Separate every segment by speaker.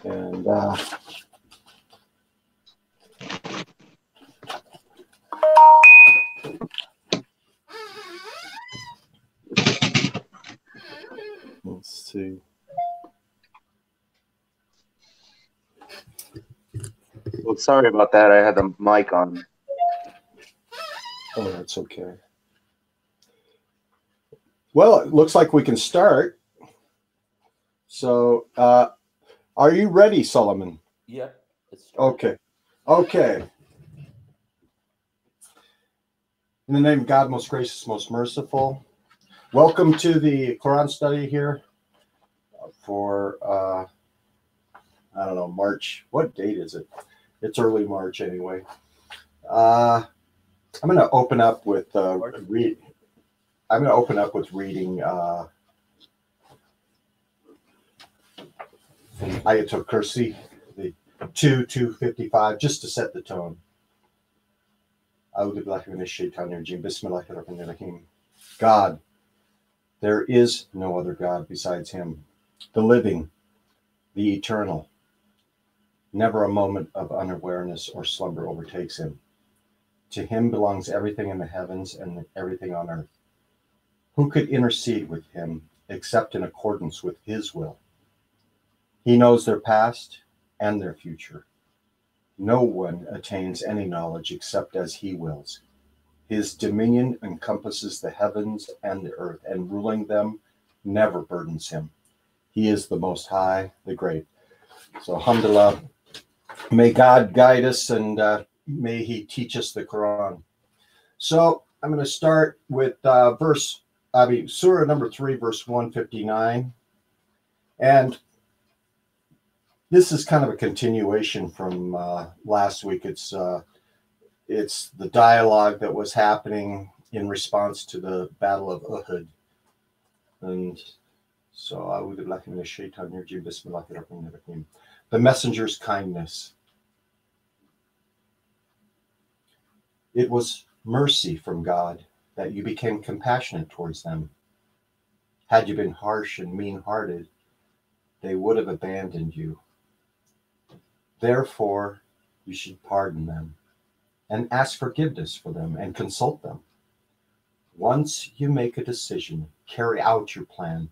Speaker 1: And let's see.
Speaker 2: Well, sorry about that. I had the mic on.
Speaker 1: Oh, that's okay. Well, it looks like we can start. So, are you ready, Solomon?
Speaker 3: Yeah. Let's start.
Speaker 1: Okay. Okay. In the name of God, most gracious, most merciful, welcome to the Quran study here for, I don't know, March. What date is it? It's early March anyway. I'm going to open up with reading. Ayatul Kursi, the 2:55, just to set the tone. God, there is no other God besides Him, the living, the eternal. Never a moment of unawareness or slumber overtakes Him. To Him belongs everything in the heavens and everything on earth. Who could intercede with Him except in accordance with His will? He knows their past and their future. No one attains any knowledge except as He wills. His dominion encompasses the heavens and the earth, and ruling them never burdens Him. He is the Most High, the Great. So, alhamdulillah, may God guide us and may He teach us the Quran. So, I'm going to start with Surah number 3, verse 159. And this is kind of a continuation from last week. It's the dialogue that was happening in response to the Battle of Uhud. And so, the messenger's kindness. It was mercy from God that you became compassionate towards them. Had you been harsh and mean-hearted, they would have abandoned you. Therefore, you should pardon them and ask forgiveness for them and consult them. Once you make a decision, carry out your plan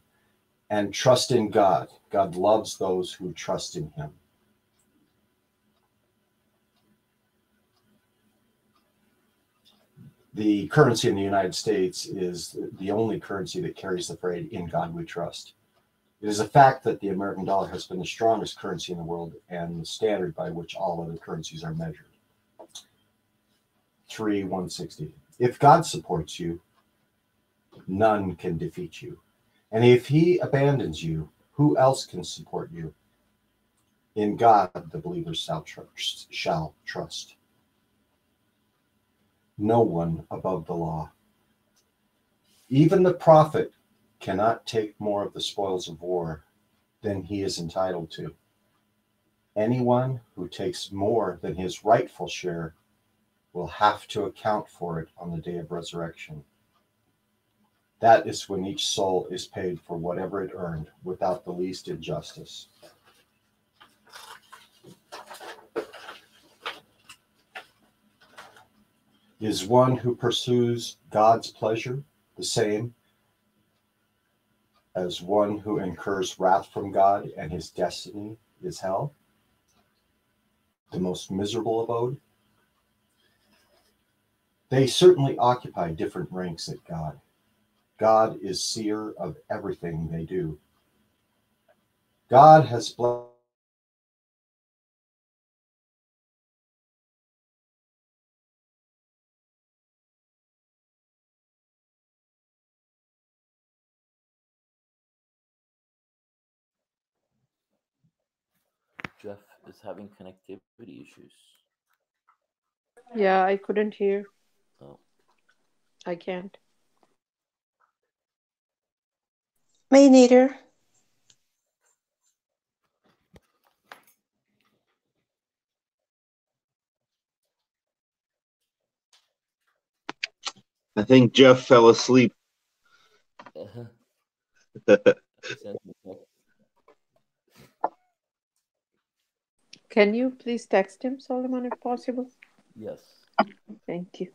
Speaker 1: and trust in God. God loves those who trust in Him. The currency in the United States is the only currency that carries the phrase, "In God we trust." It is a fact that the American dollar has been the strongest currency in the world and the standard by which all other currencies are measured. 3:160. If God supports you, none can defeat you. And if He abandons you, who else can support you? In God, the believers shall trust. No one above the law. Even the prophet cannot take more of the spoils of war than he is entitled to. Anyone who takes more than his rightful share will have to account for it on the day of resurrection. That is when each soul is paid for whatever it earned without the least injustice. Is one who pursues God's pleasure the same as one who incurs wrath from God and his destiny is hell, the most miserable abode? They certainly occupy different ranks at God. God is seer of everything they do. God has blessed
Speaker 3: Jeff is having connectivity issues.
Speaker 4: Yeah, I couldn't hear.
Speaker 3: Oh.
Speaker 4: I can't.
Speaker 5: Me neither.
Speaker 2: I think Jeff fell asleep.
Speaker 4: Can you please text him, Solomon, if possible?
Speaker 3: Yes.
Speaker 4: Thank you.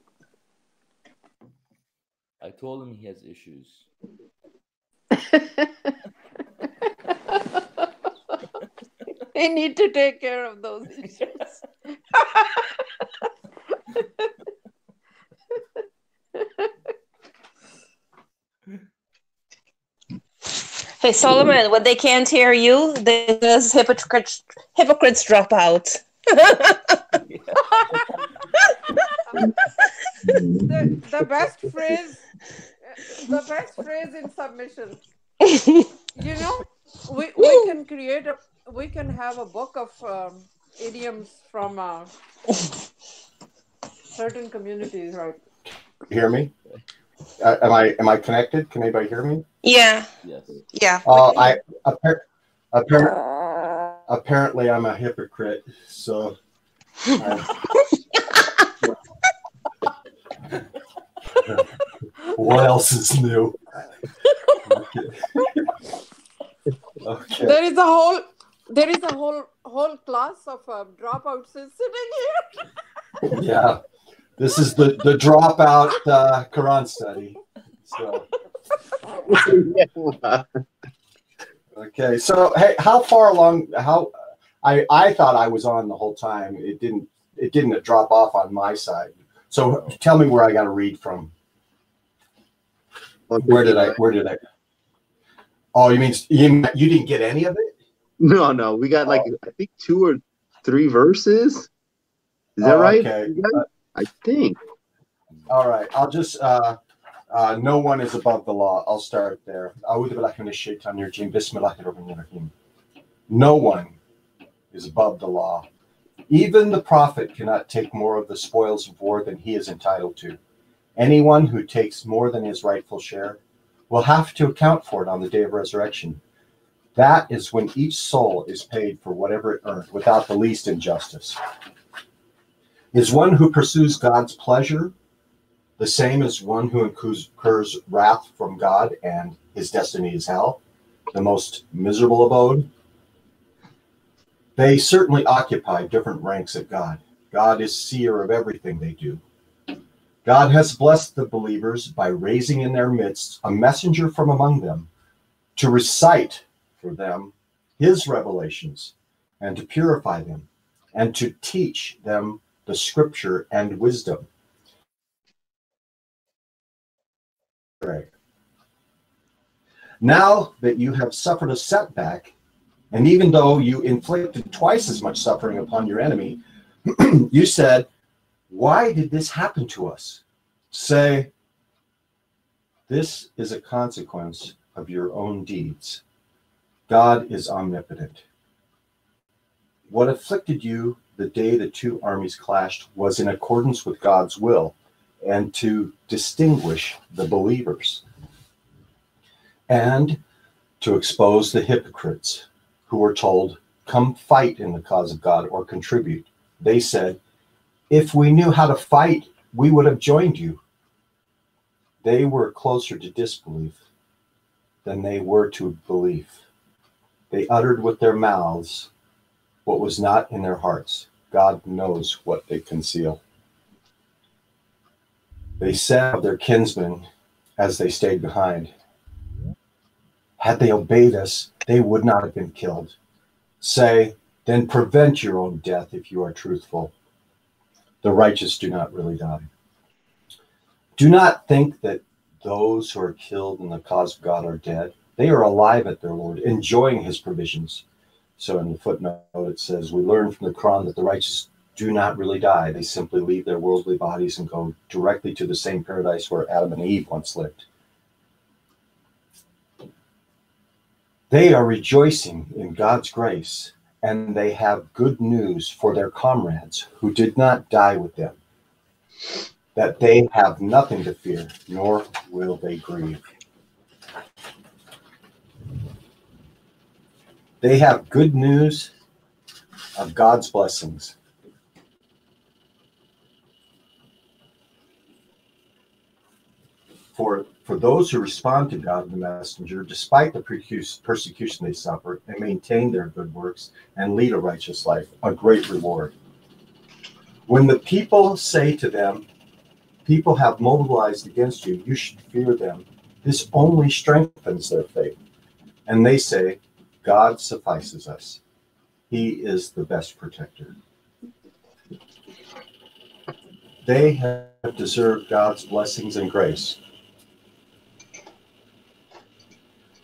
Speaker 3: I told him he has issues.
Speaker 4: I need to take care of those issues.
Speaker 5: Hey, Solomon, when they can't hear you, those hypocrites drop out.
Speaker 4: The best phrase in submission. You know, we can have a book of idioms from certain communities, right?
Speaker 1: You hear me? Am I connected? Can anybody hear me?
Speaker 5: Yeah.
Speaker 3: Yes.
Speaker 5: Yeah.
Speaker 1: Apparently I'm a hypocrite. So what else is new? Okay.
Speaker 4: There is a whole class of dropouts sitting here.
Speaker 1: Yeah. This is the dropout Quran study. So okay. So hey, how far along? I thought I was on the whole time. It didn't drop off on my side. So tell me where I got to read from. Where did I? Oh, you mean you didn't get any of it?
Speaker 2: No. We got I think 2 or 3 verses. Is that right?
Speaker 1: Okay.
Speaker 2: I think.
Speaker 1: All right. I'll just no one is above the law. I'll start there. No one is above the law. Even the prophet cannot take more of the spoils of war than he is entitled to. Anyone who takes more than his rightful share will have to account for it on the day of resurrection. That is when each soul is paid for whatever it earned without the least injustice. Is one who pursues God's pleasure the same as one who incurs wrath from God and his destiny is hell, the most miserable abode? They certainly occupy different ranks at God. God is seer of everything they do. God has blessed the believers by raising in their midst a messenger from among them to recite for them his revelations and to purify them and to teach them the scripture and wisdom. Now that you have suffered a setback, and even though you inflicted twice as much suffering upon your enemy, you said, "Why did this happen to us?" Say, "This is a consequence of your own deeds. God is omnipotent. What afflicted you the day the 2 armies clashed was in accordance with God's will and to distinguish the believers and to expose the hypocrites who were told, 'Come fight in the cause of God or contribute.' They said, 'If we knew how to fight, we would have joined you.' They were closer to disbelief than they were to belief. They uttered with their mouths what was not in their hearts. God knows what they conceal. They said of their kinsmen as they stayed behind, 'Had they obeyed us, they would not have been killed.' Say, then prevent your own death if you are truthful. The righteous do not really die. Do not think that those who are killed in the cause of God are dead. They are alive at their Lord, enjoying his provisions. So in the footnote, it says, we learn from the Quran that the righteous do not really die. They simply leave their worldly bodies and go directly to the same paradise where Adam and Eve once lived. They are rejoicing in God's grace, and they have good news for their comrades who did not die with them, that they have nothing to fear, nor will they grieve. They have good news of God's blessings. For For those who respond to God and the messenger, despite the persecution they suffer, and maintain their good works and lead a righteous life, a great reward. When the people say to them, people have mobilized against you, you should fear them, this only strengthens their faith. And they say, God suffices us. He is the best protector. They have deserved God's blessings and grace.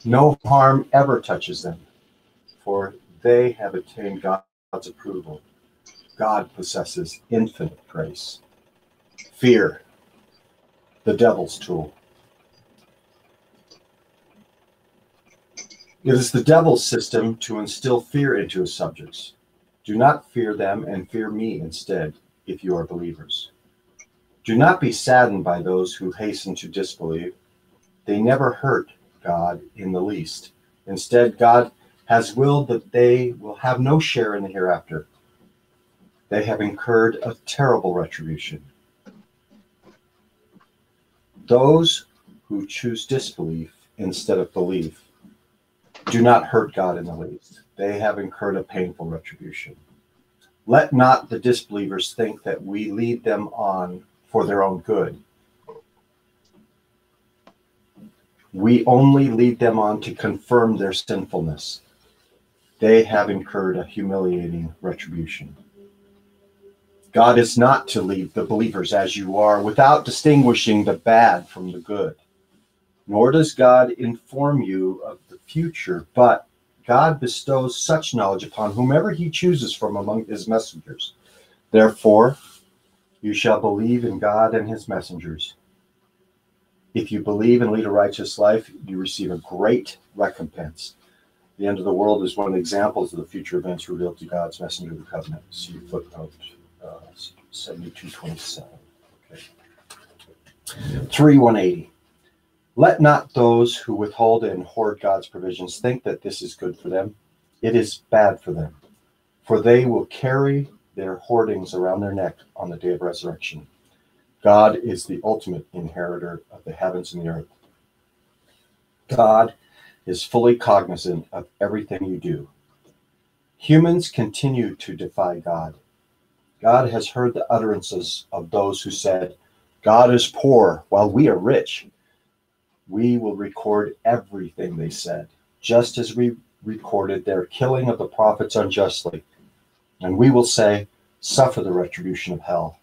Speaker 1: No harm ever touches them, for they have attained God's approval. God possesses infinite grace. Fear, the devil's tool. It is the devil's system to instill fear into his subjects. Do not fear them and fear me instead, if you are believers. Do not be saddened by those who hasten to disbelieve. They never hurt God in the least. Instead, God has willed that they will have no share in the hereafter. They have incurred a terrible retribution. Those who choose disbelief instead of belief do not hurt God in the least. They have incurred a painful retribution. Let not the disbelievers think that we lead them on for their own good. We only lead them on to confirm their sinfulness. They have incurred a humiliating retribution. God is not to leave the believers as you are without distinguishing the bad from the good. Nor does God inform you of the future, but God bestows such knowledge upon whomever he chooses from among his messengers. Therefore, you shall believe in God and his messengers. If you believe and lead a righteous life, you receive a great recompense. The end of the world is one of the examples of the future events revealed to God's messenger of the covenant. See footnote 7227. Okay. 3:180. Let not those who withhold and hoard God's provisions think that this is good for them. It is bad for them, for they will carry their hoardings around their neck on the day of resurrection. God is the ultimate inheritor of the heavens and the earth. God is fully cognizant of everything you do. Humans continue to defy God. God has heard the utterances of those who said, God is poor while we are rich. We will record everything they said, just as we recorded their killing of the prophets unjustly. And we will say, suffer the retribution of hell.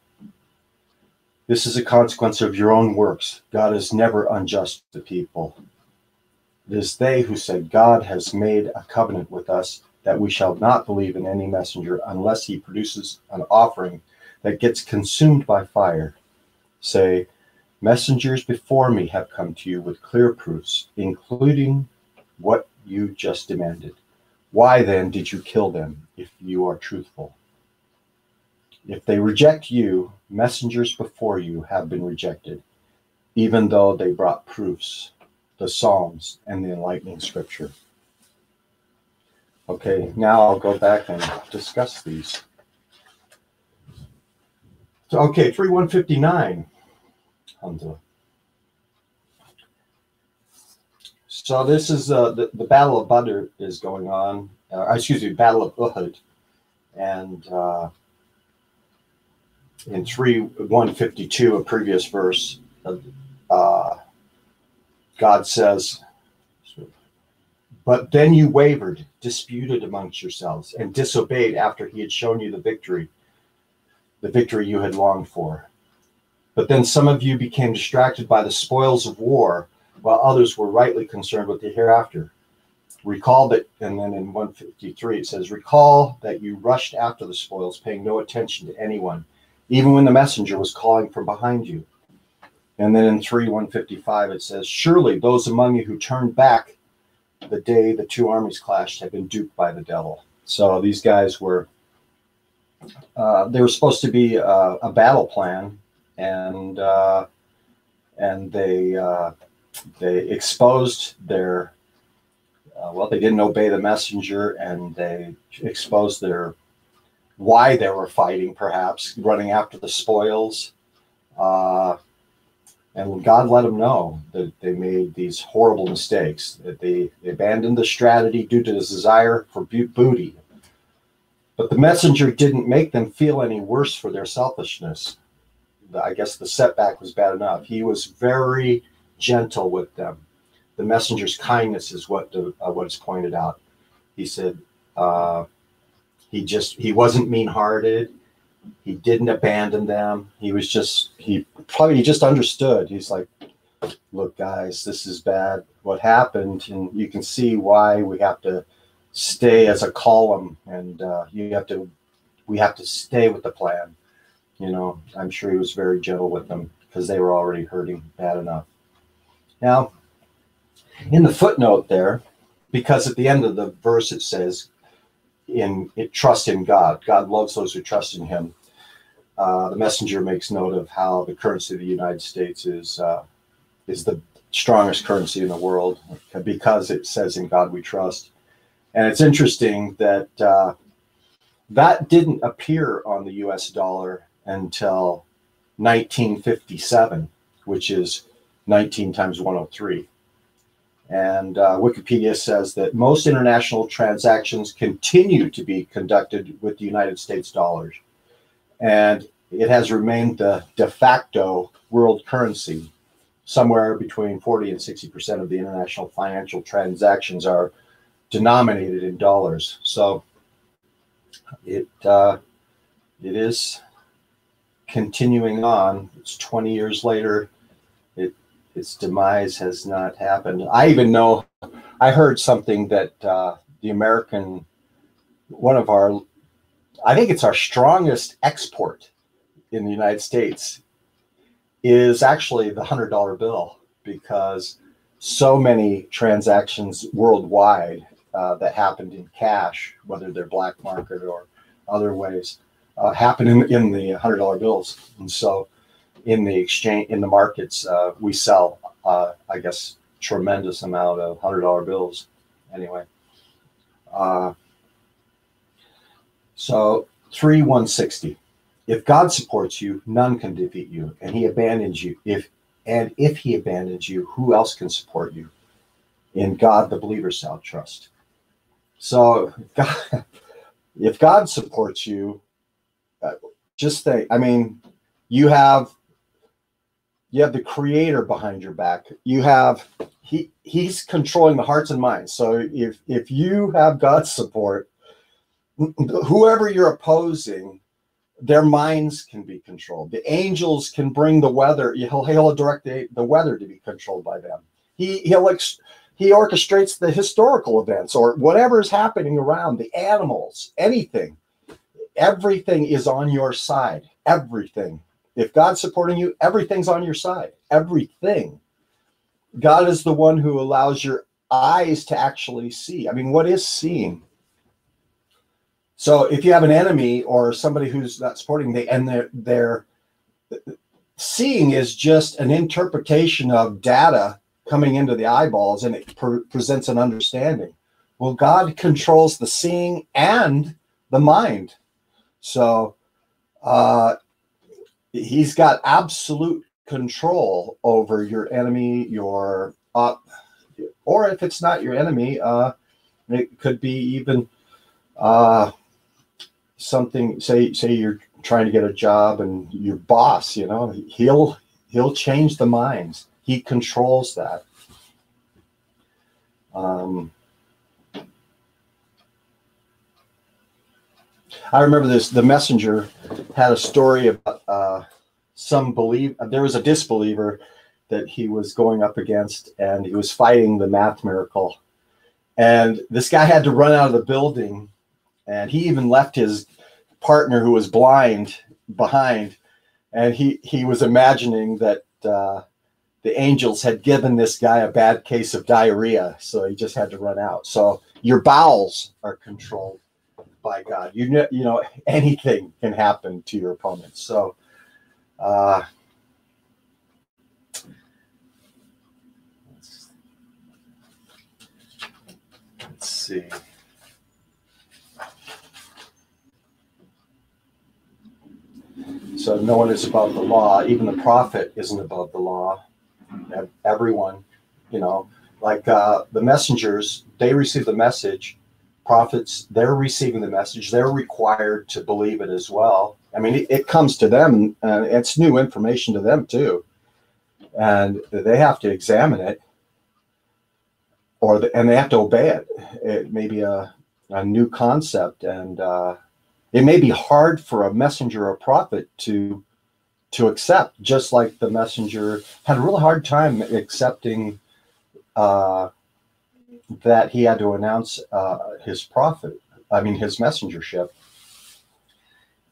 Speaker 1: This is a consequence of your own works. God is never unjust to people. It is they who said, God has made a covenant with us that we shall not believe in any messenger unless he produces an offering that gets consumed by fire. Say, messengers before me have come to you with clear proofs, including what you just demanded. Why then did you kill them if you are truthful? If they reject you, messengers before you have been rejected, even though they brought proofs, the Psalms, and the enlightening scripture. Okay, now I'll go back and discuss these. So, okay, 3:159. So this is the Battle of Badr is going on. Battle of Uhud. And in 3:152, a previous verse, God says, but then you wavered, disputed amongst yourselves, and disobeyed after he had shown you the victory you had longed for. But then some of you became distracted by the spoils of war, while others were rightly concerned with the hereafter. Recall that, and then in 153 it says, recall that you rushed after the spoils, paying no attention to anyone, even when the messenger was calling from behind you. And then in 3:155 it says, surely those among you who turned back the day the two armies clashed have been duped by the devil. So these guys were, they were supposed to be a battle plan, and they exposed their, they didn't obey the messenger, and they exposed why they were fighting, perhaps running after the spoils. And God let them know that they made these horrible mistakes, that they abandoned the strategy due to his desire for booty. But the messenger didn't make them feel any worse for their selfishness. I guess the setback was bad enough. He was very gentle with them. The messenger's kindness is what is pointed out. He said he wasn't mean-hearted. He didn't abandon them. He just understood. He's like, look, guys, this is bad. What happened? And you can see why we have to stay as a column, and we have to stay with the plan. You know, I'm sure he was very gentle with them because they were already hurting bad enough. Now, in the footnote there, because at the end of the verse it says, trust in God. God loves those who trust in him. The messenger makes note of how the currency of the United States is the strongest currency in the world because it says in God we trust. And it's interesting that that didn't appear on the US dollar until 1957, which is 19 times 103. And Wikipedia says that most international transactions continue to be conducted with the United States dollars. And it has remained the de facto world currency. Somewhere between 40 and 60% of the international financial transactions are denominated in dollars. So it is continuing on. It's 20 years later. Its demise has not happened. I heard something that the American, I think it's our strongest export in the United States is actually the $100 bill, because so many transactions worldwide that happened in cash, whether they're black market or other ways, happen in the $100 bills. And so in the markets, we sell, I guess, tremendous amount of $100 bills. Anyway, so 3:160. If God supports you, none can defeat you, and He abandons you. If He abandons you, who else can support you? In God, the believer shall trust. So, if God supports you, just think. I mean, you have the Creator behind your back. He's controlling the hearts and minds. So if you have God's support, whoever you're opposing, their minds can be controlled. The angels can bring the weather. He'll direct the weather to be controlled by them. He orchestrates the historical events or whatever is happening around, the animals, anything. Everything is on your side. Everything. If God's supporting you, everything's on your side. Everything. God is the one who allows your eyes to actually see. I mean, what is seeing? So if you have an enemy or somebody who's not supporting, their seeing is just an interpretation of data coming into the eyeballs, and it presents an understanding. Well, God controls the seeing and the mind. So He's got absolute control over your enemy, or if it's not your enemy, it could be even something. Say you're trying to get a job, and your boss, he'll change the minds. He controls that. I remember this. The messenger had a story about there was a disbeliever that he was going up against, and he was fighting the math miracle. And this guy had to run out of the building, and he even left his partner, who was blind, behind. And he was imagining that the angels had given this guy a bad case of diarrhea, so he just had to run out. So your bowels are controlled by God. You know anything can happen to your opponent. So let's see. So no one is above the law. Even the prophet isn't above the law. everyone, like the messengers, they receive the message. Prophets, they're receiving the message. They're required to believe it as well. I mean, it comes to them, and it's new information to them too. And they have to examine it, and they have to obey it. It may be a new concept, and it may be hard for a messenger or a prophet to accept, just like the messenger had a real hard time accepting that he had to announce his messengership.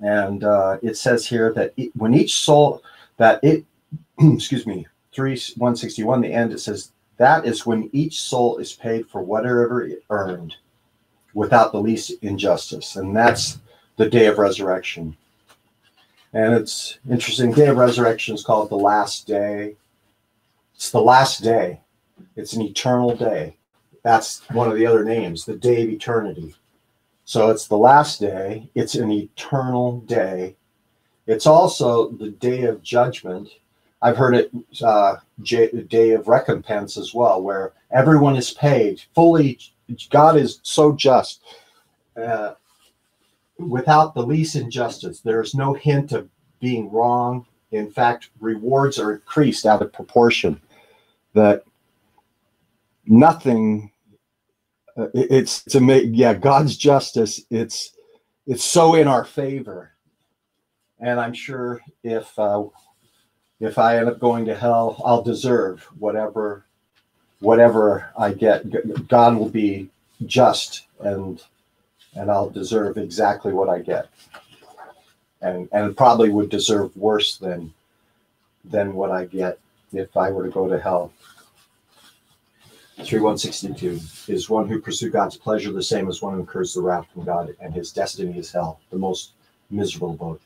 Speaker 1: And it says here that when each soul, excuse me, 161, the end, it says, that is when each soul is paid for whatever it earned without the least injustice. And that's the day of resurrection. And it's interesting. Day of resurrection is called the last day. It's the last day. It's an eternal day. That's one of the other names, the day of eternity. So it's the last day. It's an eternal day. It's also the day of judgment. I've heard it day of recompense as well, where everyone is paid fully. God is so just. Without the least injustice, there's no hint of being wrong. In fact, rewards are increased out of proportion. That nothing. It's amazing. Yeah, God's justice. It's so in our favor, and I'm sure if I end up going to hell, I'll deserve whatever I get. God will be just, and I'll deserve exactly what I get, and probably would deserve worse than what I get if I were to go to hell. 3162 is one who pursues God's pleasure the same as one who incurs the wrath from God, and his destiny is hell, the most miserable boat.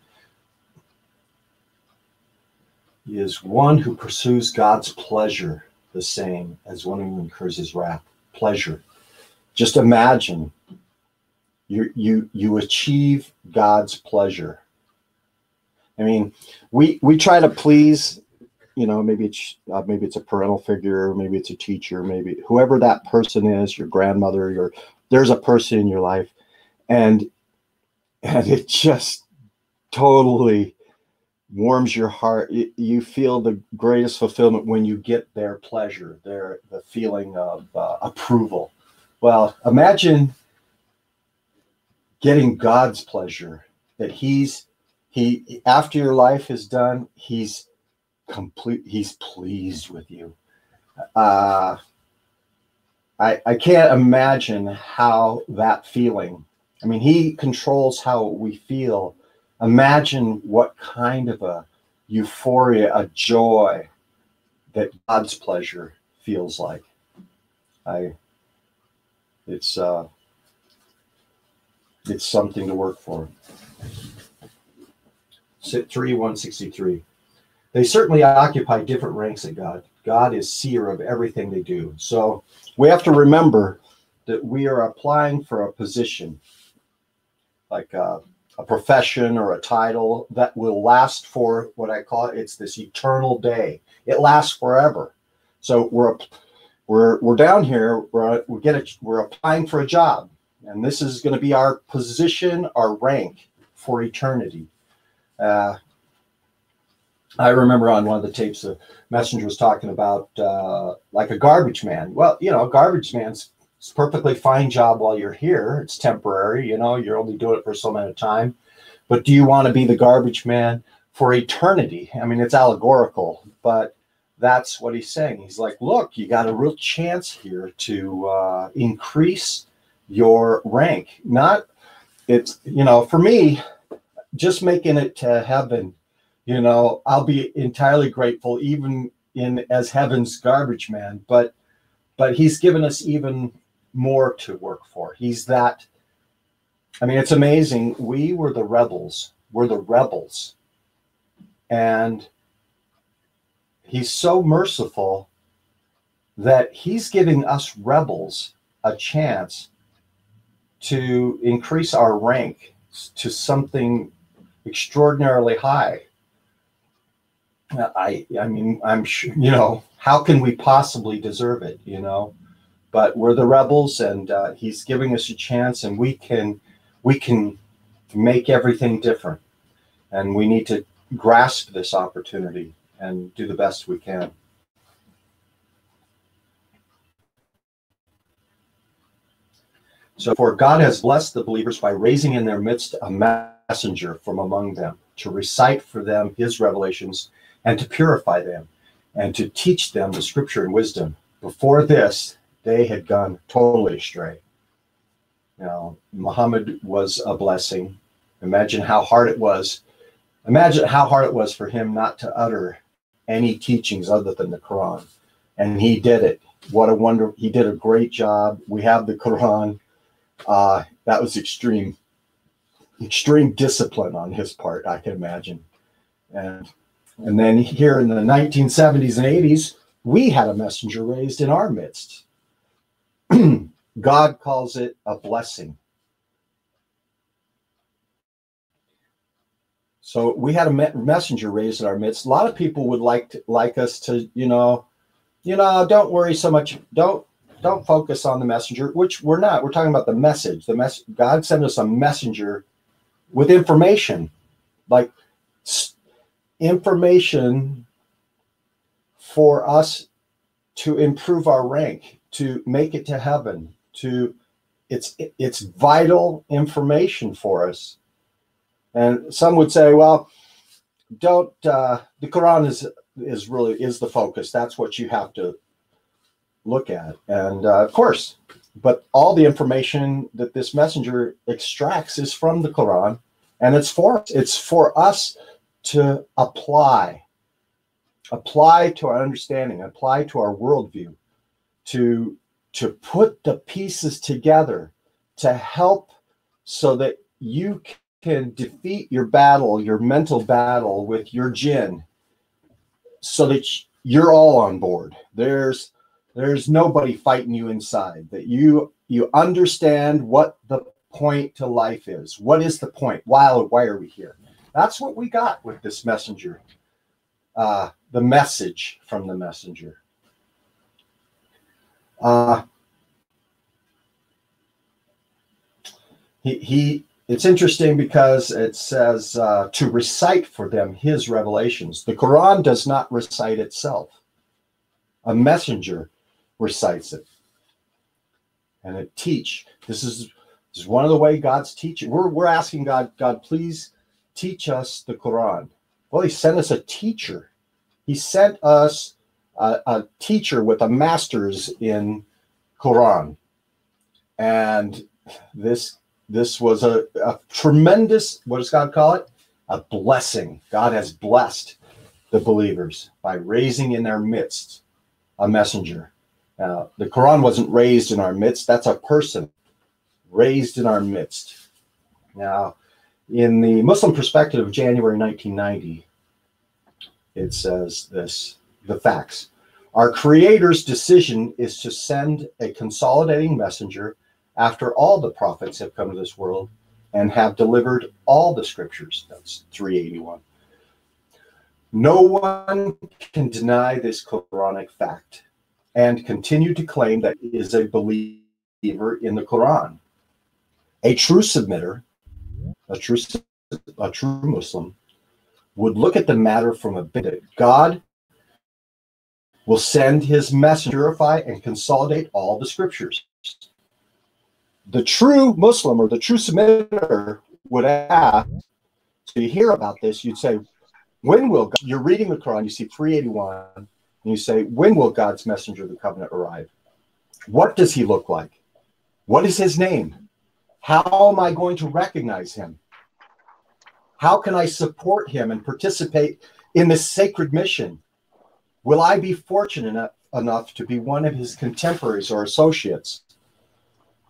Speaker 1: He is one who pursues God's pleasure the same as one who incurs his wrath. Pleasure. Just imagine you achieve God's pleasure. I mean, we try to please. Maybe it's a parental figure, maybe it's a teacher, maybe whoever that person is, your grandmother, there's a person in your life, and it just totally warms your heart. You feel the greatest fulfillment when you get their pleasure, the feeling of approval. Well, imagine getting God's pleasure, that he after your life is done, he's pleased with you. I can't imagine how that feeling. I mean, he controls how we feel. Imagine what kind of a euphoria, a joy that God's pleasure feels like. It's something to work for. 163. They certainly occupy different ranks at God. God is seer of everything they do. So we have to remember that we are applying for a position, like a profession or a title that will last for what I call it's this eternal day. It lasts forever. So we're down here. We're applying for a job, and this is going to be our position, our rank for eternity. I remember on one of the tapes, the messenger was talking about like a garbage man. Well, a garbage man's a perfectly fine job while you're here. It's temporary, you're only doing it for so amount of time. But do you want to be the garbage man for eternity? I mean, it's allegorical, but that's what he's saying. He's like, look, you got a real chance here to increase your rank. For me, just making it to heaven, I'll be entirely grateful, even as heaven's garbage man. But he's given us even more to work for. He's that. I mean, it's amazing. We were the rebels. We're the rebels, and he's so merciful that he's giving us rebels a chance to increase our rank to something extraordinarily high. I mean, I'm sure, how can we possibly deserve it, you know? But we're the rebels, and he's giving us a chance, and we can make everything different. And we need to grasp this opportunity and do the best we can. So, for God has blessed the believers by raising in their midst a messenger from among them to recite for them his revelations and to purify them and to teach them the scripture and wisdom. Before this, they had gone totally astray. Now, Muhammad was a blessing. Imagine how hard it was. Imagine how hard it was for him not to utter any teachings other than the Quran. And he did it. What a wonder. He did a great job. We have the Quran. That was extreme discipline on his part, I can imagine. And then here in the 1970s and 80s, we had a messenger raised in our midst. God calls it a blessing. So we had a messenger raised in our midst. A lot of people would like us to, don't worry so much. Don't focus on the messenger, which we're not. We're talking about the message. God sent us a messenger with information, like information for us to improve our rank, to make it to heaven. It's vital information for us. And some would say, well, the Quran is the focus. That's what you have to look at. And of course, but all the information that this messenger extracts is from the Quran, and it's for us to apply to our understanding, apply to our worldview, to put the pieces together to help so that you can defeat your mental battle with your jinn, so that you're all on board. There's nobody fighting you inside, that you understand what the point to life is. What is the point? Why are we here? That's what we got with this messenger. The message from the messenger. It's interesting because it says to recite for them his revelations. The Quran does not recite itself. A messenger recites it. And it teach. This is one of the way God's teaching. We're asking God, please teach us the Quran. Well, he sent us a teacher. He sent us a teacher with a master's in Quran. And this was a tremendous, what does God call it? A blessing. God has blessed the believers by raising in their midst a messenger. Now, the Quran wasn't raised in our midst. That's a person raised in our midst. Now, in the Muslim perspective of January 1990, it says this, the facts. Our Creator's decision is to send a consolidating messenger after all the prophets have come to this world and have delivered all the scriptures. That's 381. No one can deny this Quranic fact and continue to claim that he is a believer in the Quran. A true submitter, a true Muslim, would look at the matter from a bit. God will send his messenger, purify and consolidate all the scriptures. The true Muslim or the true submitter would ask, so you hear about this, you'd say, when will God, you're reading the Quran, you see 381, and you say, when will God's messenger of the covenant arrive? What does he look like? What is his name? How am I going to recognize him? How can I support him and participate in this sacred mission? Will I be fortunate enough to be one of his contemporaries or associates?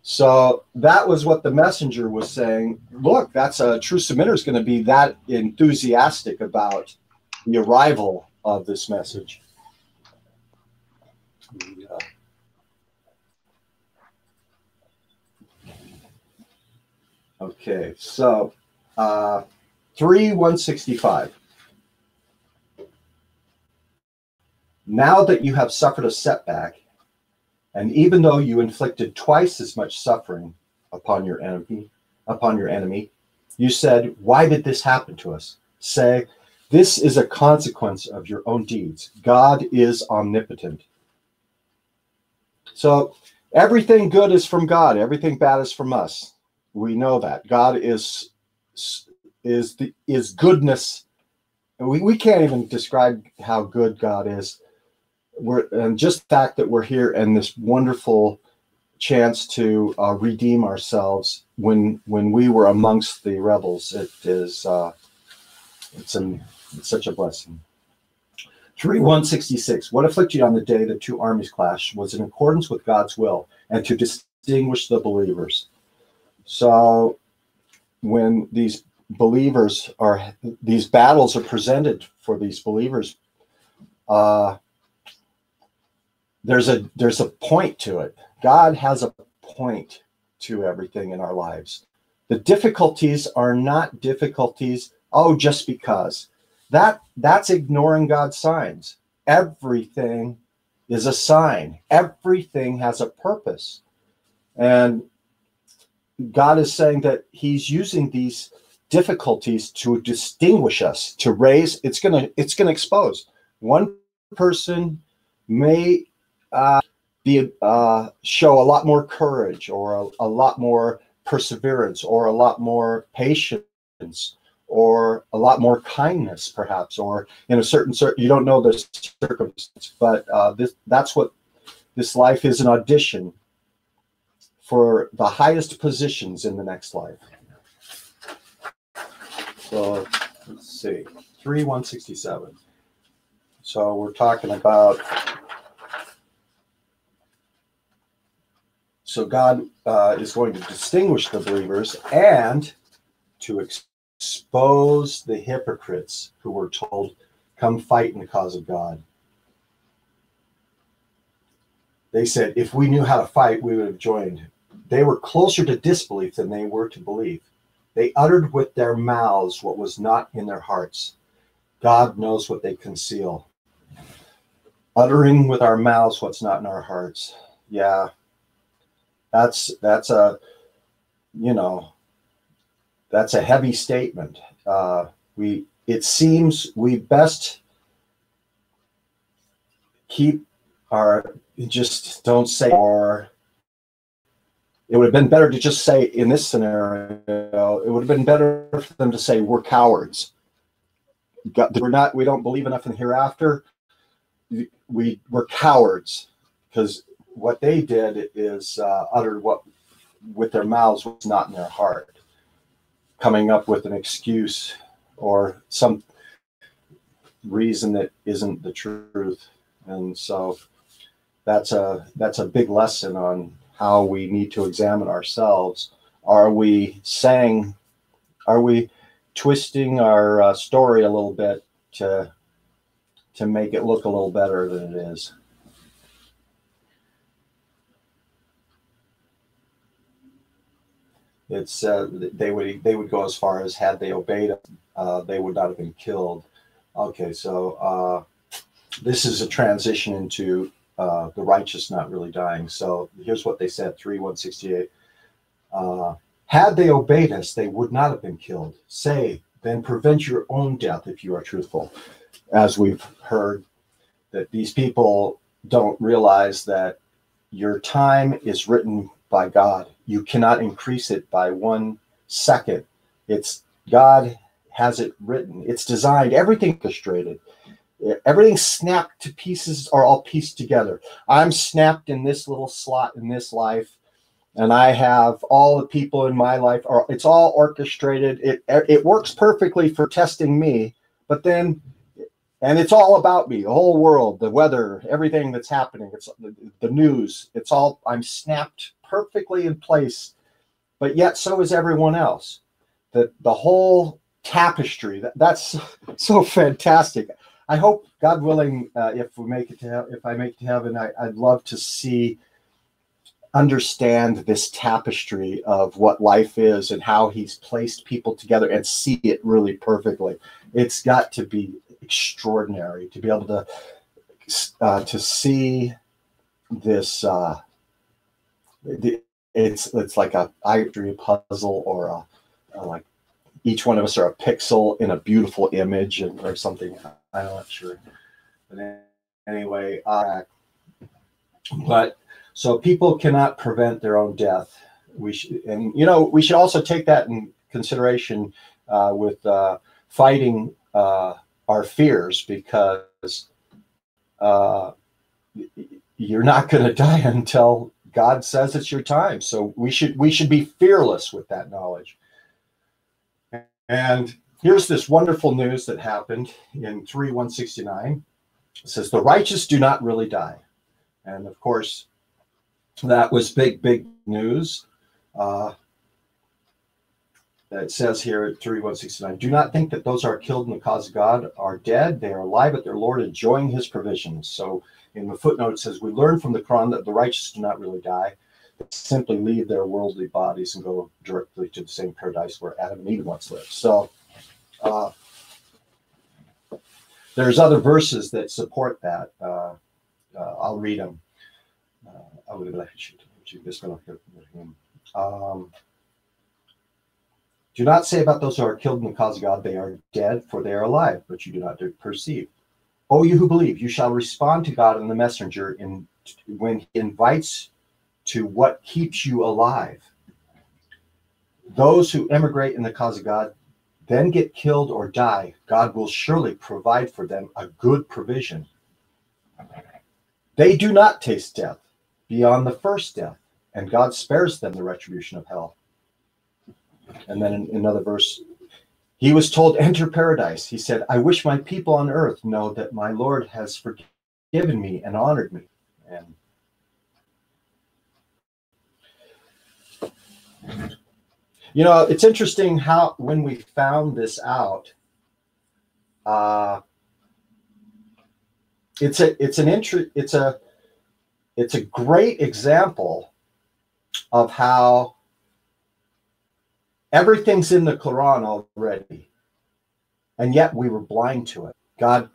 Speaker 1: So that was what the messenger was saying. Look, that's a true submitter is going to be that enthusiastic about the arrival of this message. Okay, so 3:165. Now that you have suffered a setback, and even though you inflicted twice as much suffering upon your enemy, you said, why did this happen to us? Say, this is a consequence of your own deeds. God is omnipotent. So everything good is from God. Everything bad is from us. We know that. God is goodness. We can't even describe how good God is. And just the fact that we're here and this wonderful chance to redeem ourselves when we were amongst the rebels, it's such a blessing. 3:166. What afflicted you on the day the two armies clashed was in accordance with God's will and to distinguish the believers. So when these battles are presented for these believers, there's a point to it. God has a point to everything in our lives. The difficulties are not difficulties, just because. That's ignoring God's signs. Everything is a sign. Everything has a purpose. And God is saying that he's using these difficulties to distinguish us, to raise. It's gonna expose. One person may show a lot more courage, or a lot more perseverance, or a lot more patience, or a lot more kindness, perhaps, or in a certain you don't know the circumstance, but that's what this life is, an audition for the highest positions in the next life. So let's see, 3:167. So we're talking about. So God is going to distinguish the believers and to expose the hypocrites who were told, come fight in the cause of God. They said, if we knew how to fight, we would have joined. They were closer to disbelief than they were to believe. They uttered with their mouths what was not in their hearts. God knows what they conceal. Uttering with our mouths what's not in our hearts. Yeah. That's a heavy statement. It seems we best just don't say, or it would have been better to just say, in this scenario, it would have been better for them to say, we're cowards. We don't believe enough in the hereafter. We're cowards, because what they did is uttered what with their mouths was not in their heart, coming up with an excuse or some reason that isn't the truth. And so that's a big lesson on how we need to examine ourselves. Are we twisting our story a little bit to make it look a little better than it is? It's they would go as far as, had they obeyed they would not have been killed. Okay, so this is a transition into the righteous not really dying. So here's what they said, 3:168. Had they obeyed us, they would not have been killed. Say, then prevent your own death if you are truthful. As we've heard, that these people don't realize that your time is written by God. You cannot increase it by 1 second. It's God has it written. It's designed, everything orchestrated. Everything snapped to pieces, are all pieced together. I'm snapped in this little slot in this life, and I have all the people in my life. It's all orchestrated. It works perfectly for testing me, but then, and it's all about me, the whole world, the weather, everything that's happening. It's the news. It's all, I'm snapped perfectly in place, but yet so is everyone else. The whole tapestry, that's so fantastic. I hope, God willing, if I make it to heaven, I'd love to understand this tapestry of what life is and how he's placed people together and see it really perfectly. It's got to be extraordinary to be able to to see this. It's like a ivory puzzle, or a like each one of us are a pixel in a beautiful image, or something. I'm not sure, but anyway, but so people cannot prevent their own death. We should, and we should also take that in consideration with fighting our fears, because you're not going to die until God says it's your time. So we should be fearless with that knowledge. And here's this wonderful news that happened in 3:169. It says, the righteous do not really die. And of course, that was big news. It says here at 3:169, do not think that those who are killed in the cause of God are dead. They are alive at their Lord, enjoying his provisions. So in the footnote, it says, we learn from the Quran that the righteous do not really die. They simply leave their worldly bodies and go directly to the same paradise where Adam and Eve once lived. So there's other verses that support that. I'll read them. Do not say about those who are killed in the cause of God, they are dead, for they are alive, but you do not perceive. O you who believe, you shall respond to God and the messenger when he invites to what keeps you alive. Those who emigrate in the cause of God then get killed or die, God will surely provide for them a good provision. They do not taste death beyond the first death, and God spares them the retribution of hell. And then in another verse, he was told, enter paradise. He said, I wish my people on earth know that my Lord has forgiven me and honored me. And it's interesting how when we found this out, it's a great example of how everything's in the Quran already, and yet we were blind to it. God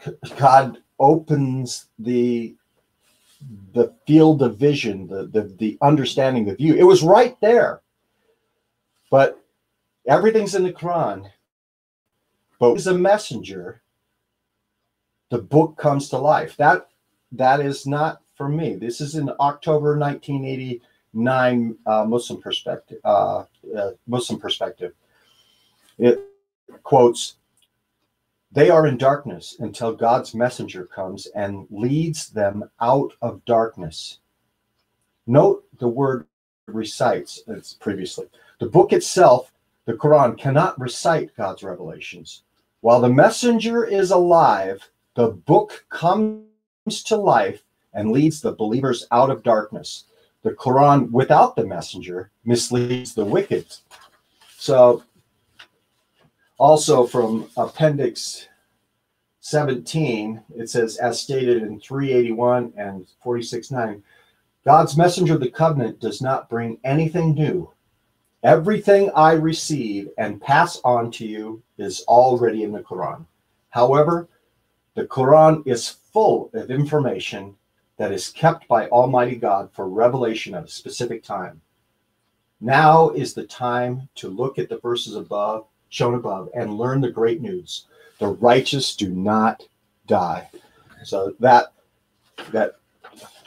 Speaker 1: opens the field of vision, the understanding, the view. It was right there, but everything's in the Quran. But as a messenger, the book comes to life. That is not for me. This is in October 1989 Muslim perspective. It quotes, they are in darkness until God's messenger comes and leads them out of darkness. Note the word recites, as previously. The book itself, the Quran, cannot recite God's revelations. While the messenger is alive, the book comes to life and leads the believers out of darkness. The Quran without the messenger misleads the wicked. So also from Appendix 17, it says, as stated in 381 and 46:9, God's messenger of the covenant does not bring anything new. Everything I receive and pass on to you is already in the Quran. However, the Quran is full of information that is kept by Almighty God for revelation at a specific time. Now is the time to look at the verses shown above and learn the great news. The righteous do not die. So that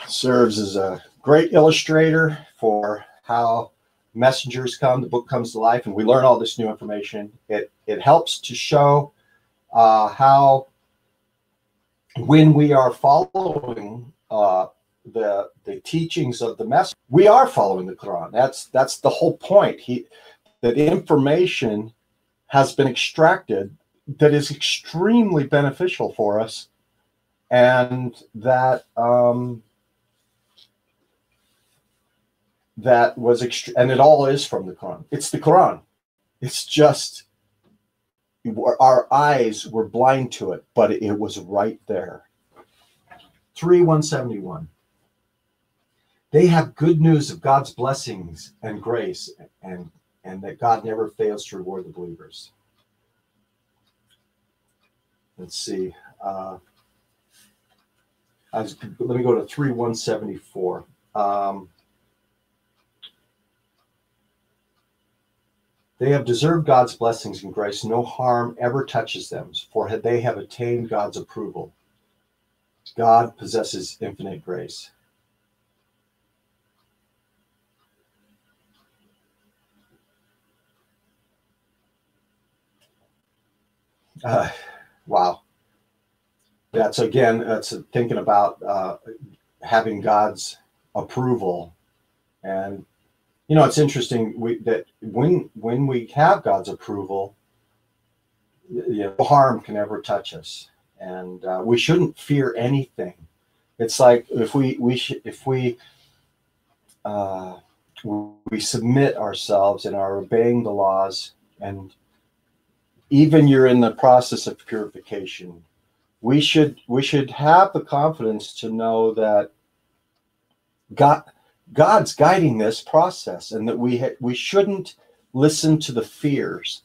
Speaker 1: serves as a great illustrator for how messengers come, the book comes to life, and we learn all this new information. It helps to show how when we are following the teachings of the messenger, we are following the Quran. That's the whole point. That information has been extracted that is extremely beneficial for us, and that and it all is from the Quran. It's the Quran. It's just our eyes were blind to it, but it was right there. 3:171. They have good news of God's blessings and grace, and that God never fails to reward the believers. Let's see. let me go to 3:174. They have deserved God's blessings and grace. No harm ever touches them, for they have attained God's approval. God possesses infinite grace. Wow. That's thinking about having God's approval. And it's interesting that when we have God's approval, no harm can ever touch us, and we shouldn't fear anything. It's like if we submit ourselves and are obeying the laws, and even you're in the process of purification, we should have the confidence to know that God's guiding this process, and that we shouldn't listen to the fears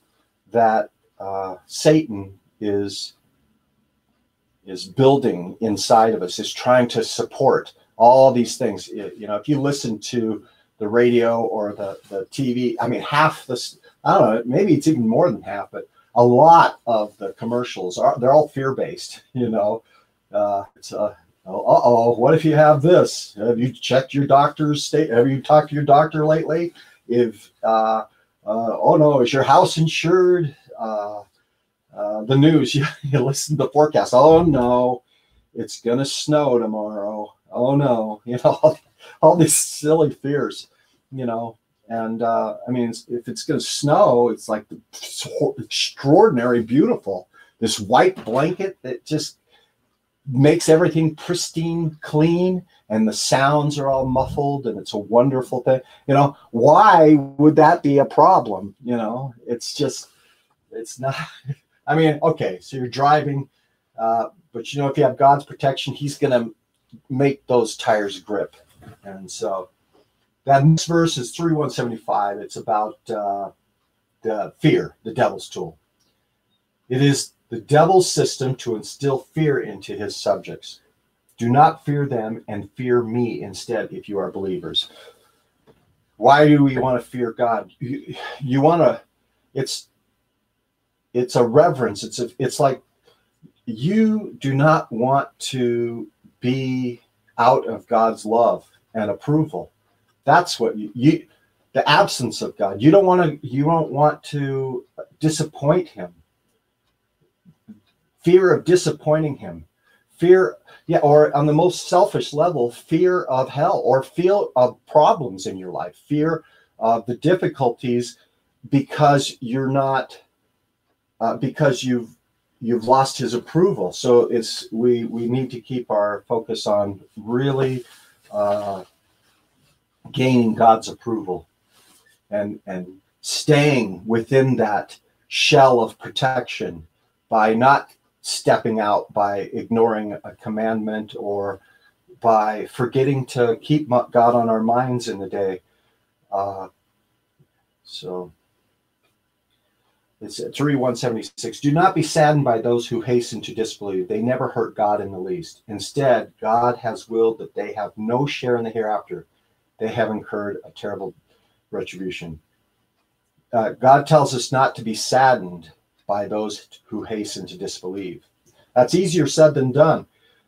Speaker 1: that Satan is building inside of us, is trying to support all these things. If you listen to the radio or the TV, I mean, half this, I don't know, maybe it's even more than half, but a lot of the commercials they're all fear-based. It's what if you have this? Have you checked your doctor's state? Have you talked to your doctor lately? If oh no, is your house insured? The news, you listen to the forecast. Oh no, it's gonna snow tomorrow. Oh no, all these silly fears, And I mean, if it's going to snow, it's like extraordinary, beautiful. This white blanket that just makes everything pristine, clean, and the sounds are all muffled, and it's a wonderful thing. Why would that be a problem? It's not. I mean, okay, so you're driving, but if you have God's protection, He's going to make those tires grip. And so that next verse is 3:175. It's about the fear, the devil's tool. It is the devil's system to instill fear into his subjects. Do not fear them, and fear me instead, if you are believers. Why do we want to fear God? You want to. It's a reverence. It's like you do not want to be out of God's love and approval. That's what the absence of God. You don't want to disappoint Him. Fear of disappointing Him. Fear, or on the most selfish level, fear of hell, or fear of problems in your life. Fear of the difficulties because you're not, because you've lost His approval. So we need to keep our focus on really gaining God's approval and staying within that shell of protection by not stepping out, by ignoring a commandment, or by forgetting to keep God on our minds in the day. So it's 3:176. Do not be saddened by those who hasten to disbelieve. They never hurt God in the least. Instead, God has willed that they have no share in the hereafter. They have incurred a terrible retribution. God tells us not to be saddened by those who hasten to disbelieve. That's easier said than done.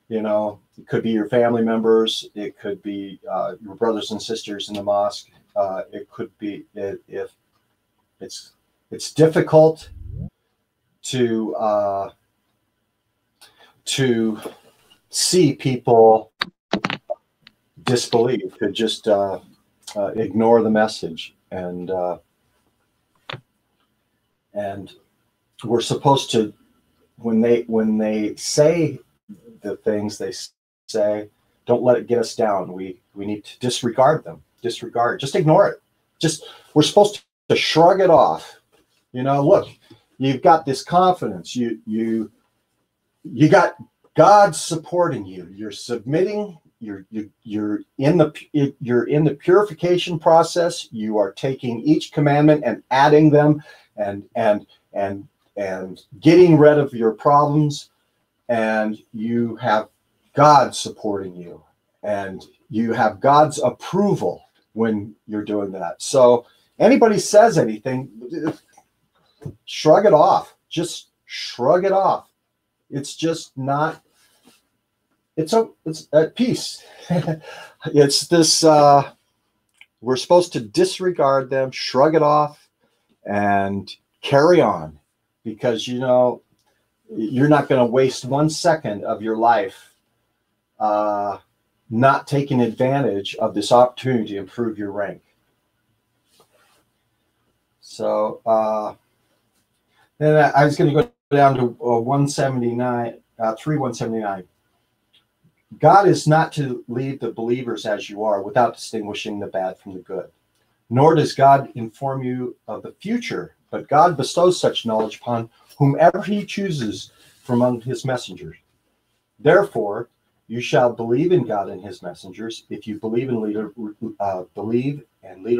Speaker 1: It could be your family members. It could be your brothers and sisters in the mosque. It could be if it's difficult to see people disbelieve, to just ignore the message, and we're supposed to, when they say the things they say, don't let it get us down. We need to disregard them. Just ignore it. We're supposed to shrug it off. Look, you've got this confidence. You got God supporting you. You're submitting. You're in the purification process. You are taking each commandment and adding them, and getting rid of your problems, and you have God supporting you, and you have God's approval when you're doing that. So anybody says anything, shrug it off. Just shrug it off. It's just not. It's at peace. It's this. We're supposed to disregard them, shrug it off, and carry on, because you know you're not going to waste 1 second of your life not taking advantage of this opportunity to improve your rank. So then I was going to go down to 179, 179. God is not to leave the believers as you are without distinguishing the bad from the good. Nor does God inform you of the future, but God bestows such knowledge upon whomever he chooses from among his messengers. Therefore, you shall believe in God and his messengers. If you believe and lead a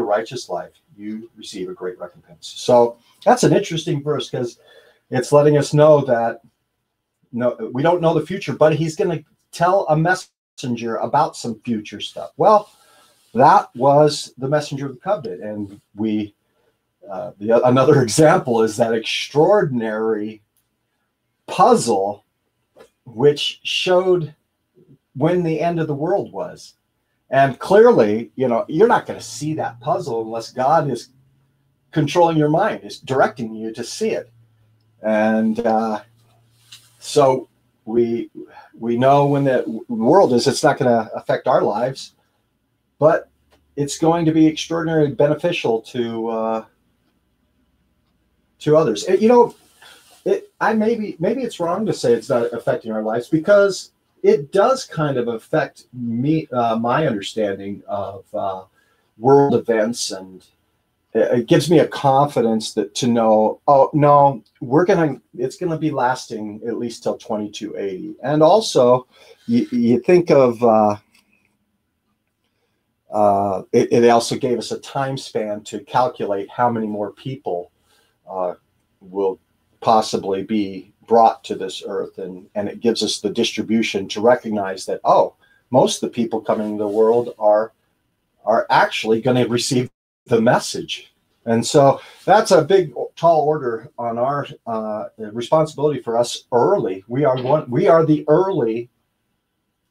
Speaker 1: righteous life, you receive a great recompense. So that's an interesting verse, because it's letting us know that we don't know the future, but he's going to tell a messenger about some future stuff. Well, that was the messenger of the covenant, and another example is that extraordinary puzzle which showed when the end of the world was. And clearly, you're not going to see that puzzle unless God is controlling your mind, is directing you to see it. And so we know when the world is, it's not going to affect our lives, but it's going to be extraordinarily beneficial to others. Maybe it's wrong to say it's not affecting our lives, because it does kind of affect me, my understanding of world events, and it gives me a confidence to know, oh no, it's gonna be lasting at least till 2280. And also, you think of it also gave us a time span to calculate how many more people will possibly be brought to this earth, and it gives us the distribution to recognize that, oh, most of the people coming into the world are actually going to receive the message. And so that's a big tall order on our responsibility for us early. We are the early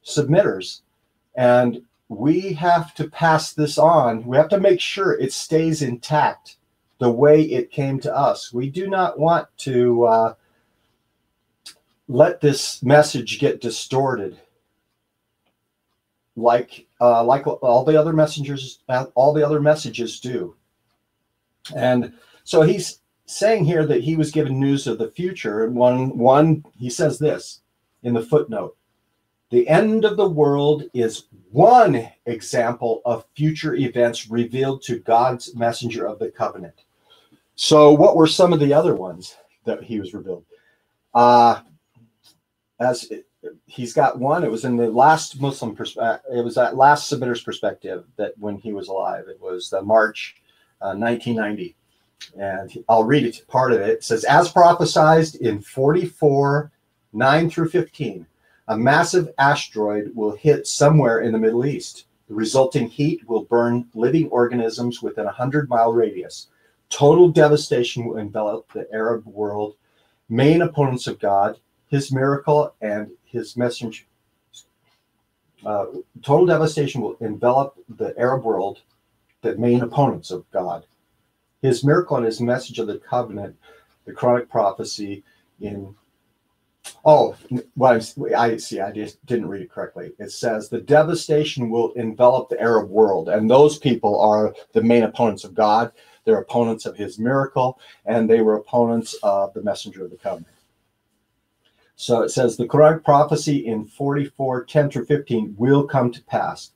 Speaker 1: submitters, and we have to pass this on. We have to make sure it stays intact the way it came to us. We do not want to let this message get distorted, like all the other messages do. And so he's saying here that he was given news of the future. And one he says this in the footnote: the end of the world is one example of future events revealed to God's messenger of the covenant. So what were some of the other ones that he was revealed? He's got one. It was in the last Muslim perspective. It was that last submitter's perspective that when he was alive, it was the March 1990. And I'll read it, part of it. It says, as prophesied in 44:9-15, a massive asteroid will hit somewhere in the Middle East. The resulting heat will burn living organisms within a 100-mile radius. Total devastation will envelop the Arab world. Main opponents of God, his miracle, and his messenger. Total devastation will envelop the Arab world, the main opponents of God. His miracle and his message of the covenant, the chronic prophecy in... Oh, well, I see. I just didn't read it correctly. It says the devastation will envelop the Arab world, and those people are the main opponents of God. They're opponents of his miracle, and they were opponents of the messenger of the covenant. So it says the Quranic prophecy in 44:10-15 will come to pass.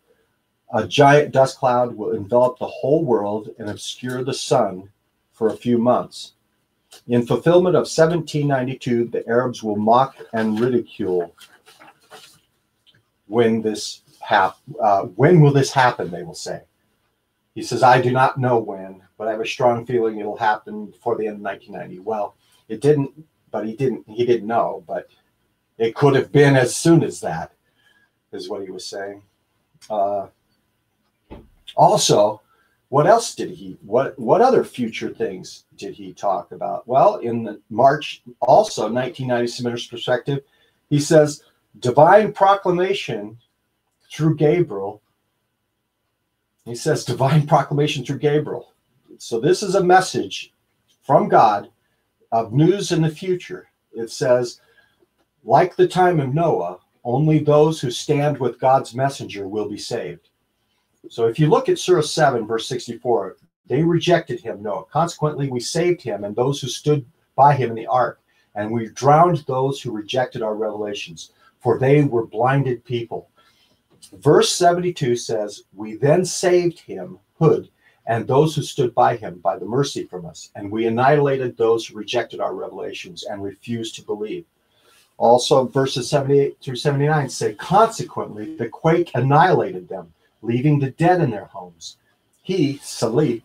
Speaker 1: A giant dust cloud will envelop the whole world and obscure the sun for a few months. In fulfillment of 1792, the Arabs will mock and ridicule. When will this happen, they will say. He says, I do not know when, but I have a strong feeling it'll happen before the end of 1990. Well, it didn't, but he didn't know, but it could have been as soon as that. is what he was saying. Also, what else did he, what other future things did he talk about? Well, in the March, also 1990 Submitter's Perspective, he says, divine proclamation through Gabriel. He says, divine proclamation through Gabriel. So this is a message from God of news in the future. It says, like the time of Noah, only those who stand with God's messenger will be saved. So if you look at Surah 7, verse 64, they rejected him, Noah. Consequently, we saved him and those who stood by him in the ark, and we drowned those who rejected our revelations, for they were blinded people. Verse 72 says, we then saved him, Hud, and those who stood by him by the mercy from us, and we annihilated those who rejected our revelations and refused to believe. Also, verses 78 through 79 say, consequently, the quake annihilated them, leaving the dead in their homes. He, Salih,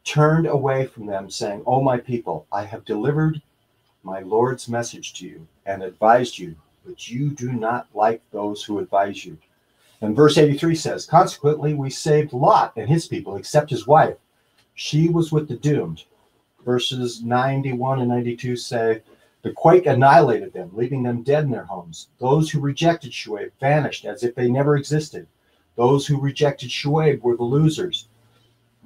Speaker 1: turned away from them, saying, O my people, I have delivered my Lord's message to you and advised you, but you do not like those who advise you. And verse 83 says, consequently, we saved Lot and his people, except his wife. She was with the doomed. Verses 91 and 92 say, the quake annihilated them, leaving them dead in their homes. Those who rejected Shuaib vanished as if they never existed. Those who rejected Shuaib were the losers.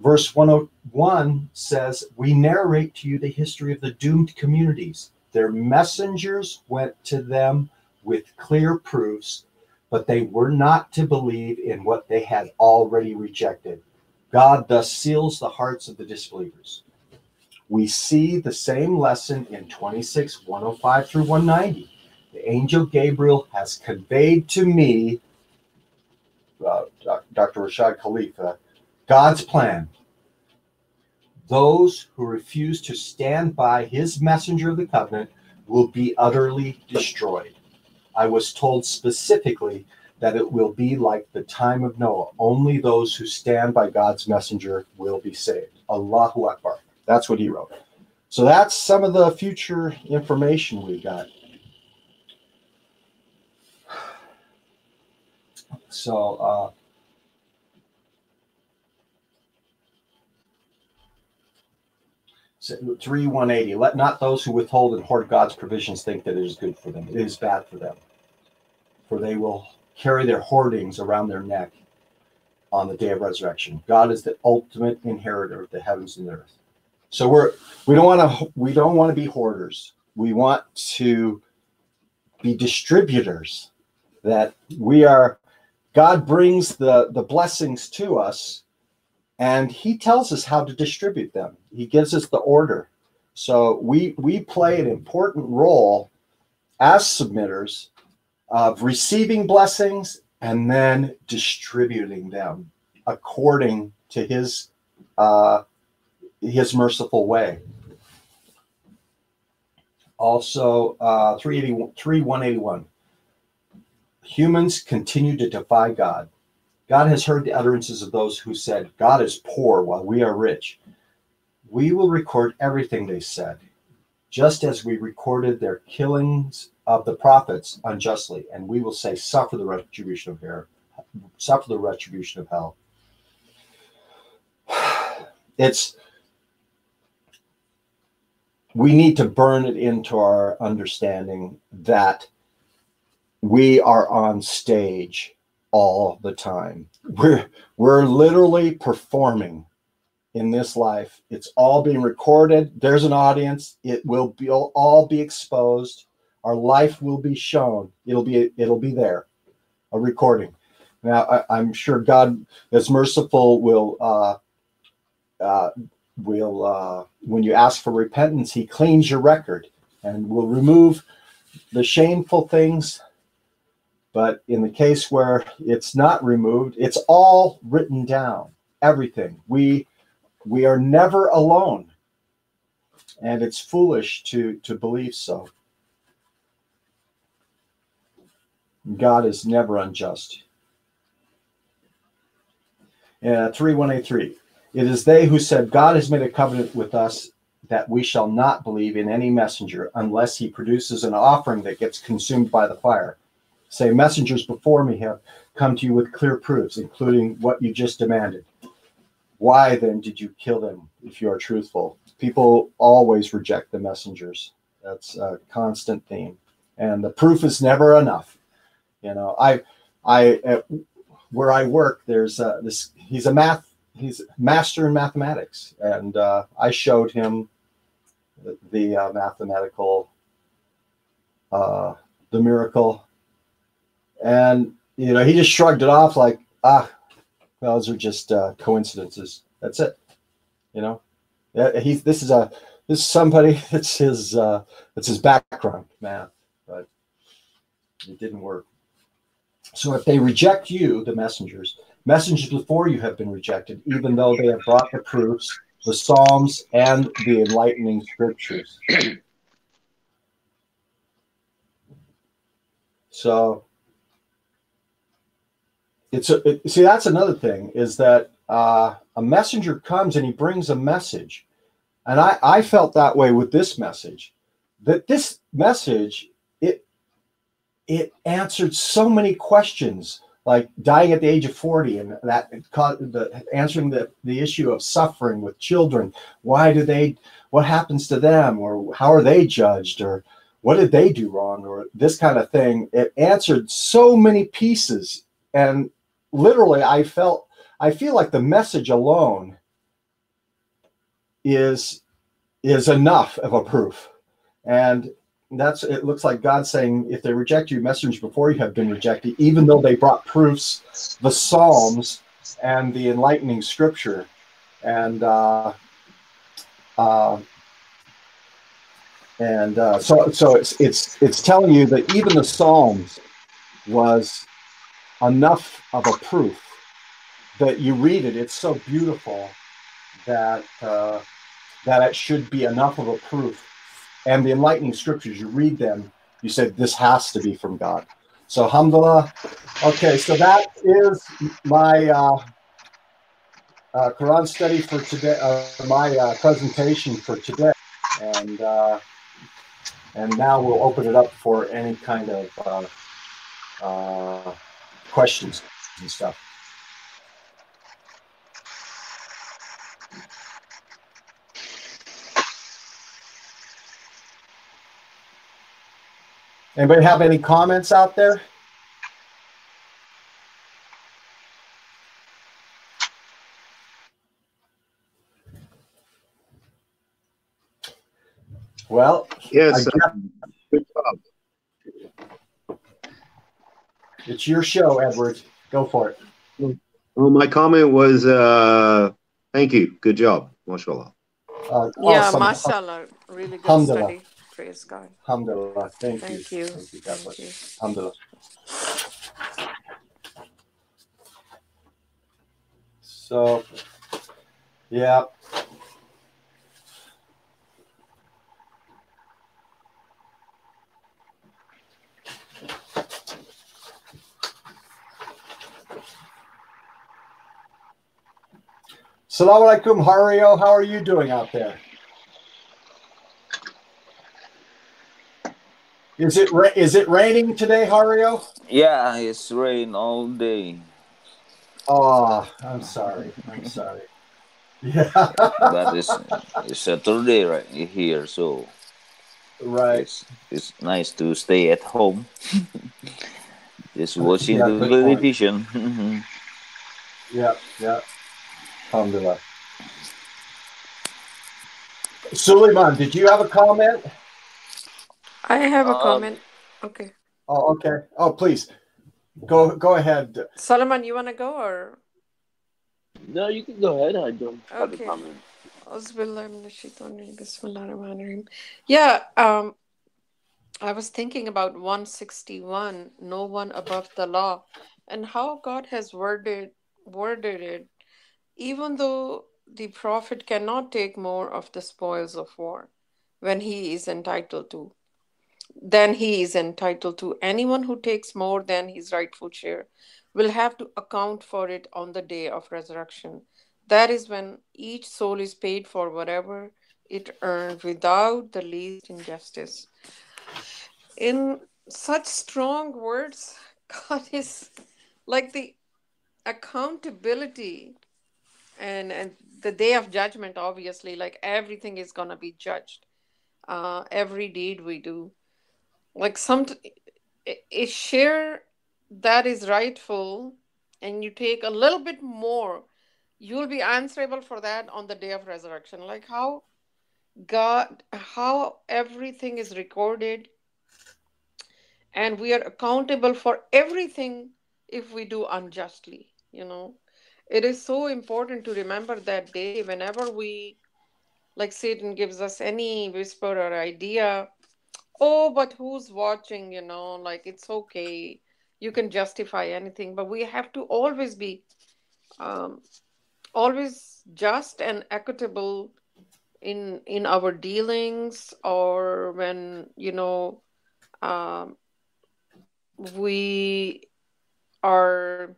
Speaker 1: Verse 101 says, we narrate to you the history of the doomed communities. Their messengers went to them with clear proofs, but they were not to believe in what they had already rejected. God thus seals the hearts of the disbelievers. We see the same lesson in 26, 105 through 190. The angel Gabriel has conveyed to me, Dr. Rashad Khalifa, God's plan. Those who refuse to stand by his messenger of the covenant will be utterly destroyed. I was told specifically that it will be like the time of Noah. Only those who stand by God's messenger will be saved. Allahu Akbar. That's what he wrote. So that's some of the future information we got. So, 3:180. Let not those who withhold and hoard God's provisions think that it is good for them. It is bad for them. For they will carry their hoardings around their neck on the day of resurrection. God is the ultimate inheritor of the heavens and the earth. So we don't want to be hoarders. We want to be distributors. That God brings the blessings to us, and he tells us how to distribute them. He gives us the order. So we play an important role as submitters of receiving blessings and then distributing them according to his merciful way. Also, 3:181. Humans continue to defy God. God has heard the utterances of those who said, God is poor while we are rich. We will record everything they said, just as we recorded their killings of the prophets unjustly, and we will say, suffer the retribution of hell. Suffer the retribution of hell. We need to burn it into our understanding that we are on stage all the time. We're literally performing in this life. It's all being recorded. There's an audience. It will all be exposed. Our life will be shown. It'll be there, a recording. Now, I'm sure God, as merciful, will when you ask for repentance, he cleans your record and will remove the shameful things. But in the case where it's not removed, it's all written down, everything. We are never alone, and it's foolish to believe so. God is never unjust. 3:183. It is they who said, God has made a covenant with us that we shall not believe in any messenger unless he produces an offering that gets consumed by the fire. Say, messengers before me have come to you with clear proofs, including what you just demanded. Why then did you kill them if you are truthful? People always reject the messengers. That's a constant theme. And the proof is never enough. You know, where I work, there's he's master in mathematics. And I showed him the mathematical, the miracle. And, you know, he just shrugged it off like, those are just coincidences. That's it. You know, this is somebody that's his background, math, but it didn't work. So if they reject you, the messengers before you have been rejected, even though they have brought the proofs, the Psalms, and the enlightening scriptures. So see, that's another thing, is that a messenger comes and he brings a message. And I felt that way with this message, that this message, it answered so many questions, like dying at the age of 40, and that answering the issue of suffering with children. What happens to them, or how are they judged, or what did they do wrong, or this kind of thing. It answered so many pieces. And literally, I feel like the message alone is enough of a proof. And it looks like God saying, if they reject you, messengers before you have been rejected, even though they brought proofs, the Psalms and the enlightening scripture. And so it's telling you that even the Psalms was enough of a proof that you read it. It's so beautiful that it should be enough of a proof. And the enlightening scriptures, you read them, you say, this has to be from God. So, alhamdulillah. Okay, so that is my Quran study for today, my presentation for today. And now we'll open it up for any kind of questions and stuff. Anybody have any comments out there? Well,
Speaker 2: yes. Good job.
Speaker 1: It's your show, Edward. Go for it.
Speaker 2: Well, my comment was, thank you. Good job. Masha Allah.
Speaker 4: Yeah,
Speaker 1: Awesome.
Speaker 4: Masha Allah. Really good
Speaker 1: Alhamdulillah.
Speaker 4: study. Praise God.
Speaker 1: Alhamdulillah. Thank you.
Speaker 4: Thank you.
Speaker 1: Thank you. God bless
Speaker 4: Thank
Speaker 1: you.
Speaker 4: you.
Speaker 1: Alhamdulillah. So, yeah. Salãmun Alaykum, Hario. How are you doing out there? Is it raining today, Hario?
Speaker 6: Yeah, it's rain all day.
Speaker 1: Oh, I'm sorry. Yeah.
Speaker 6: But it's Saturday right here, so
Speaker 1: Right.
Speaker 6: it's nice to stay at home. Just watching
Speaker 1: Yeah,
Speaker 6: the
Speaker 1: good point.
Speaker 6: television.
Speaker 1: Yeah. Alhamdulillah. Suleiman, did you have a comment?
Speaker 4: I have a comment. Okay.
Speaker 1: Oh, okay. Oh, please. Go ahead.
Speaker 4: Solomon, you want to go or?
Speaker 3: No, you can go ahead. I don't have a
Speaker 4: Okay.
Speaker 3: comment.
Speaker 4: Yeah, I was thinking about 161, no one above the law, and how God has worded it, even though the prophet cannot take more of the spoils of war when he is entitled to, than he is entitled to. Anyone who takes more than his rightful share will have to account for it on the day of resurrection. That is when each soul is paid for whatever it earned without the least injustice. In such strong words. God is like the accountability, and the day of judgment, obviously, like everything is gonna be judged. Every deed we do, like a share that is rightful, and you take a little bit more, you'll be answerable for that on the day of resurrection. Like how everything is recorded, and we are accountable for everything if we do unjustly. It is so important to remember that day whenever like Satan gives us any whisper or idea. Oh, but who's watching? Like it's okay. You can justify anything, but we have to always be um, always just and equitable in our dealings, or when um, we are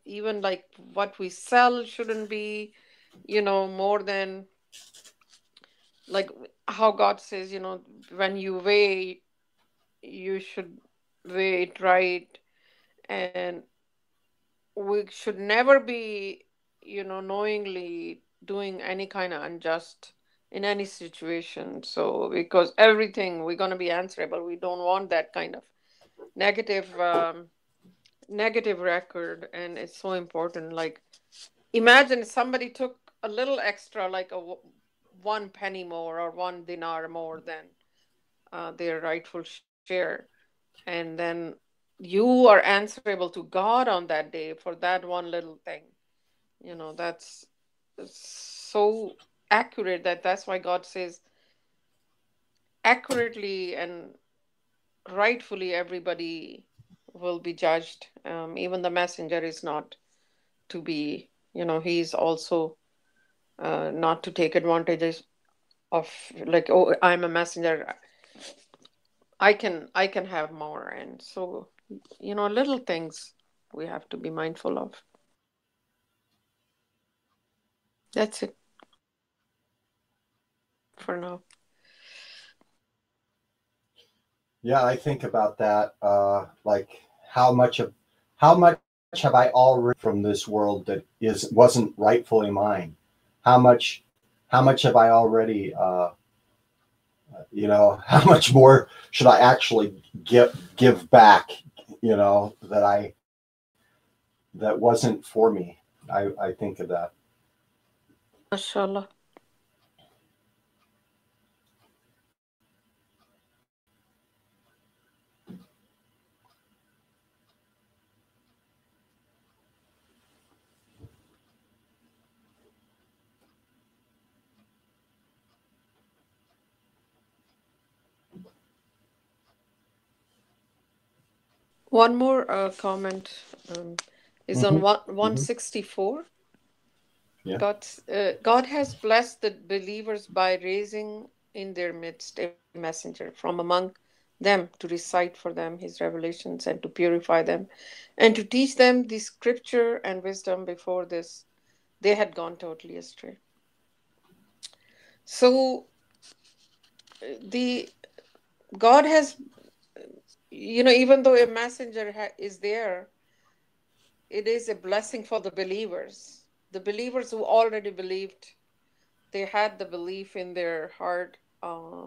Speaker 4: even like what we sell shouldn't be more than like how God says, when you weigh, you should weigh it right. And we should never be knowingly doing any kind of unjust in any situation. So because everything we're going to be answerable, we don't want that kind of negative negative record. And it's so important. Like imagine somebody took a little extra, like 1 penny more or 1 dinar more than their rightful share, and then you are answerable to God on that day for that one little thing. That's so accurate, that's why God says accurately and rightfully everybody will be judged. Even the messenger is not to be, he's also not to take advantages of, like, oh, I'm a messenger, I can have more. And so little things we have to be mindful of. That's it for now.
Speaker 1: Yeah, I think about that. Like how much have I already from this world that wasn't rightfully mine? How much have I already? How much more should I actually give back? That wasn't for me. I think of that.
Speaker 4: Masha Allah. One more comment is on
Speaker 1: Mm-hmm.
Speaker 4: 164.
Speaker 1: Yeah.
Speaker 4: God has blessed the believers by raising in their midst a messenger from among them to recite for them his revelations and to purify them and to teach them the scripture and wisdom. Before this, they had gone totally astray. So the God has, even though a messenger is there, it is a blessing for the believers. The believers who already believed, they had the belief in their heart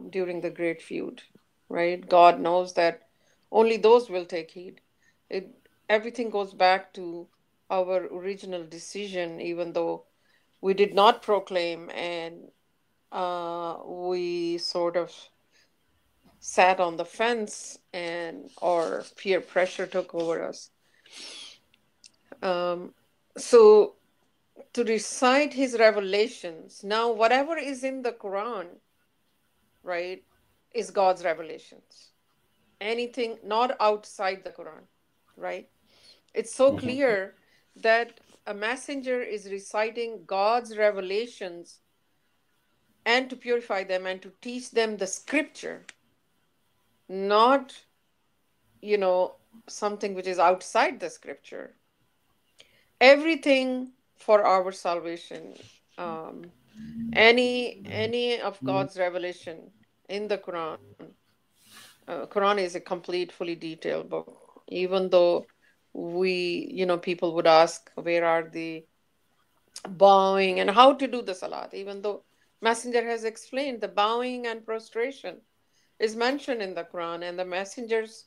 Speaker 4: during the great feud, right? God knows that only those will take heed. It, everything goes back to our original decision, even though we did not proclaim, and we sort of sat on the fence, and or peer pressure took over us. Um, so to recite his revelations. Now, whatever is in the Quran, right, is God's revelations. Anything not outside the Quran, right? It's so
Speaker 1: Mm-hmm.
Speaker 4: clear that a messenger is reciting God's revelations and to purify them and to teach them the scripture, not, something which is outside the scripture. Everything for our salvation. Um, any of God's revelation in the Quran Quran is a complete, fully detailed book. Even though people would ask, where are the bowing and how to do the salat, even though Messenger has explained the bowing and prostration is mentioned in the Quran, and the messengers,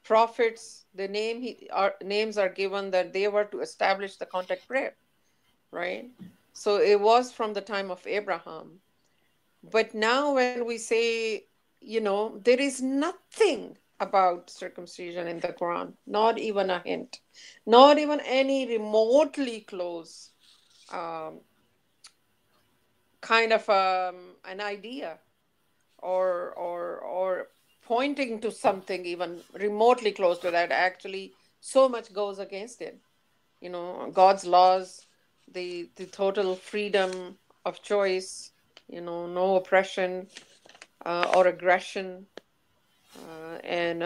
Speaker 4: prophets, names are given that they were to establish the contact prayer, right? So it was from the time of Abraham. But now when we say, there is nothing about circumcision in the Quran, not even a hint, not even any remotely close um, kind of an idea or pointing to something even remotely close to that. Actually, so much goes against it. God's laws, the total freedom of choice, no oppression or aggression, and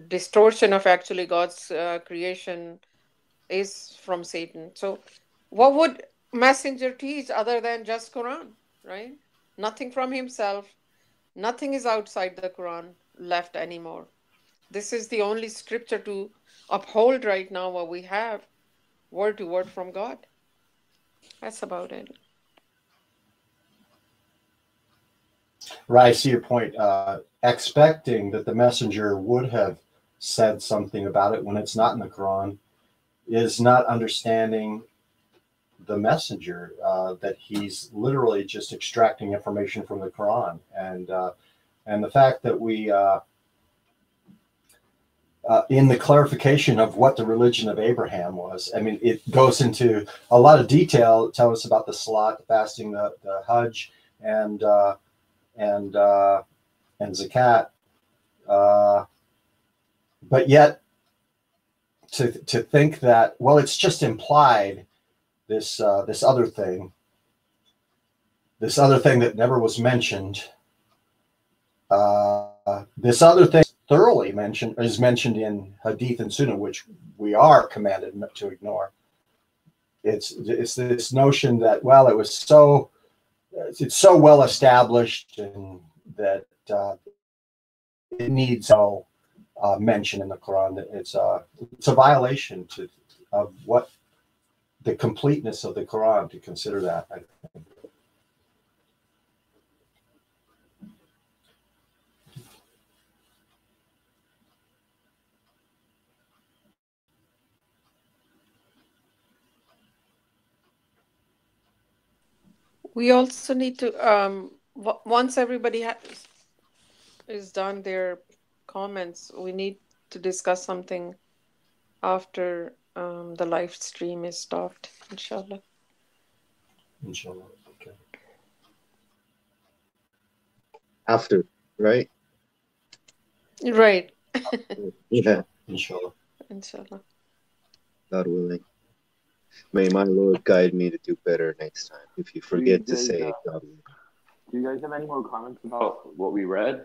Speaker 4: distortion of actually God's creation is from Satan. So what would messenger teach other than just Quran, right? Nothing from himself, nothing is outside the Quran left anymore. This is the only scripture to uphold right now what we have, word to word from God. That's about it.
Speaker 1: Right, I see your point. Expecting that the messenger would have said something about it when it's not in the Quran is not understanding the messenger, that he's literally just extracting information from the Quran. And the fact that we, in the clarification of what the religion of Abraham was, I mean, it goes into a lot of detail, tell us about the salat, the fasting, the Hajj, and zakat, but yet to think that, well, it's just implied, this other thing that never was mentioned, this other thing thoroughly is mentioned in Hadith and Sunnah, which we are commanded not to ignore. It's this notion that, well, it's so well established, and that it needs no mention in the Quran. It's a violation of what the completeness of the Quran to consider that, I think.
Speaker 4: We also need to once everybody is done their comments, we need to discuss something after the live stream is stopped, inshallah.
Speaker 1: Inshallah. Okay.
Speaker 2: After, right?
Speaker 4: Right.
Speaker 2: Yeah,
Speaker 1: Inshallah.
Speaker 4: Inshallah.
Speaker 2: God willing. May my Lord guide me to do better next time. If you forget to say it, God willing.
Speaker 3: Do you guys have any more comments about what we read?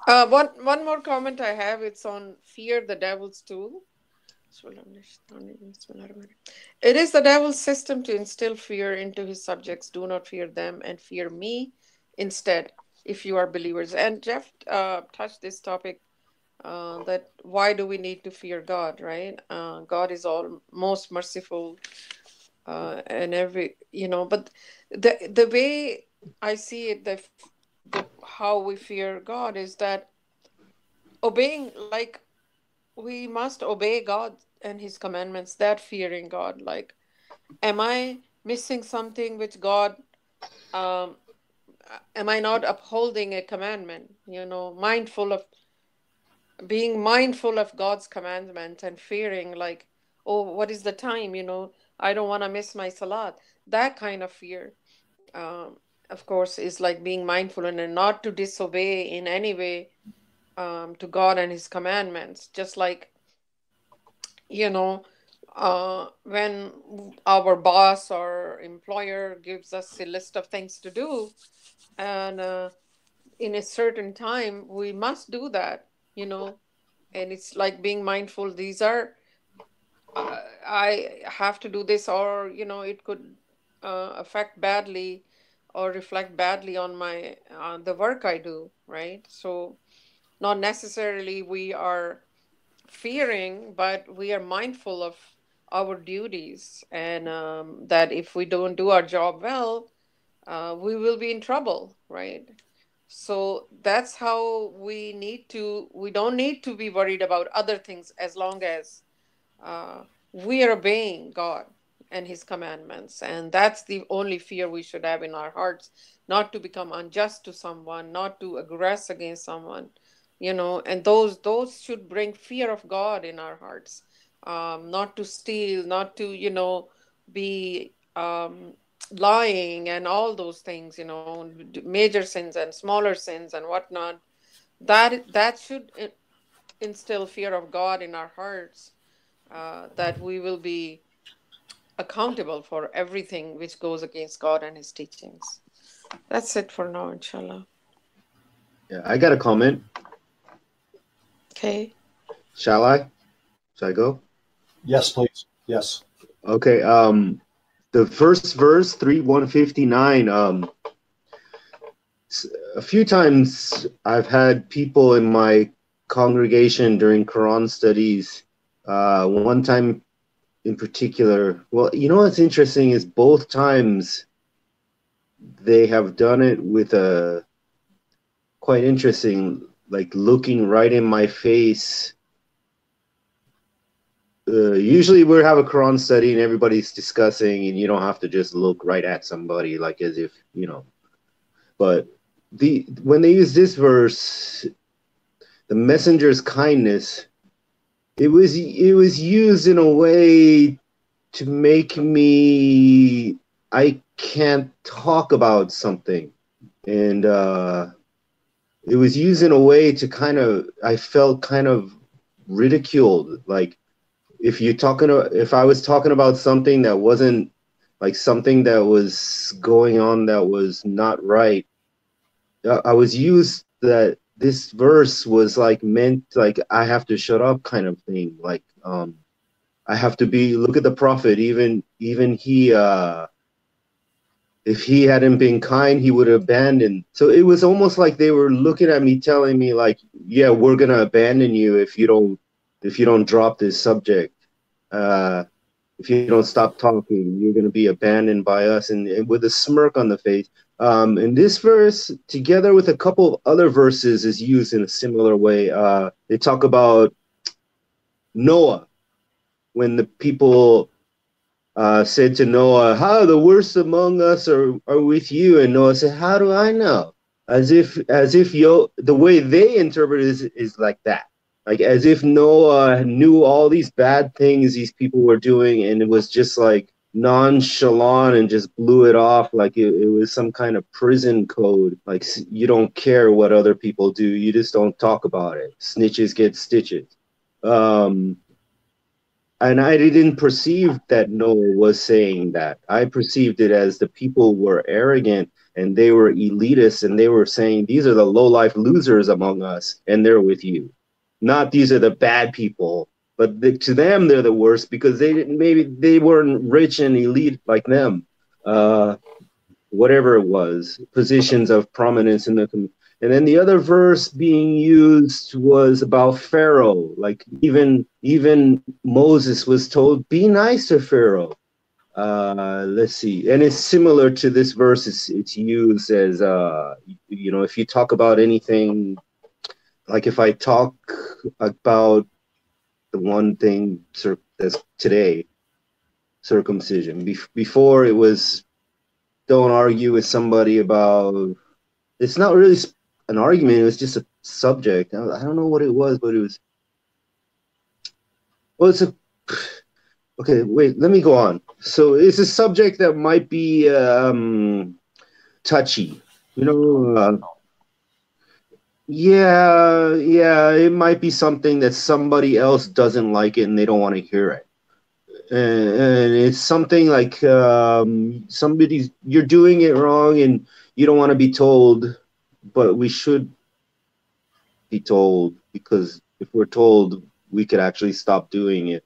Speaker 4: One more comment I have. It's on fear the devil's tool. It is the devil's system to instill fear into his subjects. Do not fear them and fear me instead, if you are believers. And Jeff touched this topic, that why do we need to fear God, right? God is all most merciful, and but the way I see it, how we fear God is that obeying, like, we must obey God and his commandments, that fearing God. Like, am I missing something which God, am I not upholding a commandment, being mindful of God's commandment and fearing, like, oh, what is the time, I don't want to miss my salat. That kind of fear, of course, is like being mindful and not to disobey in any way to God and his commandments. Just like, when our boss or employer gives us a list of things to do, and in a certain time, we must do that, and it's like being mindful. These are, I have to do this, or, it could affect badly or reflect badly on my the work I do, right? So not necessarily we are fearing, but we are mindful of our duties, and that if we don't do our job well, we will be in trouble, right? So that's how we don't need to be worried about other things as long as we are obeying God and His commandments. And that's the only fear we should have in our hearts, not to become unjust to someone, not to aggress against someone, and those should bring fear of God in our hearts. Not to steal, not to, be lying and all those things, major sins and smaller sins and whatnot. That should instill fear of God in our hearts, that we will be accountable for everything which goes against God and His teachings. That's it for now, inshallah.
Speaker 2: Yeah, I got a comment.
Speaker 4: Okay.
Speaker 2: Shall I? Shall I go?
Speaker 1: Yes, please. Yes.
Speaker 2: Okay. The first verse, 3:159. A few times I've had people in my congregation during Quran studies. One time in particular, well, you know what's interesting is both times they have done it with a quite interesting, like looking right in my face. Usually we have a Quran study and everybody's discussing, and you don't have to just look right at somebody like as if, but when they use this verse, the messenger's kindness, it was used in a way to make me, I can't talk about something, and it was used in a way to I felt kind of ridiculed, like if I was talking about something that wasn't, like something that was going on that was not right, I was used that this verse was like meant like I have to shut up kind of thing. Like I have to look at the Prophet, even he if he hadn't been kind, he would have abandoned. So it was almost like they were looking at me, telling me like, yeah, we're gonna abandon you if you don't drop this subject. If you don't stop talking, you're going to be abandoned by us, and with a smirk on the face. And this verse, together with a couple of other verses, is used in a similar way. They talk about Noah, when the people said to Noah, "How the worst among us are with you?" And Noah said, "How do I know?" As if the way they interpret it is like that. Like as if Noah knew all these bad things these people were doing, and it was just like nonchalant and just blew it off like it was some kind of prison code. Like you don't care what other people do, you just don't talk about it. Snitches get stitches. And I didn't perceive that Noah was saying that. I perceived it as the people were arrogant and they were elitists, and they were saying these are the low-life losers among us, and they're with you. Not these are the bad people, but to them they're the worst because maybe they weren't rich and elite like them. Whatever it was, positions of prominence in the community. And then the other verse being used was about Pharaoh. Like even Moses was told, be nice to Pharaoh. Let's see. And it's similar to this verse. It's used as, if you talk about anything, like if I talk about the one thing that's today, circumcision. Before it was, don't argue with somebody about, it's not really an argument, it was just a subject. I don't know what it was, but it was, well, okay, wait, let me go on. So it's a subject that might be touchy, yeah, it might be something that somebody else doesn't like it and they don't want to hear it. And it's something like you're doing it wrong and you don't want to be told, but we should be told, because if we're told, we could actually stop doing it.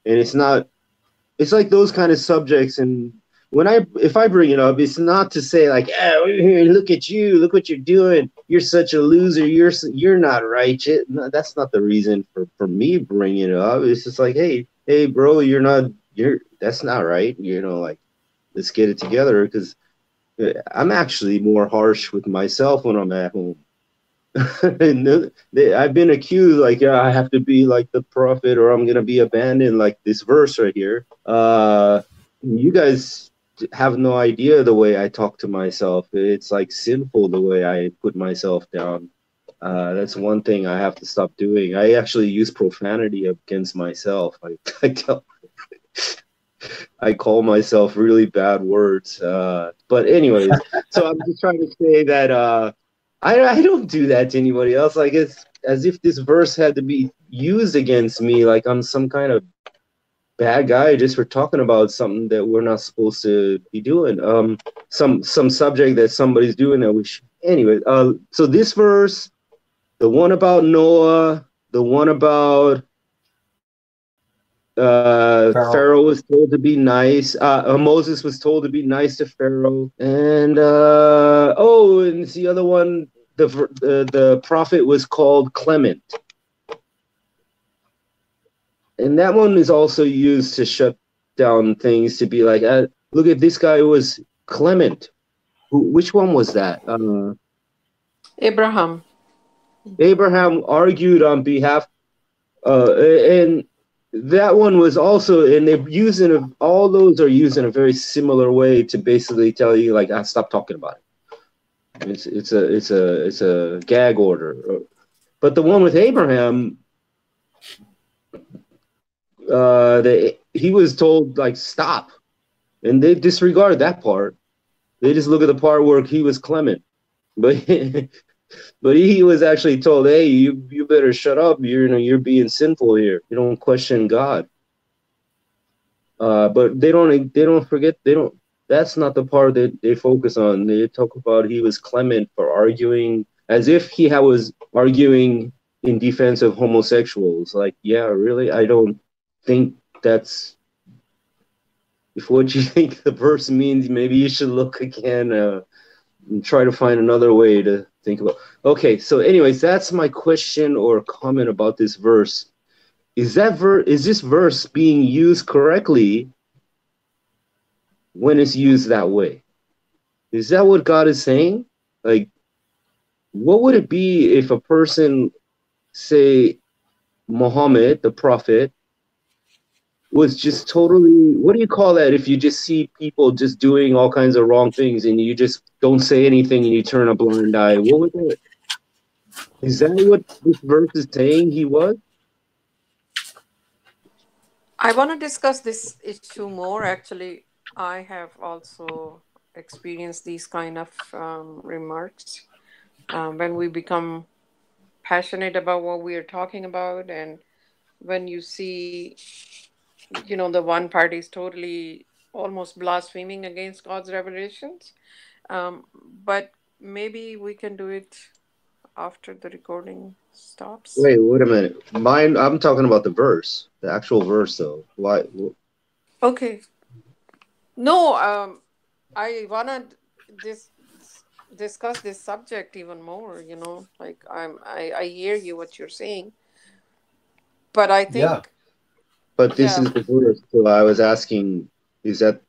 Speaker 2: And it's like those kind of subjects, and if I bring it up, it's not to say like, oh, look at you, look what you're doing. You're such a loser. You're not righteous. No, that's not the reason for me bringing it up. It's just like, hey, bro, that's not right. Like, let's get it together, because I'm actually more harsh with myself when I'm at home. And I've been accused like, yeah, I have to be like the prophet or I'm gonna be abandoned, like this verse right here. You guys have no idea the way I talk to myself. It's like sinful the way I put myself down. That's one thing I have to stop doing. I actually use profanity against myself. I call myself really bad words. But anyways, so I'm just trying to say that I don't do that to anybody else. Like, it's as if this verse had to be used against me, like I'm some kind of bad guy just for talking about something that we're not supposed to be doing. Some subject that somebody's doing that we should. Anyway, so this verse, the one about Noah, the one about Pharaoh was told to be nice. Moses was told to be nice to Pharaoh, and and it's the other one. The prophet was called Clement, and that one is also used to shut down things. To be like, look at this guy was Clement. Which one was that?
Speaker 4: Abraham.
Speaker 2: Abraham argued on behalf, and that one was also, and they're using all those are used in a very similar way to basically tell you like, stop talking about it. It's a gag order. But the one with Abraham, he was told like stop, and they disregard that part. They just look at the part where he was Clement, but but he was actually told, hey, you better shut up. You're being sinful here. You don't question God. But they don't forget. That's not the part that they focus on. They talk about he was Clement for arguing as if he was arguing in defense of homosexuals. Like, yeah, really? I don't think that's. If what you think the verse means, maybe you should look again and try to find another way to think about. Okay, so anyways, that's my question or comment about this verse. Is this verse being used correctly when it's used that way? Is that what God is saying? Like, what would it be if a person, say, Muhammad, the prophet, was just totally, what do you call that if you just see people just doing all kinds of wrong things and you just don't say anything and you turn a blind eye? What would that? Is that what this verse is saying he was?
Speaker 4: I want to discuss this issue more. Actually, I have also experienced these kind of remarks when we become passionate about what we are talking about, and when you see, the one party is totally almost blaspheming against God's revelations. But maybe we can do it after the recording stops.
Speaker 2: Wait a minute. I'm talking about the verse, the actual verse, though. Why?
Speaker 4: Okay. No, I wanna discuss this subject even more. Like I hear you what you're saying, but I think.
Speaker 1: Yeah.
Speaker 2: But this is the verse, so I was asking, is that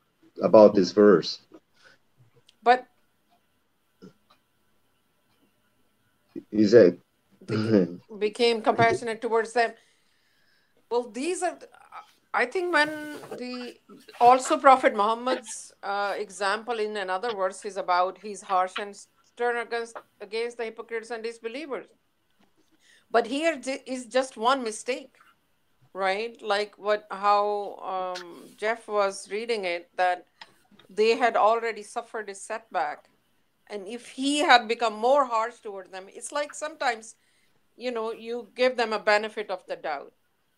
Speaker 2: about this verse?
Speaker 4: But
Speaker 2: is that
Speaker 4: became compassionate towards them? Well, these are. I think when also Prophet Muhammad's example in another verse is about he's harsh and stern against the hypocrites and disbelievers. But here is just one mistake, right? Like how Jeff was reading it, that they had already suffered a setback. And if he had become more harsh towards them, it's like sometimes, you give them a benefit of the doubt.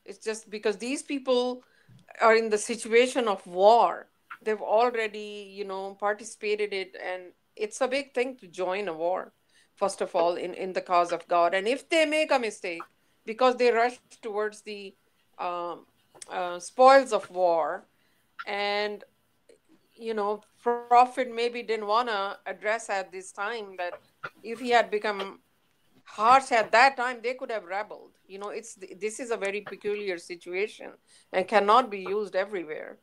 Speaker 4: It's just because these people are in the situation of war. They've already, participated in it, and it's a big thing to join a war, first of all, in the cause of God. And if they make a mistake because they rush towards the spoils of war, and you know, prophet maybe didn't want to address at this time that if he had become harsh at that time, they could have rebelled. You know, this is a very peculiar situation and cannot be used everywhere.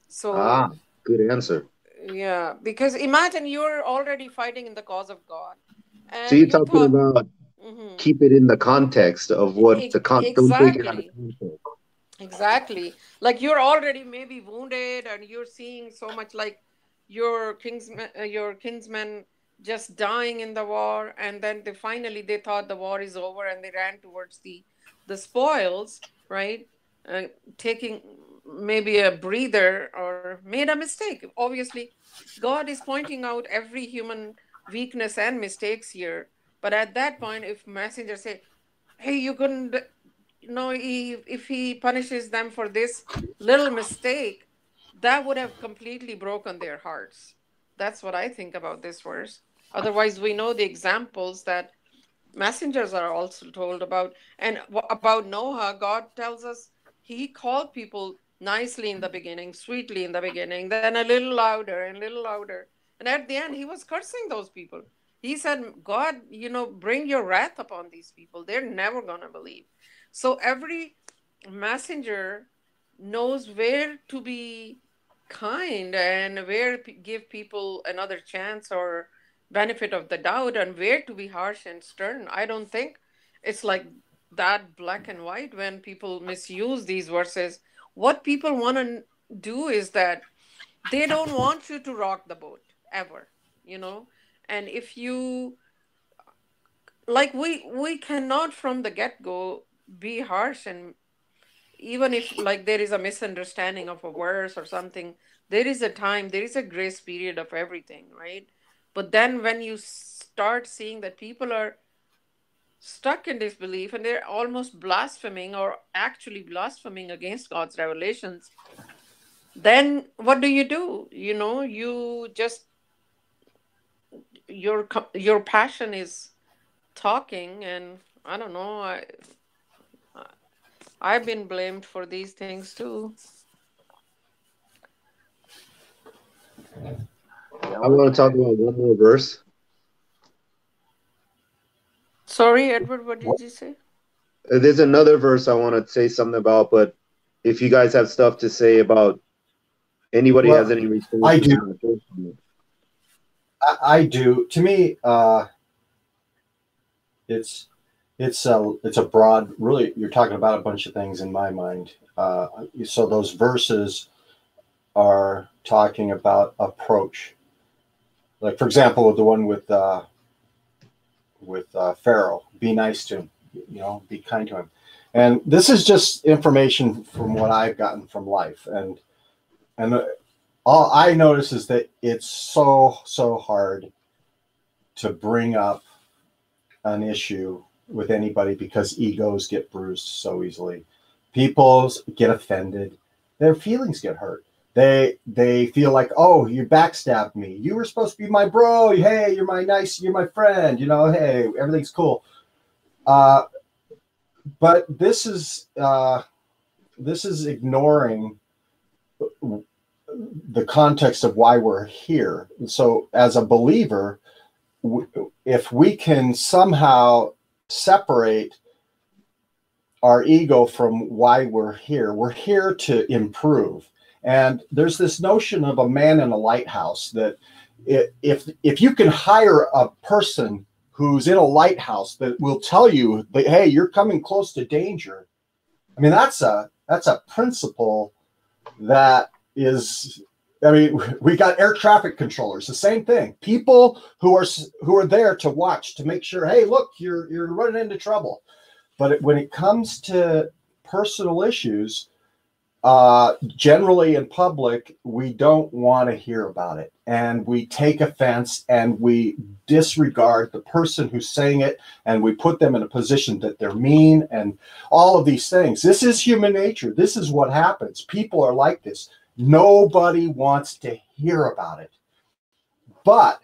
Speaker 4: So,
Speaker 2: Ah, good answer.
Speaker 4: yeah, because imagine you're already fighting in the cause of God,
Speaker 2: So
Speaker 4: and
Speaker 2: you're
Speaker 4: you
Speaker 2: talking
Speaker 4: thought,
Speaker 2: about
Speaker 4: hmm
Speaker 2: keep it in the context of what the don't take it out of
Speaker 4: exactly.
Speaker 2: context.
Speaker 4: Exactly. Like you're already maybe wounded and you're seeing so much like your kinsmen just dying in the war, and then they thought the war is over and they ran towards the spoils, right? Taking maybe a breather or made a mistake. Obviously, God is pointing out every human weakness and mistakes here. But at that point, if messengers say, hey, you couldn't, if he punishes them for this little mistake, that would have completely broken their hearts. That's what I think about this verse. Otherwise, we know the examples that messengers are also told about. And about Noah, God tells us he called people nicely in the beginning, sweetly in the beginning, then a little louder and a little louder. And at the end, he was cursing those people. He said, God, bring your wrath upon these people. They're never going to believe. So every messenger knows where to be kind and where to give people another chance or benefit of the doubt, and where to be harsh and stern. I don't think it's like that black and white when people misuse these verses. What people want to do is that they don't want you to rock the boat ever, you know. And if you like, we cannot from the get go be harsh, and even if like there is a misunderstanding of a verse or something, there is a time, there is a grace period of everything, right? But then when you start seeing that people are stuck in disbelief and they're almost blaspheming or actually blaspheming against God's revelations, then what do? You just, your passion is talking, and I don't know, I've been blamed for these things too.
Speaker 2: I want to talk about one more verse.
Speaker 4: Sorry, Edward, what did you say?
Speaker 2: There's another verse I want to say something about, but if you guys have stuff to say about anybody has any response
Speaker 1: I
Speaker 2: to
Speaker 1: do.
Speaker 2: that,
Speaker 1: I do. To me, it's a broad. Really, you're talking about a bunch of things in my mind. So those verses are talking about approach. Like, for example, the one with Pharaoh, be nice to him, be kind to him. And this is just information from what I've gotten from life. And all I notice is that it's so hard to bring up an issue with anybody because egos get bruised so easily. People get offended. Their feelings get hurt. They feel like, oh, you backstabbed me. You were supposed to be my bro. Hey, you're my friend. Hey, everything's cool. But this is ignoring the context of why we're here. So as a believer, if we can somehow separate our ego from why we're here to improve. And there's this notion of a man in a lighthouse that if you can hire a person who's in a lighthouse that will tell you that, hey, you're coming close to danger. I mean, that's a principle that is, I mean, we got air traffic controllers, the same thing. People who are there to watch, to make sure, hey, look, you're running into trouble. But when it comes to personal issues, generally in public, we don't want to hear about it. And we take offense and we disregard the person who's saying it, and we put them in a position that they're mean and all of these things. This is human nature. This is what happens. People are like this. Nobody wants to hear about it. But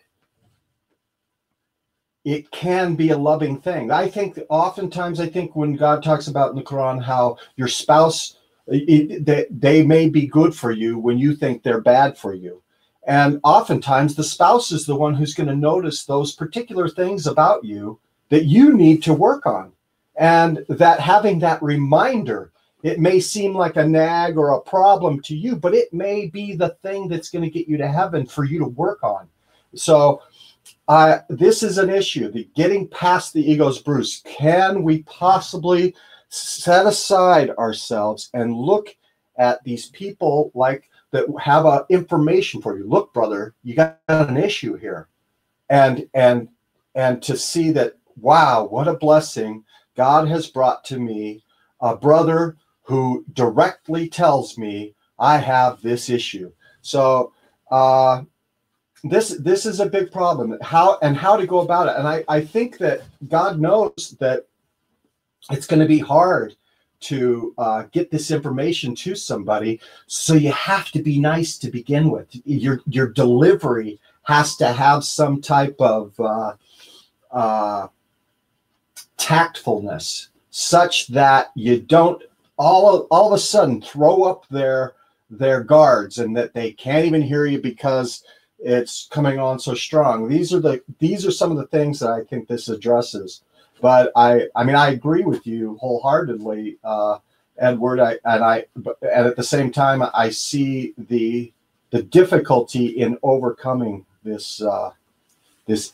Speaker 1: it can be a loving thing. I think oftentimes when God talks about in the Quran how your spouse, they may be good for you when you think they're bad for you. And oftentimes the spouse is the one who's going to notice those particular things about you that you need to work on. And that having that reminder, it may seem like a nag or a problem to you, but it may be the thing that's going to get you to heaven for you to work on. So this is an issue, the getting past the ego's bruise. Can we possibly set aside ourselves and look at these people like that have information for you? Look, brother, you got an issue here. And to see that, wow, what a blessing God has brought to me, a brother who directly tells me I have this issue. So this is a big problem. How to go about it. And I think that God knows that it's going to be hard to get this information to somebody. So you have to be nice to begin with. Your delivery has to have some type of tactfulness, such that you don't all of a sudden throw up their guards and that they can't even hear you because it's coming on so strong. These are some of the things that I think this addresses. But I mean, I agree with you wholeheartedly, Edward. And at the same time, I see the difficulty in overcoming this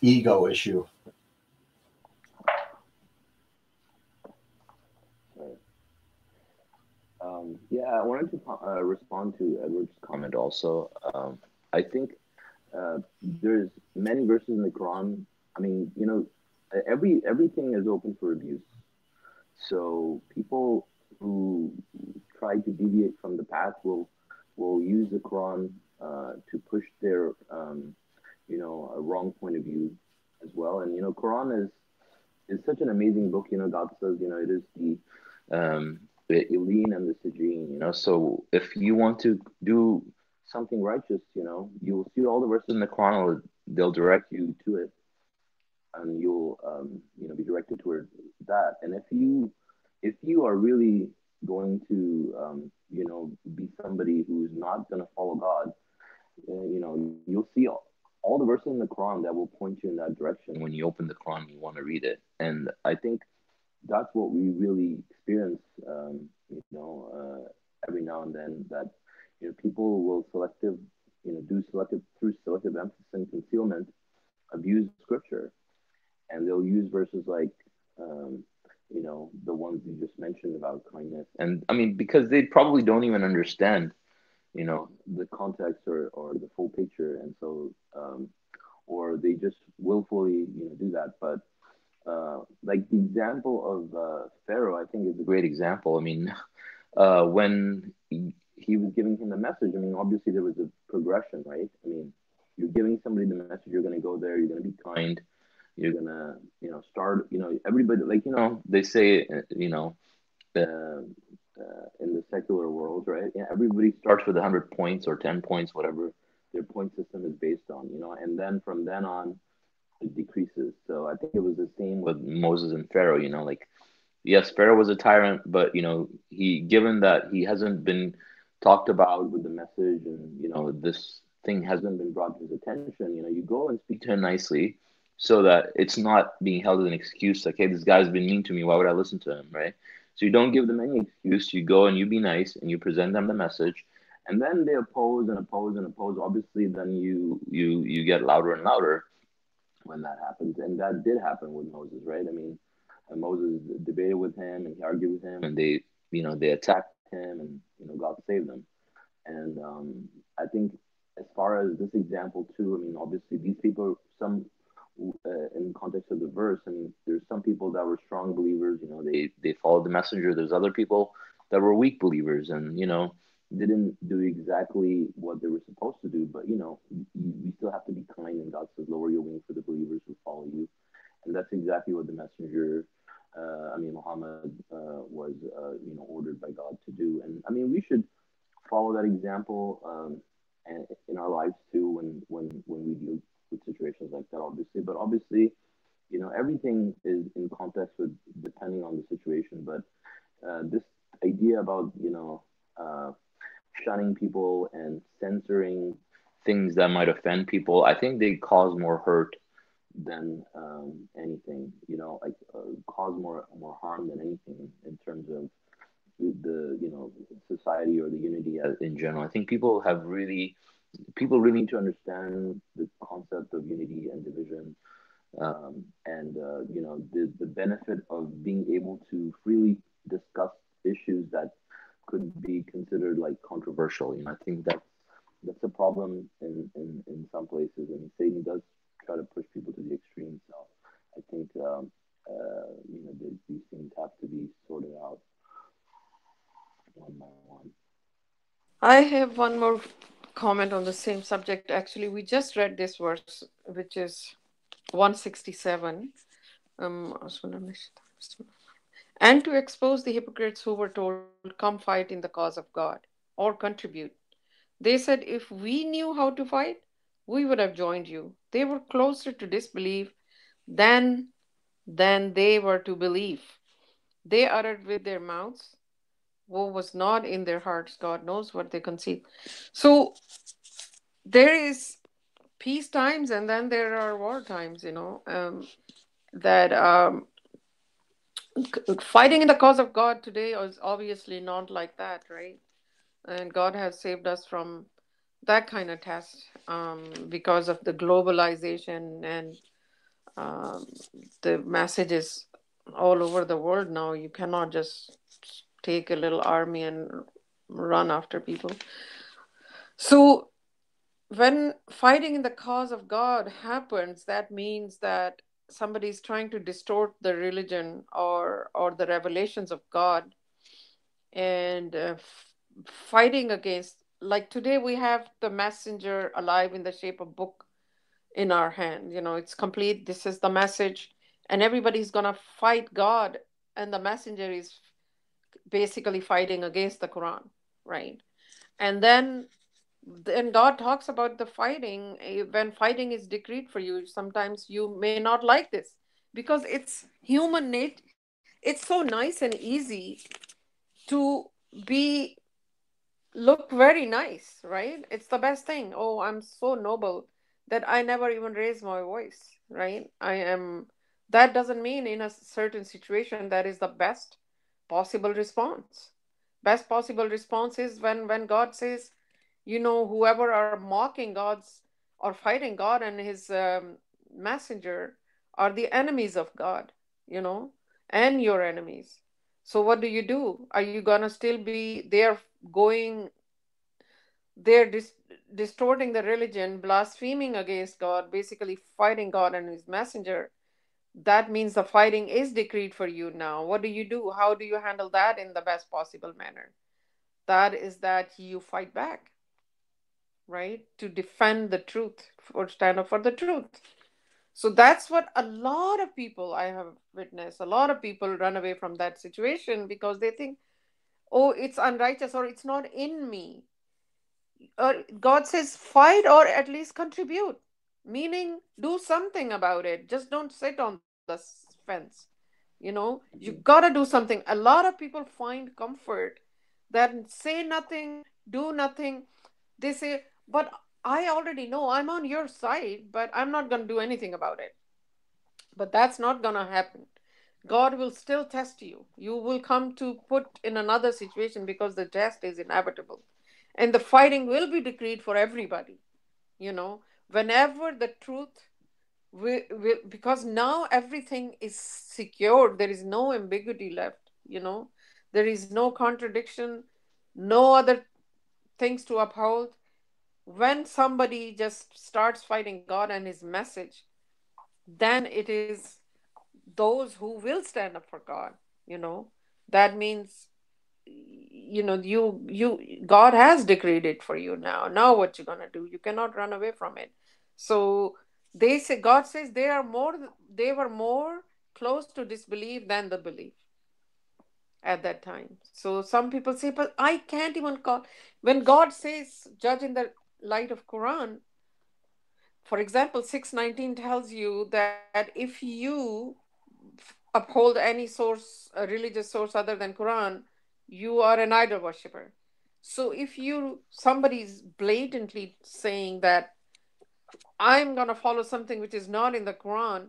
Speaker 1: ego issue.
Speaker 3: Yeah, I wanted to respond to Edward's comment also. I think there's many verses in the Quran. I mean, you know, everything is open for abuse. So people who try to deviate from the path will use the Quran to push their you know, a wrong point of view as well. And you know, Quran is such an amazing book. You know, God says, you know, it is the Eileen and the Sijin, you know. So if you want to do something righteous, you know, you will see all the verses in the Quran, they'll direct you to it, and you'll you know, be directed toward that. And if you are really going to you know, be somebody who's not going to follow God, you know, you'll see all the verses in the Quran that will point you in that direction. When you open the Quran, you want to read it. And I think that's what we really experience, you know, every now and then, that, you know, people will through selective emphasis and concealment, abuse scripture, and they'll use verses like, you know, the ones you just mentioned about kindness. And I mean, because they probably don't even understand, you know, the context or the full picture, and so, or they just willfully, you know, do that. But like the example of Pharaoh, I think is a great example. I mean, when he was giving him the message, I mean, obviously there was a progression, right? I mean, you're giving somebody the message, you're going to go there, you're going to be kind, you're going to, you know, start, you know, everybody, like, you know, they say, you know, in the secular world, right? Yeah, everybody starts with 100 points or 10 points, whatever their point system is based on, you know, and then from then on, it decreases. So I think it was the same with Moses and Pharaoh, you know, like, yes, Pharaoh was a tyrant, but, you know, given that he hasn't been talked about with the message, and, you know, this thing hasn't been brought to his attention, you know, you go and speak to him nicely so that it's not being held as an excuse, like, hey, this guy's been mean to me, why would I listen to him, right? So you don't give them any excuse. You go and you be nice and you present them the message, and then they oppose and oppose and oppose. Obviously, then you get louder and louder when that happens, and that did happen with Moses, right? I mean, Moses debated with him and he argued with him, and they, you know, they attacked him, and, you know, God saved them. And I think as far as this example too, I mean, obviously these people, some in context of the verse, I mean, there's some people that were strong believers, you know, they followed the messenger. There's other people that were weak believers, and, you know, didn't do exactly what they were supposed to do. But, you know, we still have to be kind, and God says, lower your wing for the believers who follow you. And that's exactly what the messenger, I mean, Muhammad, was, you know, ordered by God to do. And I mean, we should follow that example, and in our lives too, when we deal with situations like that, obviously. But obviously, you know, everything is in context with depending on the situation. But this idea about, you know, shunning people and censoring things that might offend people, I think they cause more hurt than anything. Like cause more harm than anything in terms of the society or the unity in general. I think people really need to understand the concept of unity and division, and the benefit of being able to freely discuss issues that could be considered like controversial. I think that's a problem in some places, and Satan does try to push people to the extreme. So I think these things have to be sorted out one by one.
Speaker 4: I have one more comment on the same subject. Actually, we just read this verse, which is 167. And to expose the hypocrites who were told, come fight in the cause of God or contribute. They said, if we knew how to fight, we would have joined you. They were closer to disbelief than they were to believe. They uttered with their mouths what was not in their hearts. God knows what they conceive. So there is peace times and then there are war times, that fighting in the cause of God today is obviously not like that, right? And God has saved us from that kind of test, because of the globalization and um, the messages all over the world now. You cannot just take a little army and run after people. So when fighting in the cause of God happens, that means that somebody is trying to distort the religion or the revelations of God, and fighting against, like today we have the messenger alive in the shape of book in our hand. It's complete. This is the message, and everybody's gonna fight God, and the messenger is basically fighting against the Quran, right? And then God talks about the fighting. When fighting is decreed for you, sometimes you may not like this because it's human nature. It's so nice and easy to be look very nice, right? It's the best thing. Oh, I'm so noble that I never even raise my voice, right? I am. That doesn't mean in a certain situation that is the best possible response. Best possible response is when God says, whoever are mocking God's or fighting God and his messenger are the enemies of God, you know, and your enemies. So what do you do? Are you gonna still be there going they're distorting the religion, blaspheming against God, basically fighting God and his messenger? That means the fighting is decreed for you now. What do you do? How do you handle that in the best possible manner? That is that you fight back, right? To defend the truth or stand up for the truth. So that's what a lot of people I have witnessed. A lot of people run away from that situation because they think, oh, it's unrighteous or it's not in me. God says fight or at least contribute, meaning do something about it. Just don't sit on the fence. You gotta do something. A lot of people find comfort that say nothing, do nothing. They say, but I already know I'm on your side, but I'm not gonna do anything about it. But that's not gonna happen. God will still test you. You will come to put in another situation because the test is inevitable. And the fighting will be decreed for everybody. Whenever the truth will, because now everything is secured, there is no ambiguity left. There is no contradiction, no other things to uphold. When somebody just starts fighting God and his message, then it is those who will stand up for God. you know that means, you God has decreed it for you. Now what you gonna do? You cannot run away from it. So God says they were more close to disbelief than the belief at that time. So some people say, but I can't even call. When God says judge in the light of Quran, for example, 619 tells you that if you uphold any source, a religious source other than Quran, you are an idol worshiper. So if somebody's blatantly saying that I'm going to follow something which is not in the Quran,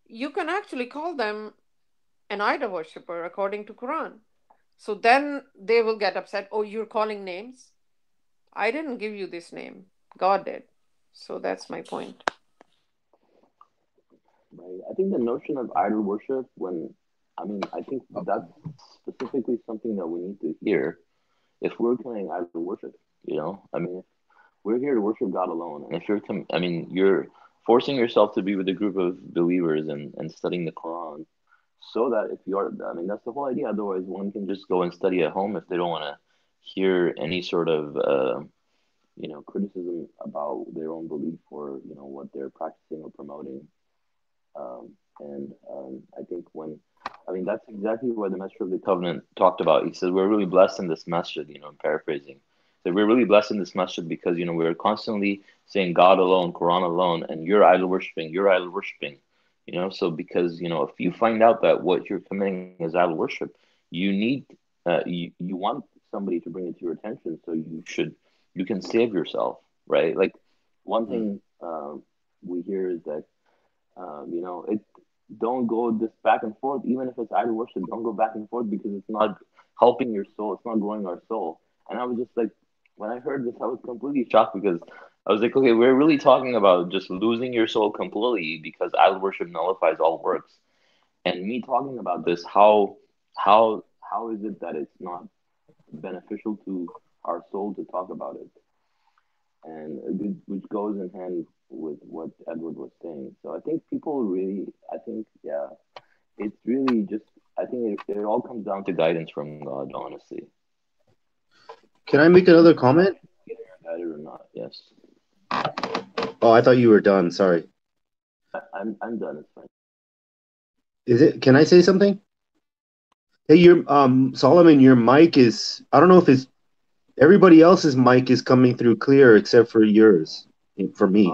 Speaker 4: you can actually call them an idol worshiper according to Quran. So then they will get upset. Oh, you're calling names? I didn't give you this name. God did. So that's my point.
Speaker 3: Right. I think the notion of idol worship, I think that's specifically something that we need to hear if we're playing idol worship. If we're here to worship God alone, and if you're forcing yourself to be with a group of believers and studying the Quran, so that that's the whole idea. Otherwise, one can just go and study at home if they don't want to hear any sort of criticism about their own belief or what they're practicing or promoting. I think that's exactly what the Messenger of the Covenant talked about. He said, we're really blessed in this masjid, I'm paraphrasing. So we're really blessed in this masjid because, we're constantly saying God alone, Quran alone, and you're idol worshiping. So because, if you find out that what you're committing is idol worship, you need, you want somebody to bring it to your attention so you can save yourself, right? Like one thing we hear is that, don't go this back and forth, even if it's idol worship, don't go back and forth because it's not helping your soul, it's not growing our soul. And I was just like, when I heard this, I was completely shocked because I was like, okay, we're really talking about just losing your soul completely because idol worship nullifies all works. And me talking about this, how is it that it's not beneficial to our soul to talk about it? And which goes in hand with what Edward was saying. So I think it's really just, I think it all comes down to guidance from God, honestly.
Speaker 2: Can I make another comment?
Speaker 3: Guided or not, yes.
Speaker 2: Oh, I thought you were done. Sorry.
Speaker 3: I'm done. It's fine.
Speaker 2: Is it? Can I say something? Hey, Solomon, your mic is, I don't know if it's, everybody else's mic is coming through clear except for yours, for me.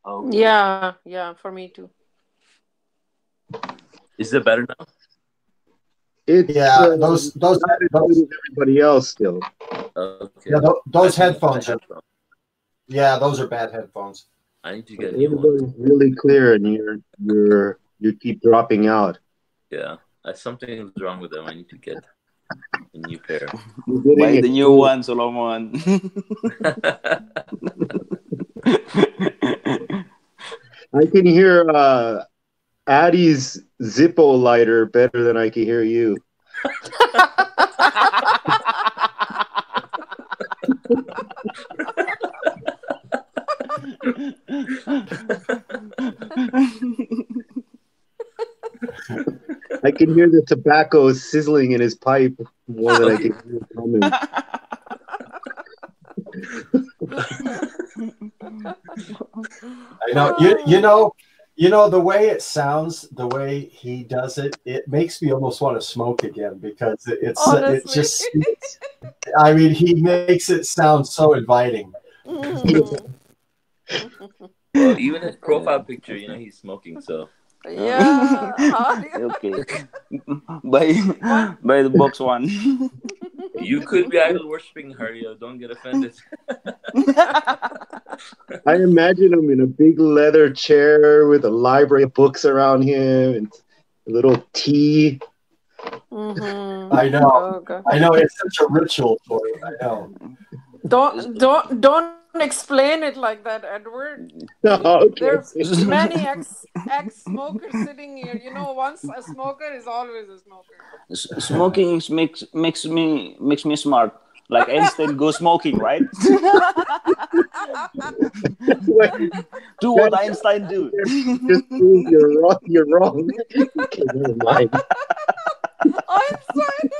Speaker 3: Oh.
Speaker 4: Yeah, for me too.
Speaker 7: Is it better now?
Speaker 2: It's
Speaker 1: those
Speaker 2: everybody else still.
Speaker 7: Okay.
Speaker 1: Yeah, those headphones are. Yeah, those are bad headphones.
Speaker 7: I need to get new ones.
Speaker 2: Everybody's really clear, and you keep dropping out.
Speaker 7: Yeah, something's wrong with them. I need to get a new pair.
Speaker 8: Buy the new one, Solomon.
Speaker 2: I can hear Addie's Zippo lighter better than I can hear you. I can hear the tobacco sizzling in his pipe more than I can hear it coming.
Speaker 1: I know. You know the way it sounds, the way he does it, it makes me almost want to smoke again because it just. I mean, he makes it sound so inviting.
Speaker 7: Well, even his profile picture, he's smoking. So
Speaker 4: yeah.
Speaker 8: Okay. Buy the box one.
Speaker 7: You could be idol worshiping her. Don't get offended.
Speaker 2: I imagine him in a big leather chair with a library of books around him and a little tea.
Speaker 4: Mm-hmm.
Speaker 1: I know.
Speaker 4: Oh, God.
Speaker 1: I know. It's such a ritual for him. I know.
Speaker 4: Don't explain it like that, Edward.
Speaker 2: Okay.
Speaker 4: There's many ex-smokers sitting here. Once a smoker is always a smoker.
Speaker 8: Smoking makes me smart. Like Einstein go smoking, right? Do what Einstein do.
Speaker 2: Just you're wrong. Okay, never mind.
Speaker 4: Einstein?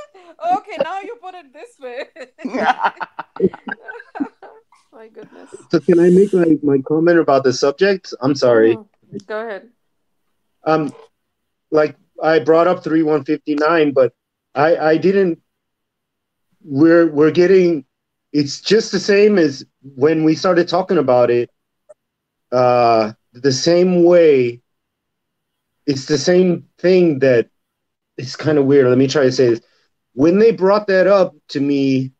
Speaker 4: Okay, now you put it this way. My goodness.
Speaker 2: So can I make my comment about the subject? I'm sorry.
Speaker 4: Go ahead.
Speaker 2: Like I brought up 3159, but I didn't. We're getting. It's just the same as when we started talking about it. The same way. It's the same thing that. It's kind of weird. Let me try to say this. When they brought that up to me,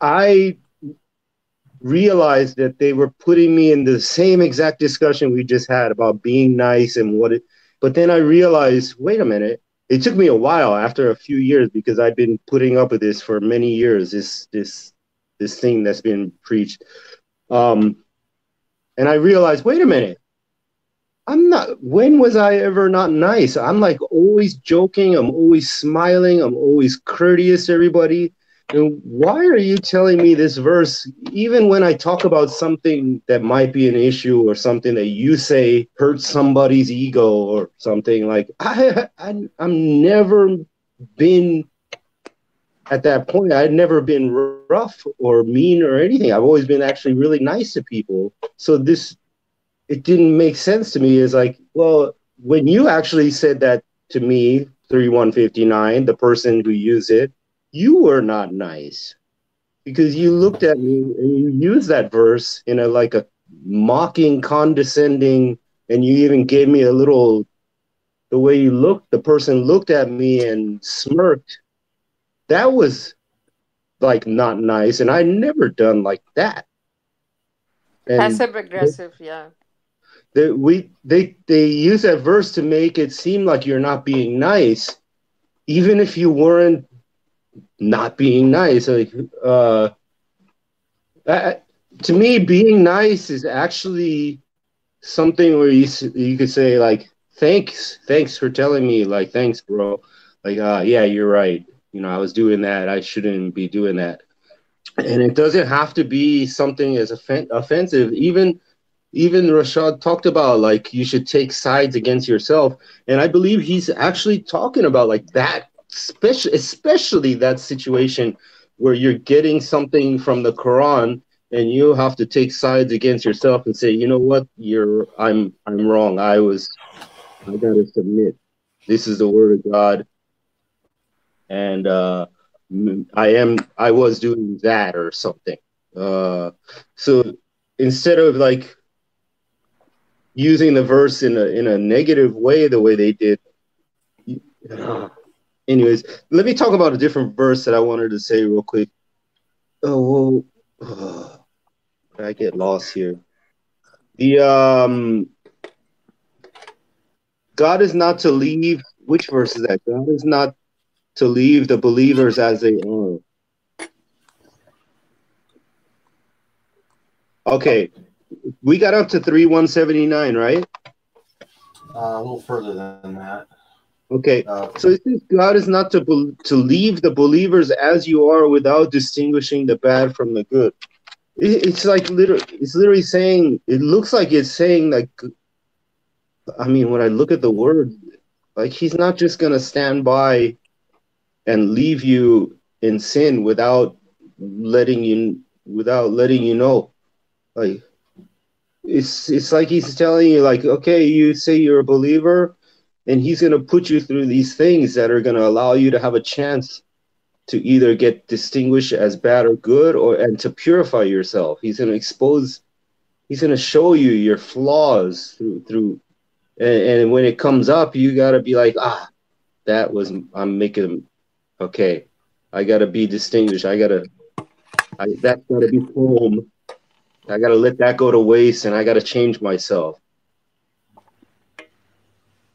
Speaker 2: I realized that they were putting me in the same exact discussion we just had about being nice and what it, but then I realized, wait a minute. It took me a while, after a few years, because I've been putting up with this for many years, this thing that's been preached. And I realized, wait a minute. When was I ever not nice? I'm like always joking. I'm always smiling. I'm always courteous to everybody. And why are you telling me this verse, even when I talk about something that might be an issue or something that you say hurts somebody's ego or something? Like, I'm never been at that point. I'd never been rough or mean or anything. I've always been actually really nice to people. So it didn't make sense to me. It's like, well, when you actually said that to me, 3159, the person who used it, you were not nice, because you looked at me and you used that verse in a mocking, condescending, and you even gave me a little, the way you looked, the person looked at me and smirked. That was like not nice, and I never done like that. And
Speaker 4: Passive aggressive, yeah.
Speaker 2: they use that verse to make it seem like you're not being nice, even if you weren't not being nice. Like, to me, being nice is actually something where you could say, like, thanks for telling me, like, thanks, bro. Like, yeah, you're right. You know, I was doing that. I shouldn't be doing that. And it doesn't have to be something as offensive. Even Rashad talked about, like, you should take sides against yourself. And I believe he's actually talking about, like, that, especially that situation where you're getting something from the Quran and you have to take sides against yourself and say, you know what, I'm wrong. I gotta submit. This is the word of God. And I was doing that or something. So instead of like using the verse in a negative way, the way they did. Anyways, let me talk about a different verse that I wanted to say real quick. I get lost here. The God is not to leave. Which verse is that? God is not to leave the believers as they are. Okay, we got up to 3:179, right?
Speaker 1: A little further than that.
Speaker 2: Okay, so it says God is not to leave the believers as you are without distinguishing the bad from the good. It's like literally saying, it looks like it's saying, like, I mean, when I look at the word, like, he's not just gonna stand by and leave you in sin without letting you know. Like, it's like he's telling you, like, okay, you say you're a believer, and he's going to put you through these things that are going to allow you to have a chance to either get distinguished as bad or good, and to purify yourself. He's going to show you your flaws through, and when it comes up, you got to be like, I'm making, okay, I got to be distinguished. That's got to be home. I got to let that go to waste, and I got to change myself.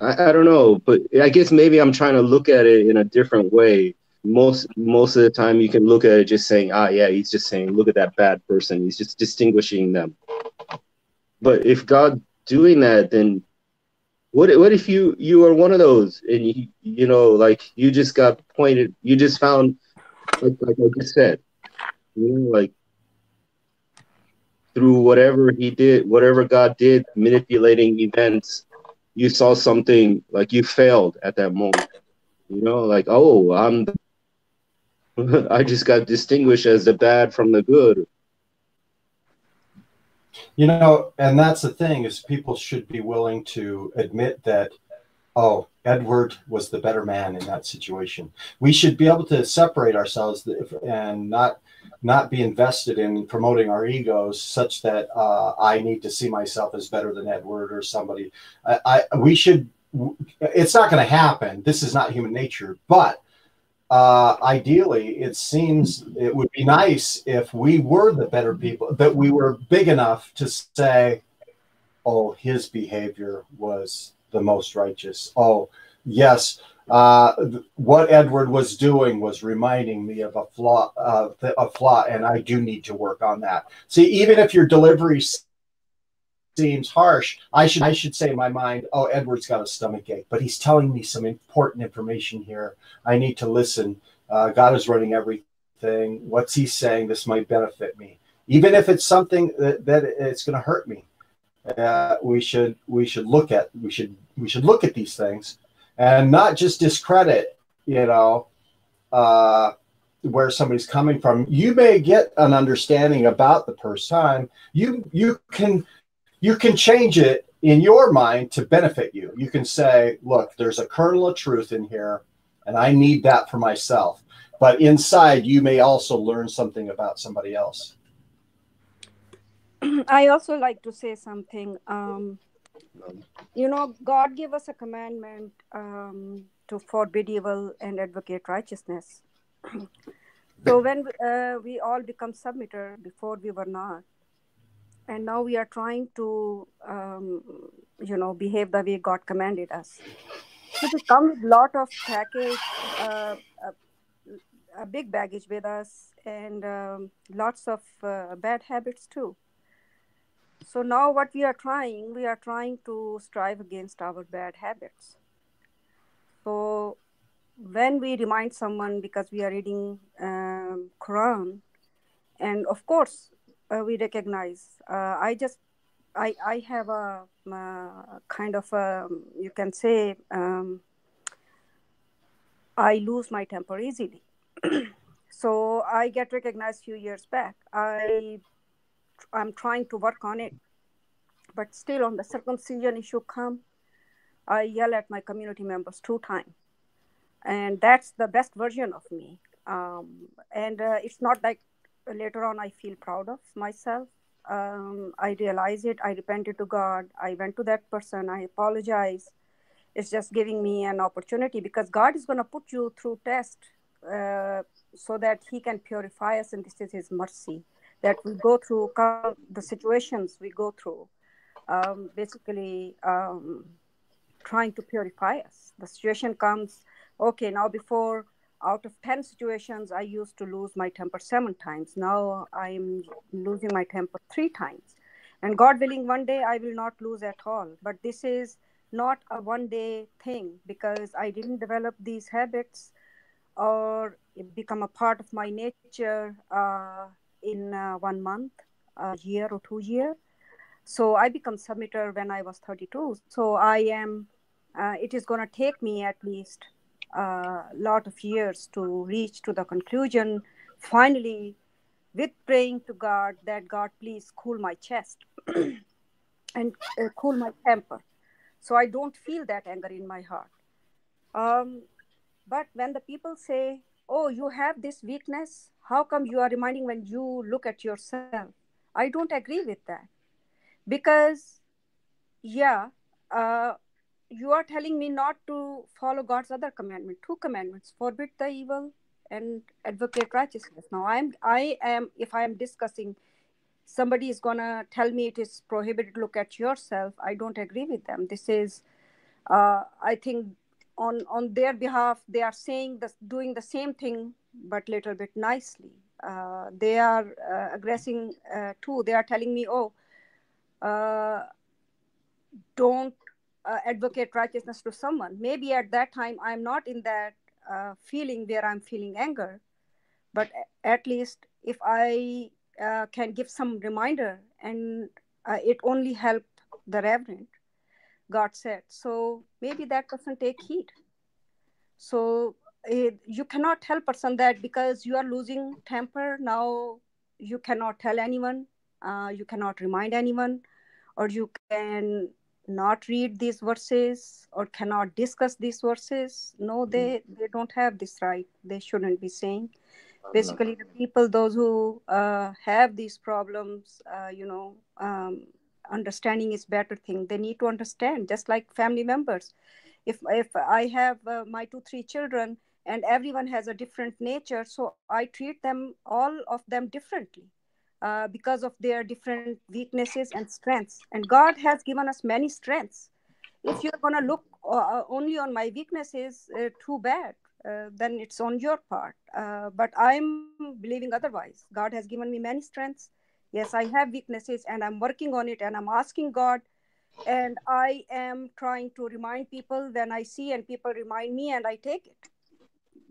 Speaker 2: I don't know, but I guess maybe I'm trying to look at it in a different way. Most of the time you can look at it just saying, yeah, he's just saying, look at that bad person. He's just distinguishing them. But if God's doing that, then what if you are one of those, and you know, like, you just got pointed, you just found, like I just said, you know, like, through whatever he did, whatever God did, manipulating events, you saw something, like, you failed at that moment, you know, like, I just got distinguished as the bad from the good.
Speaker 1: You know, and that's the thing, is people should be willing to admit that, Edward was the better man in that situation. We should be able to separate ourselves and not be invested in promoting our egos such that I need to see myself as better than Edward or somebody. We should. It's not going to happen. This is not human nature. But ideally, it seems it would be nice if we were the better people, that we were big enough to say, oh, his behavior was the most righteous. Oh, yes, what Edward was doing was reminding me of a flaw, and I do need to work on that. See, even if your delivery seems harsh, I should say in my mind, oh, Edward's got a stomach ache, but he's telling me some important information here. I need to listen. God is running everything. What's he saying? This might benefit me, even if it's something that it's going to hurt me. We should look at these things and not just discredit, where somebody's coming from. You may get an understanding about the person. You can change it in your mind to benefit you. You can say, look, there's a kernel of truth in here, and I need that for myself. But inside, you may also learn something about somebody else.
Speaker 9: I also like to say something. God gave us a commandment to forbid evil and advocate righteousness. So when we all become submitter, before we were not, and now we are trying to, behave the way God commanded us. So it comes with a lot of package, a big baggage with us, and lots of bad habits too. So now what we are trying to strive against our bad habits. So when we remind someone, because we are reading Quran, and of course we recognize, I have a kind of you can say, I lose my temper easily. So I get recognized a few years back. I'm trying to work on it, but still on the circumcision issue come, I yell at my community members 2 times. And that's the best version of me. And it's not like later on I feel proud of myself. I realize it. I repented to God. I went to that person. I apologize. It's just giving me an opportunity, because God is going to put you through test so that he can purify us. And this is his mercy that we go through, the situations we go through, basically trying to purify us. The situation comes, okay, now before, out of 10 situations, I used to lose my temper 7 times. Now I'm losing my temper 3 times. And God willing, one day I will not lose at all. But this is not a one-day thing, because I didn't develop these habits or become a part of my nature in 1 month, a year or 2 years. So I become submitter when I was 32. So I am, it is going to take me at least a lot of years to reach to the conclusion, finally, with praying to God, that God, please cool my chest and cool my temper, so I don't feel that anger in my heart. But when the people say, oh, you have this weakness, how come you are reminding when you look at yourself? I don't agree with that. Because, you are telling me not to follow God's other commandment, 2 commandments: forbid the evil and advocate righteousness. Now, I am, if I am discussing, somebody is gonna tell me it is prohibited to look at yourself, I don't agree with them. This is, I think, on their behalf, they are saying doing the same thing, but little bit nicely. They are aggressing too. They are telling me, oh, don't advocate righteousness to someone. Maybe at that time I'm not in that feeling where I'm feeling anger, but at least if I can give some reminder, and it only helped the reverend, God said. So maybe that person take heed. So you cannot tell person that because you are losing temper, now you cannot tell anyone, you cannot remind anyone, or you can not read these verses or cannot discuss these verses. No, they don't have this right. They shouldn't be saying. Basically, the people, those who have these problems, understanding is better thing. They need to understand, just like family members. If I have my 2-3 children and everyone has a different nature. So I treat them, all of them, differently because of their different weaknesses and strengths. And God has given us many strengths. If you're going to look only on my weaknesses, too bad. Then it's on your part. But I'm believing otherwise. God has given me many strengths. Yes, I have weaknesses, and I'm working on it, and I'm asking God, and I am trying to remind people when I see, and people remind me, and I take it.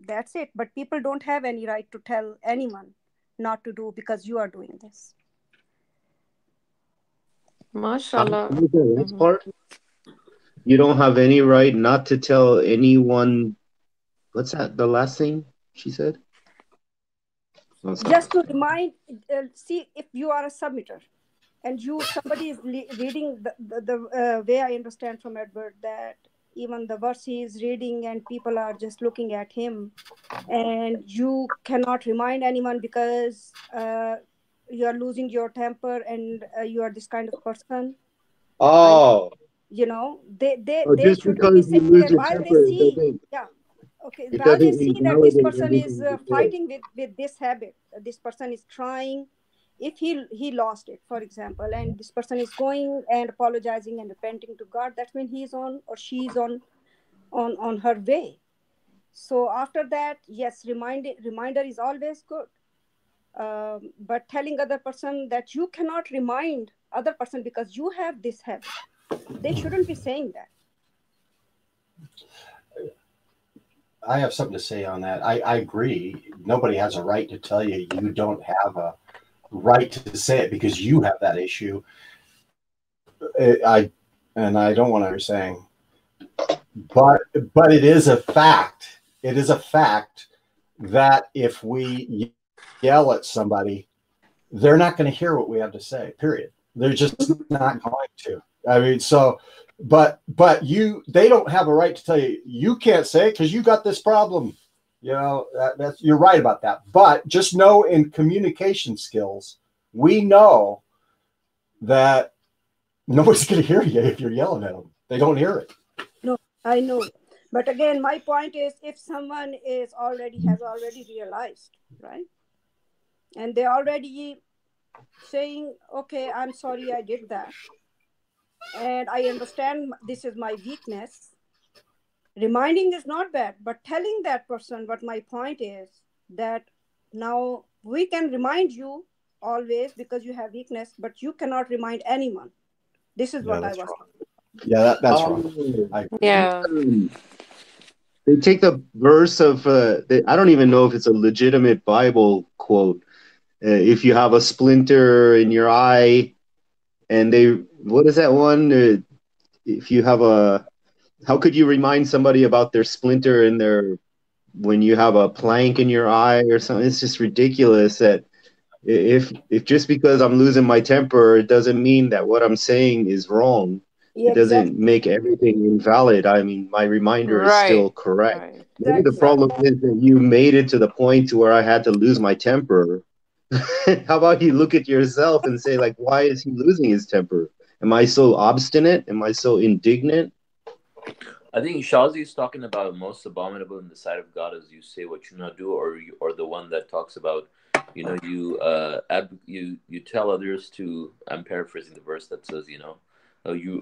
Speaker 9: That's it. But people don't have any right to tell anyone not to do because you are doing this.
Speaker 4: Masha Allah.
Speaker 2: What was the last
Speaker 4: Mhm.
Speaker 2: part? You don't have any right not to tell anyone. What's that? The last thing she said? Oh, sorry.
Speaker 9: Just to remind, see, if you are a submitter and somebody is reading the way I understand from Edward, that even the verse he is reading and people are just looking at him, and you cannot remind anyone because you are losing your temper, and you are this kind of person.
Speaker 2: Oh,
Speaker 9: They
Speaker 2: just
Speaker 9: shouldn't be
Speaker 2: because you
Speaker 9: saying
Speaker 2: lose
Speaker 9: that
Speaker 2: your
Speaker 9: while they
Speaker 2: temper,
Speaker 9: see, yeah, okay,
Speaker 2: it
Speaker 9: while they
Speaker 2: doesn't
Speaker 9: see that this
Speaker 2: invalidate
Speaker 9: person is
Speaker 2: everything you did.
Speaker 9: fighting with this habit, this person is trying, if he lost it, for example, and this person is going and apologizing and repenting to God, that's when he's on, or she's on her way. So after that, yes, reminder is always good. But telling other person that you cannot remind other person because you have this habit, they shouldn't be saying that.
Speaker 1: I have something to say on that. I agree. Nobody has a right to tell you you don't have a right to say it because you have that issue. I don't want to you're saying, but it is a fact. It is a fact that if we yell at somebody, they're not going to hear what we have to say. Period. They're just not going to. I mean, so, but they don't have a right to tell you you can't say it because you got this problem. That's you're right about that. But just know in communication skills, we know that nobody's going to hear you if you're yelling at them. They don't hear it.
Speaker 9: No, I know. But again, my point is, if someone has already realized, right, and they're already saying, okay, I'm sorry I did that, and I understand this is my weakness, reminding is not bad, but telling that person what my point is, that now we can remind you always because you have weakness, but you cannot remind anyone. This is what I was
Speaker 1: wrong. Yeah, that's wrong.
Speaker 4: Yeah.
Speaker 2: They take the verse of I don't even know if it's a legitimate Bible quote. If you have a splinter in your eye, and what is that one? If you have how could you remind somebody about their splinter in when you have a plank in your eye or something? It's just ridiculous that if just because I'm losing my temper, it doesn't mean that what I'm saying is wrong.
Speaker 9: Yeah,
Speaker 2: it doesn't
Speaker 9: exactly.
Speaker 2: make everything invalid. I mean, my reminder is still correct.
Speaker 4: Right.
Speaker 2: Maybe the problem is that you made it to the point to where I had to lose my temper. How about you look at yourself and say, like, why is he losing his temper? Am I so obstinate? Am I so indignant?
Speaker 7: I think Shazi is talking about most abominable in the sight of God is you say what you not do, or the one that talks about, you tell others to. I'm paraphrasing the verse that says,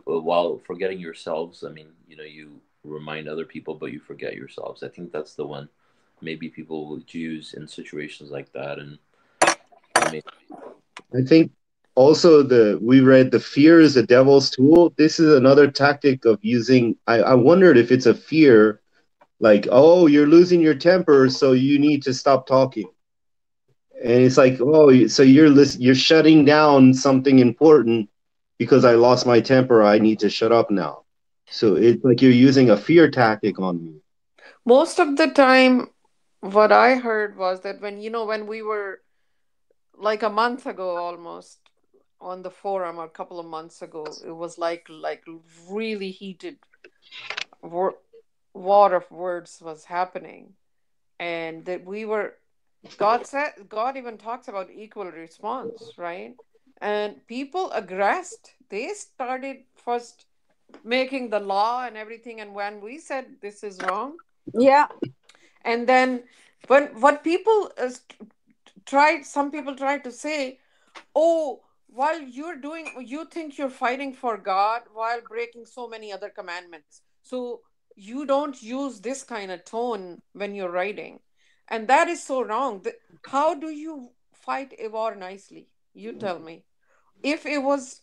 Speaker 7: while forgetting yourselves. I mean, you remind other people, but you forget yourselves. I think that's the one. Maybe people would use in situations like that, and
Speaker 2: I think also we read the fear is the devil's tool. This is another tactic of using. I wondered if it's a fear, like, oh, you're losing your temper, so you need to stop talking. And it's like, oh, so you're shutting down something important because I lost my temper. I need to shut up now. So it's like you're using a fear tactic on me.
Speaker 4: Most of the time, what I heard was that when we were like a month ago almost on the forum, or a couple of months ago, it was like really heated war of words was happening, and that God even talks about equal response, right? And people aggressed. They started first making the law and everything, and when we said this is wrong,
Speaker 9: yeah,
Speaker 4: And then when what people tried, some people tried to say, oh, while you're doing, you think you're fighting for God while breaking so many other commandments. So you don't use this kind of tone when you're writing. And that is so wrong. How do you fight a war nicely? You tell me. If it was,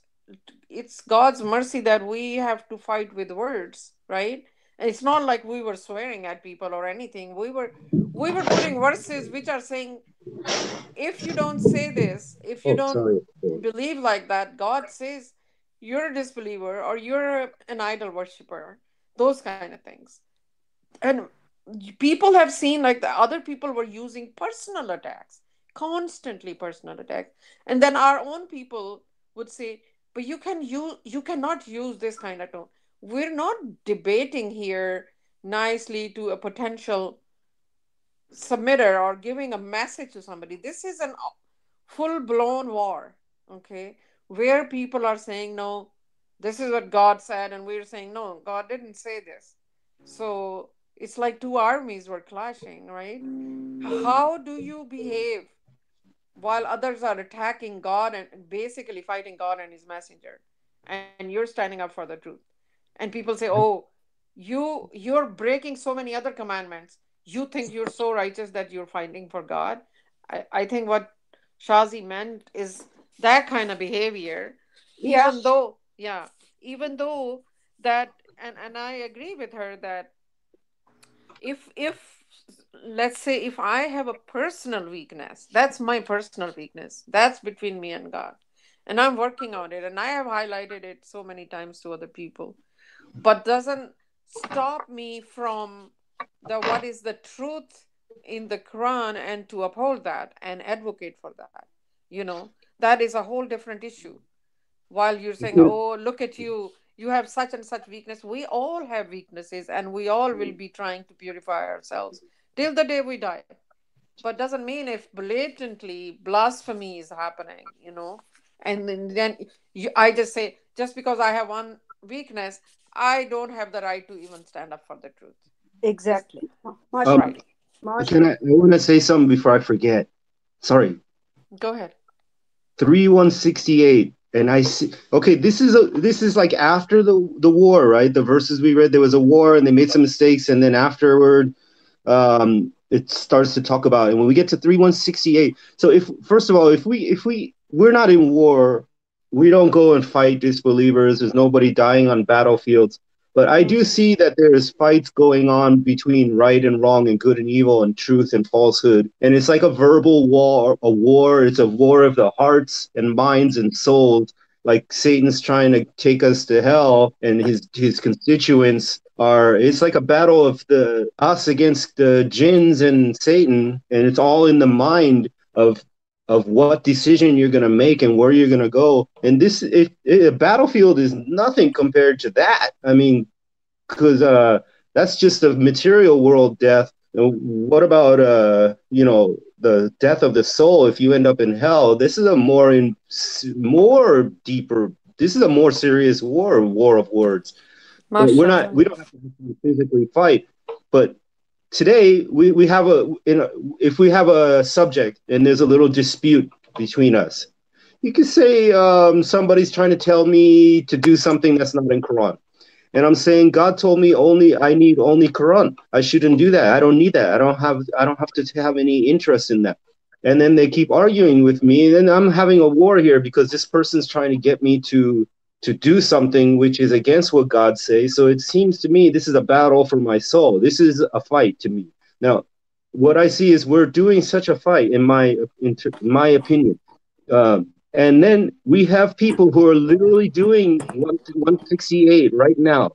Speaker 4: it's God's mercy that we have to fight with words, right? And it's not like we were swearing at people or anything. We were putting verses which are saying, if you don't say this, if you
Speaker 2: Oh,
Speaker 4: don't
Speaker 2: sorry.
Speaker 4: believe like that, God says you're a disbeliever or you're an idol worshiper, those kind of things. And people have seen like the other people were using personal attacks, constantly personal attacks. And then our own people would say, but you cannot use this kind of tone. We're not debating here nicely to a potential submitter or giving a message to somebody. This is an full blown war, okay, where people are saying, no, this is what God said, and we're saying, no, God didn't say this. So it's like two armies were clashing, right? How do you behave while others are attacking God and basically fighting God and his messenger, and you're standing up for the truth? And people say, oh, you're breaking so many other commandments, you think you're so righteous that you're fighting for God. I think what Shazi meant is that kind of behavior,
Speaker 9: Yeah.
Speaker 4: even though, yeah, even though that, and I agree with her that if let's say if I have a personal weakness, that's my personal weakness, that's between me and God, and I'm working on it, and I have highlighted it so many times to other people, but doesn't stop me from the what is the truth in the Quran and to uphold that and advocate for that. You know, that is a whole different issue. While you're saying, oh, look at you, you have such and such weakness. We all have weaknesses and we all will be trying to purify ourselves till the day we die. But doesn't mean if blatantly blasphemy is happening, and then I just say, just because I have one weakness, I don't have the right to even stand up for the truth. This,
Speaker 9: Exactly.
Speaker 2: Um,
Speaker 9: Mashallah.
Speaker 4: right.
Speaker 9: Mashallah.
Speaker 2: I want to say something before I forget. Sorry.
Speaker 4: Go ahead.
Speaker 2: 3168, and I see. Okay, this is like after the war, right? The verses we read, there was a war and they made some mistakes, and then afterward it starts to talk about it. And when we get to 3168, so if first of all, if we're not in war, we don't go and fight disbelievers. There's nobody dying on battlefields. But I do
Speaker 4: Mm-hmm.
Speaker 2: see that there's fights going on between right and wrong and good and evil and truth and falsehood. And it's like a verbal war, a war. It's a war of the hearts and minds and souls. Like Satan's trying to take us to hell, and his constituents are. It's like a battle of the us against the jinns and Satan, and it's all in the mind of what decision you're going to make and where you're going to go. And a battlefield is nothing compared to that. I mean, because that's just a material world death. What about the death of the soul if you end up in hell? This is a more deeper. This is a more serious war of words.
Speaker 4: Mashallah.
Speaker 2: We don't have to physically fight, but today we have if we have a subject and there's a little dispute between us, you could say somebody's trying to tell me to do something that's not in Quran. And I'm saying God told me I need only Quran. I shouldn't do that. I don't need that. I don't have to have any interest in that. And then they keep arguing with me. And then I'm having a war here because this person's trying to get me to do something which is against what God says. So it seems to me this is a battle for my soul. This is a fight to me. Now, what I see is we're doing such a fight, in my opinion. And then we have people who are literally doing 168 right now.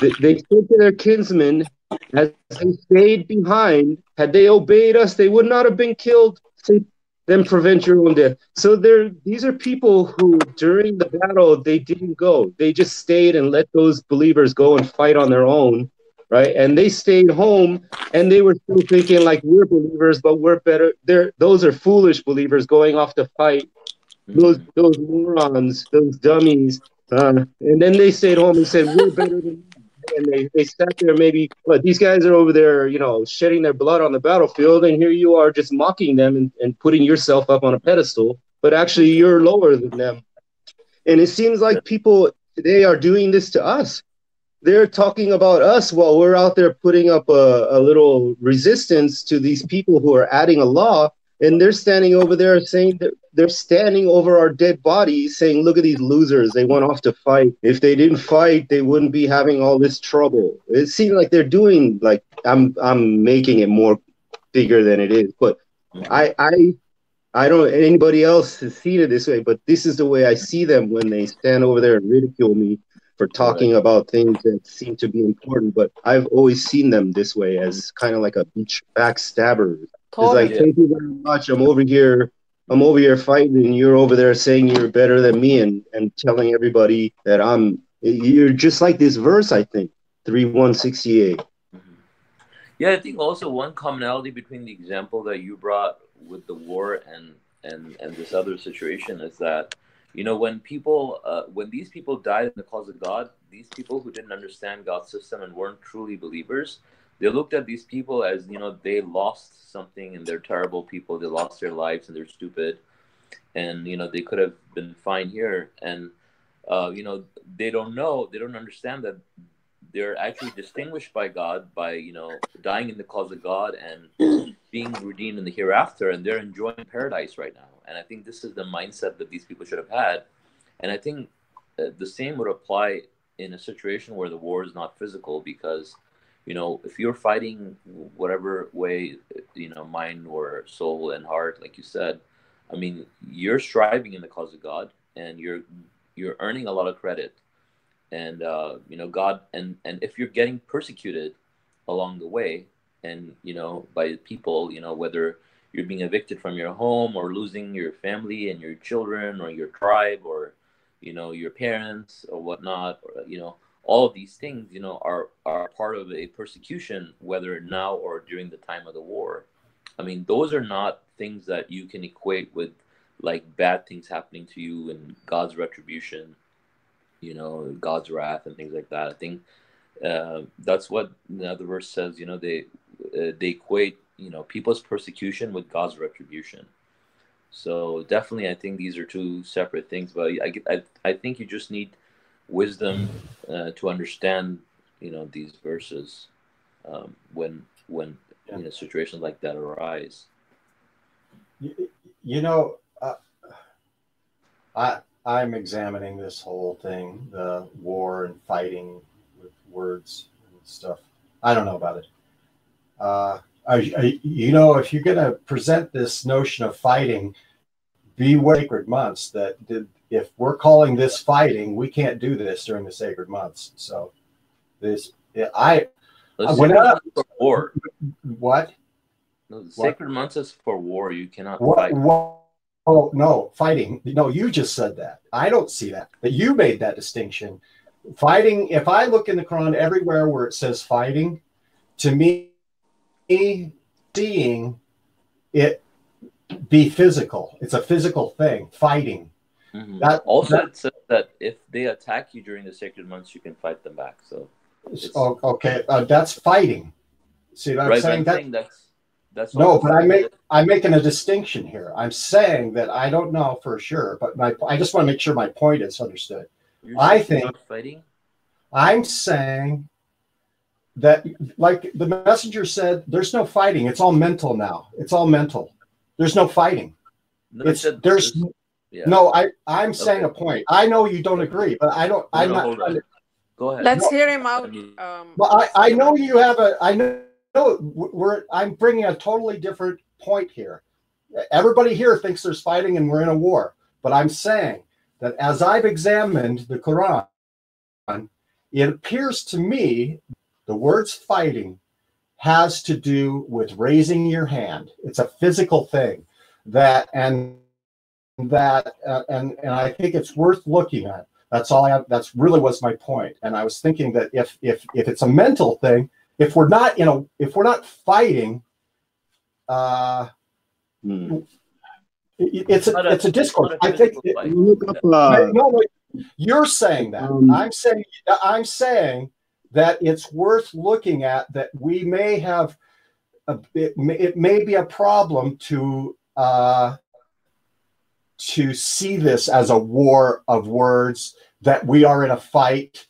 Speaker 2: They said to their kinsmen, as they stayed behind, had they obeyed us, they would not have been killed. Say, then prevent your own death. So these are people who, during the battle, they didn't go. They just stayed and let those believers go and fight on their own, right? And they stayed home, and they were still thinking like we're believers, but we're better. Those are foolish believers going off to fight. Those morons, those dummies. And then they stayed home and said, we're better than you. and they sat there maybe, but these guys are over there, you know, shedding their blood on the battlefield, and here you are just mocking them and putting yourself up on a pedestal, but actually you're lower than them. And it seems like people today are doing this to us. They're talking about us while we're out there putting up a little resistance to these people who are adding a law, and they're standing over there saying that they're standing over our dead bodies saying, look at these losers, they went off to fight. If they didn't fight, they wouldn't be having all this trouble. It seems like they're doing, like, I'm making it more bigger than it is, but I don't anybody else has seen it this way, but this is the way I see them when they stand over there and ridicule me for talking about things that seem to be important. But I've always seen them this way, as kind of like a backstabber. It's like, thank you very much. I'm over here fighting, and you're over there saying you're better than me and telling everybody that you're just like this verse, I think, 3:168.
Speaker 7: Yeah, I think also one commonality between the example that you brought with the war and this other situation is that, you know, when these people died in the cause of God, these people who didn't understand God's system and weren't truly believers, they looked at these people as, you know, they lost something and they're terrible people. They lost their lives and they're stupid, and, you know, they could have been fine here. And, you know, they don't understand that they're actually distinguished by God by, you know, dying in the cause of God and being redeemed in the hereafter, and they're enjoying paradise right now. And I think this is the mindset that these people should have had. And I think the same would apply in a situation where the war is not physical, because, you know, if you're fighting whatever way, you know, mind or soul and heart, like you said, I mean, you're striving in the cause of God, and you're earning a lot of credit. And, you know, God, and if you're getting persecuted along the way, and, you know, by people, you know, whether you're being evicted from your home or losing your family and your children or your tribe or, you know, your parents or whatnot, or, you know, all of these things, you know, are part of a persecution, whether now or during the time of the war. I mean, those are not things that you can equate with, like, bad things happening to you and God's retribution, you know, God's wrath and things like that. I think that's what the other verse says, you know, they equate, you know, people's persecution with God's retribution. So definitely, I think these are two separate things, but I think you just need wisdom to understand, you know, these verses when you know, situations like that arise.
Speaker 1: You know, I'm examining this whole thing, the war and fighting with words and stuff. I don't know about it. You know, if you're going to present this notion of fighting, beware sacred months, that if we're calling this fighting, we can't do this during the sacred months. So this, for
Speaker 7: war.
Speaker 1: What?
Speaker 7: No, the sacred months is for war. You cannot
Speaker 1: fight.
Speaker 7: Oh,
Speaker 1: no, fighting. No, you just said that. I don't see that. But you made that distinction. Fighting, if I look in the Quran everywhere where it says fighting, to me, seeing it be physical. It's a physical thing, fighting.
Speaker 7: Mm-hmm. It says that if they attack you during the sacred months, you can fight them back. So,
Speaker 1: okay, that's fighting. See what I'm saying?
Speaker 7: That's
Speaker 1: no, but I'm making a distinction here. I'm saying that I don't know for sure, but I just want to make sure my point is understood. I think
Speaker 7: fighting.
Speaker 1: I'm saying that, like the messenger said, there's no fighting. It's all mental now. It's all mental. There's no fighting. I'm saying a point. I know you don't agree, but I don't. I'm not trying to.
Speaker 7: Go ahead.
Speaker 4: Let's hear him out.
Speaker 1: Well, I know you have a. I know I'm bringing a totally different point here. Everybody here thinks there's fighting and we're in a war, but I'm saying that as I've examined the Quran, it appears to me the words fighting has to do with raising your hand. It's a physical thing and I think it's worth looking at. That's all I have. That's really was my point. And I was thinking that if it's a mental thing, if we're not fighting, it's a discourse. I think you're saying that. I'm saying that it's worth looking at, that we may have, it may be a problem to see this as a war of words, that we are in a fight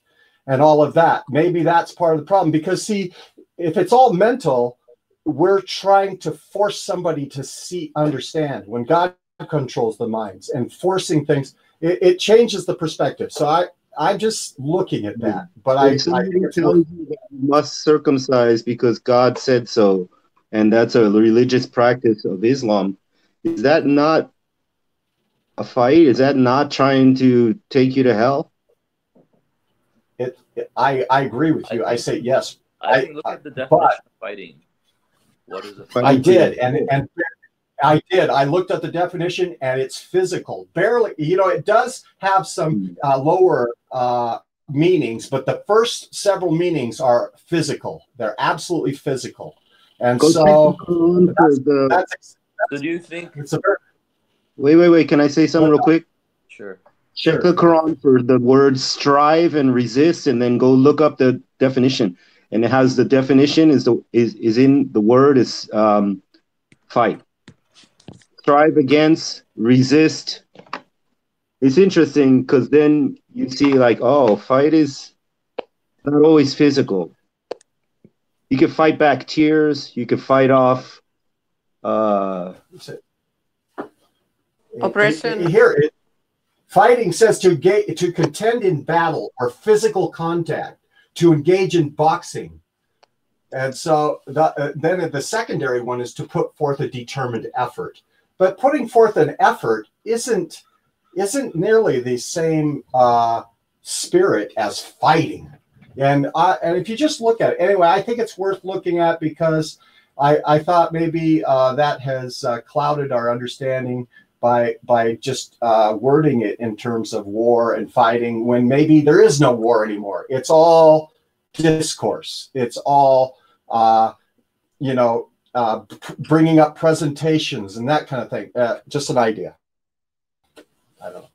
Speaker 1: and all of that. Maybe that's part of the problem, because see, if it's all mental, we're trying to force somebody to understand. When God controls the minds and forcing things, it changes the perspective. So I'm just looking at that, but I think it's
Speaker 2: tells you that you must circumcise because God said so, and that's a religious practice of Islam. Is that not a fight? Is that not trying to take you to hell?
Speaker 1: I agree with you. I say yes.
Speaker 7: I think look at the definition of fighting. What is a fight?
Speaker 1: I did, and I did. I looked at the definition, and it's physical. Barely, it does have some lower meanings, but the first several meanings are physical. They're absolutely physical. And so
Speaker 7: do you think
Speaker 1: it's a very...
Speaker 2: Wait. Can I say something real quick?
Speaker 7: Sure.
Speaker 2: Check the Quran for the words strive and resist, and then go look up the definition. And it has the definition is in the word is fight. Strive against, resist. It's interesting because then you see like, oh, fight is not always physical. You can fight back tears. You can fight off
Speaker 4: oppression.
Speaker 1: Here, fighting says to contend in battle or physical contact, to engage in boxing. And so then the secondary one is to put forth a determined effort. But putting forth an effort isn't nearly the same spirit as fighting. And if you just look at it, anyway, I think it's worth looking at, because I thought maybe that has clouded our understanding by just wording it in terms of war and fighting, when maybe there is no war anymore. It's all discourse. It's all, bringing up presentations and that kind of thing. Just an idea. I don't know.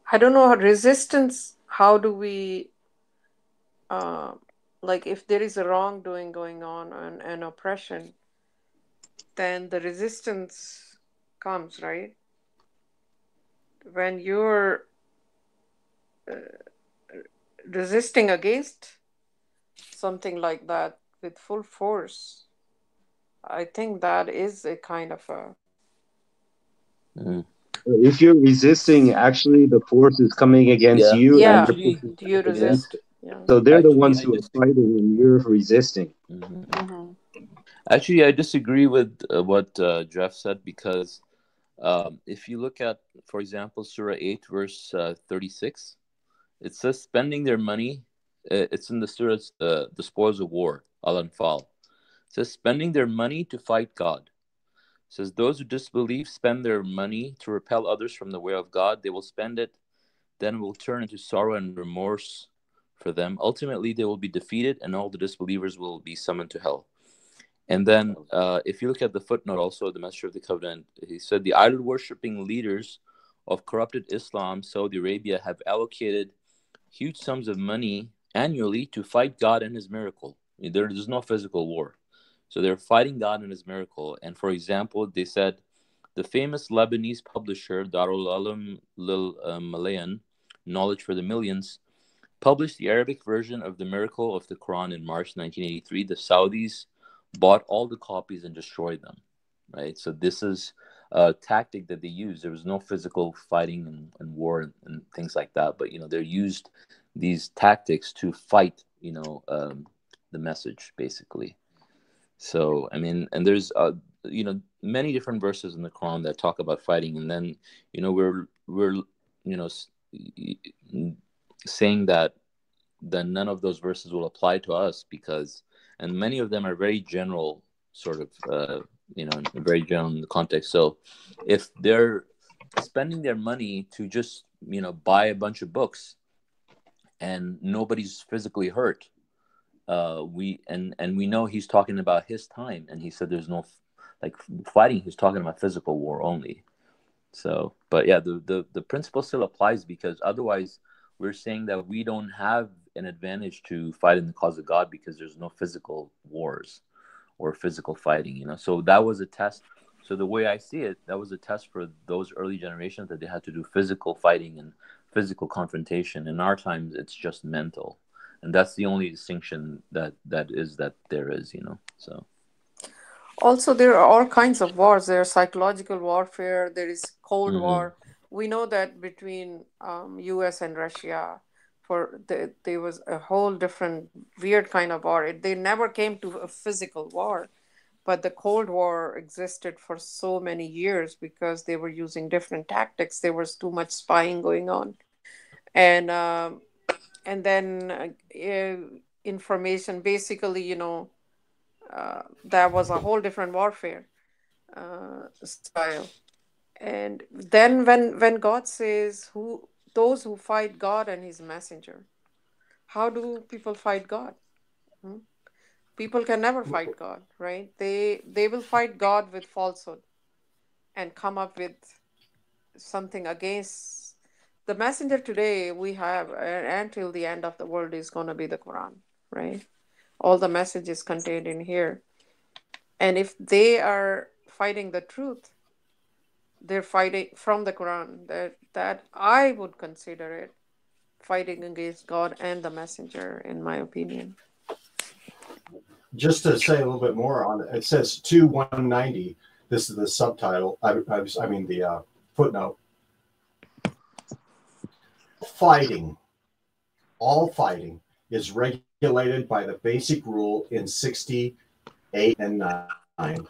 Speaker 4: I don't know, resistance, how do we, like if there is a wrongdoing going on and oppression, then the resistance comes, right? When you're resisting against something like that with full force, I think that is a kind of a...
Speaker 2: If you're resisting, actually the force is coming against you.
Speaker 4: Yeah,
Speaker 2: and
Speaker 4: you resist. Yeah.
Speaker 2: So they're the ones who are fighting and you're resisting.
Speaker 7: Actually, I disagree with what Jeff said, because if you look at, for example, Surah 8, verse 36, it says spending their money, it's in the Surah, the spoils of war, Al-Anfal. It says spending their money to fight God. It says those who disbelieve spend their money to repel others from the way of God. They will spend it, then will turn into sorrow and remorse for them. Ultimately, they will be defeated, and all the disbelievers will be summoned to hell. And then if you look at the footnote also, the Messenger of the Covenant, he said the idol-worshipping leaders of corrupted Islam, Saudi Arabia, have allocated huge sums of money annually to fight God and his miracle. I mean, there is no physical war. So they're fighting God and his miracle. And for example, they said the famous Lebanese publisher, Darul Alam Lil Malayan, Knowledge for the Millions, published the Arabic version of the Miracle of the Quran in March 1983. The Saudis bought all the copies and destroyed them, right? So this is a tactic that they use. There was no physical fighting and war and things like that, but they used these tactics to fight the message, basically. So I mean, and there's many different verses in the Quran that talk about fighting, and then we're saying that none of those verses will apply to us, because, and many of them are very general, sort of, very general in the context. So if they're spending their money to just, buy a bunch of books and nobody's physically hurt, we know he's talking about his time, and he said there's no like fighting, he's talking about physical war only. So, but yeah, the principle still applies, because otherwise we're saying that we don't have an advantage to fight in the cause of God because there's no physical wars or physical fighting, you know. So that was a test. So the way I see it, that was a test for those early generations, that they had to do physical fighting and physical confrontation. In our times, it's just mental, and that's the only distinction that there is, you know. So
Speaker 4: Also, there are all kinds of wars. There's psychological warfare. There is Cold War. We know that between U.S. and Russia, there was a whole different weird kind of war. They never came to a physical war, but the Cold War existed for so many years because they were using different tactics. There was too much spying going on, and then information. Basically, you know, that was a whole different warfare style. And then when God says, "Who those who fight God and His messenger," how do people fight God? Hmm? People can never fight God, right? They will fight God with falsehood and come up with something against the messenger. Today we have, until the end of the world, is going to be the Quran, right? All the messages contained in here. And if they are fighting the truth, they're fighting from the Quran. That I would consider it fighting against God and the messenger, in my opinion.
Speaker 1: Just to say a little bit more on it, it says 2:190. This is the subtitle. I mean the footnote. All fighting is regulated by the basic rule in 68 and 9.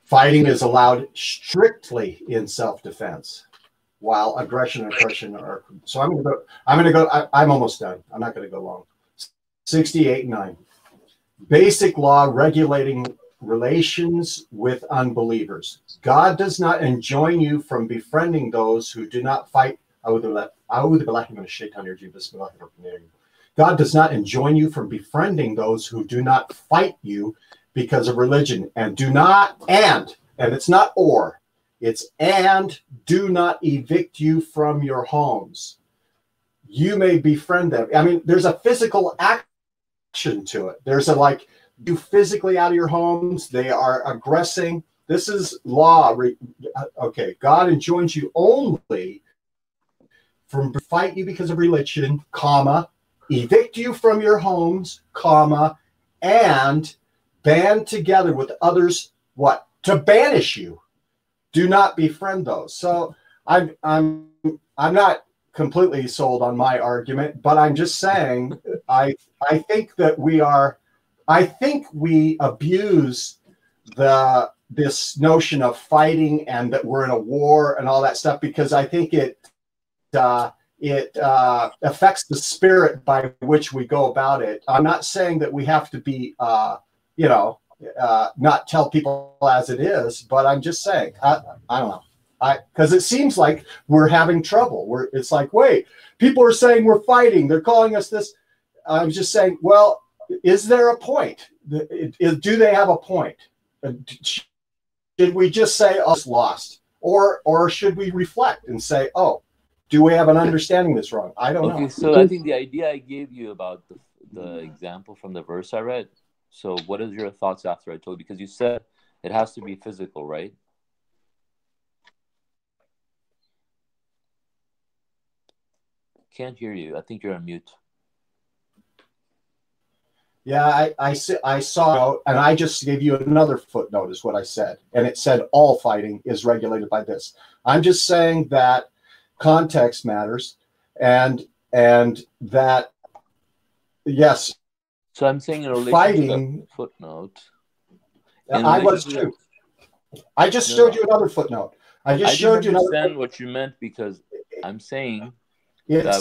Speaker 1: Fighting is allowed strictly in self-defense, while aggression and oppression are. So I'm going to go. I'm almost done. I'm not going to go long. 68 and 9. Basic law regulating relations with unbelievers. God does not enjoin you from befriending those who do not fight. God does not enjoin you from befriending those who do not fight you because of religion, and it's not or, it's and do not evict you from your homes. You may befriend them. I mean, there's a physical action to it. There's a you physically out of your homes. They are aggressing. This is law. Okay, God enjoins you only from fight you because of religion, comma, evict you from your homes, comma, and band together with others, what? To banish you. Do not befriend those. So I'm not completely sold on my argument, but I'm just saying I think that we abuse this notion of fighting and that we're in a war and all that stuff, because I think it affects the spirit by which we go about it. I'm not saying that we have to be not tell people as it is, but I'm just saying, I don't know. Because it seems like we're having trouble. It's like, wait, people are saying we're fighting. They're calling us this. I'm just saying, well, is there a point? Do they have a point? Should we just say, oh, it's lost? Or should we reflect and say, oh, do we have an understanding that's wrong? I don't know.
Speaker 7: Okay, so I think the idea I gave you about the example from the verse I read. So what is your thoughts after I told you? Because you said it has to be physical, right? Can't hear you. I think you're on mute.
Speaker 1: Yeah, I saw, and I just gave you another footnote is what I said. And it said all fighting is regulated by this. I'm just saying that context matters, and that, yes.
Speaker 7: So I'm saying in relation
Speaker 1: fighting,
Speaker 7: to the footnote.
Speaker 1: I was too. I just showed you another footnote. I showed you another.
Speaker 7: I understand what you meant, because I'm saying
Speaker 1: it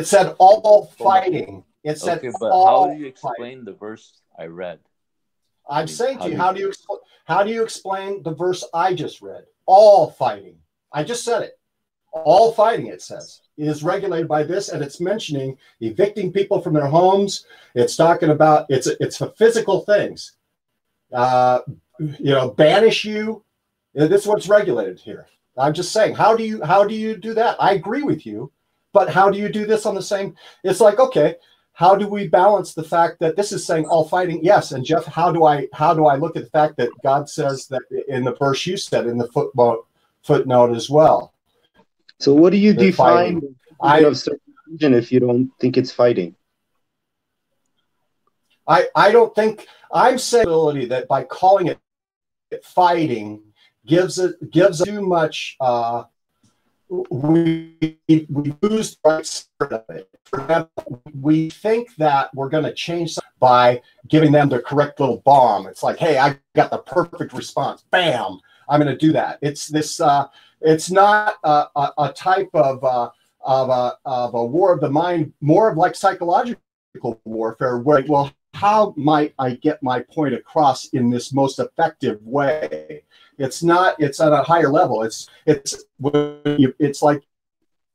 Speaker 1: said all fighting. It said
Speaker 7: okay, but
Speaker 1: all
Speaker 7: how do you explain
Speaker 1: fighting.
Speaker 7: The verse I read?
Speaker 1: I'm saying to you, how do you explain the verse I just read? All fighting. I just said it. All fighting, it says, is regulated by this, and it's mentioning evicting people from their homes. It's talking about it's for physical things. banish you. This is what's regulated here. I'm just saying, how do you do that? I agree with you, but how do you do this on the same? It's like, okay, how do we balance the fact that this is saying all fighting? Yes, and Jeff, how do I look at the fact that God says that in the verse you said in the footnote as well?
Speaker 2: So what do you define of circumcision if you don't think it's fighting?
Speaker 1: I don't think I'm saying that by calling it fighting gives too much. We lose the right spirit of it. For example, we think that we're going to change something by giving them the correct little bomb. It's like, hey, I got the perfect response. Bam! I'm going to do that. It's this. It's not a type of a war of the mind, more of like psychological warfare, where, well, how might I get my point across in this most effective way? It's not. It's at a higher level. It's like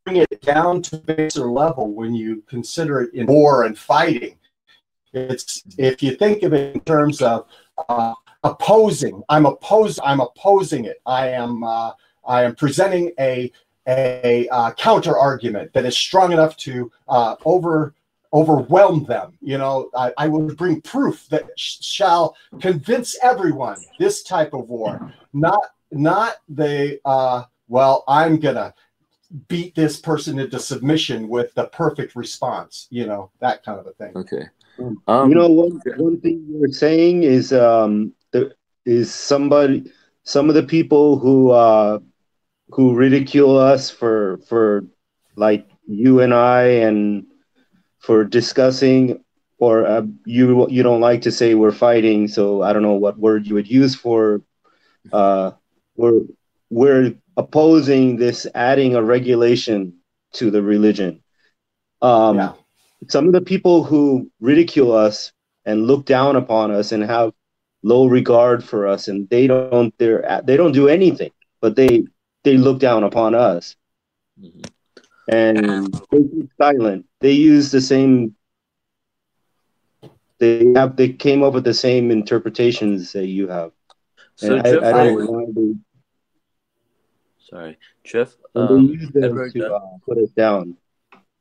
Speaker 1: bring it down to a baser level when you consider it in war and fighting. It's, if you think of it in terms of opposing. I'm opposing it. I am presenting a counter argument that is strong enough to overwhelm them. I will bring proof that shall convince everyone. This type of war, not the well, I'm gonna beat this person into submission with the perfect response. That kind of a thing.
Speaker 7: Okay.
Speaker 2: One thing you were saying is some of the people who ridicule us for like you and I, and for discussing, or you don't like to say we're fighting, so I don't know what word you would use for we're opposing this adding a regulation to the religion. Some of the people who ridicule us and look down upon us and have low regard for us, and they don't do anything, but they look down upon us.
Speaker 7: Mm-hmm.
Speaker 2: And they keep silent. They use the same. They came up with the same interpretations that you have.
Speaker 7: So
Speaker 2: and
Speaker 7: Jeff,
Speaker 2: I don't know why they.
Speaker 7: Sorry, Jeff.
Speaker 2: They use them to put us down.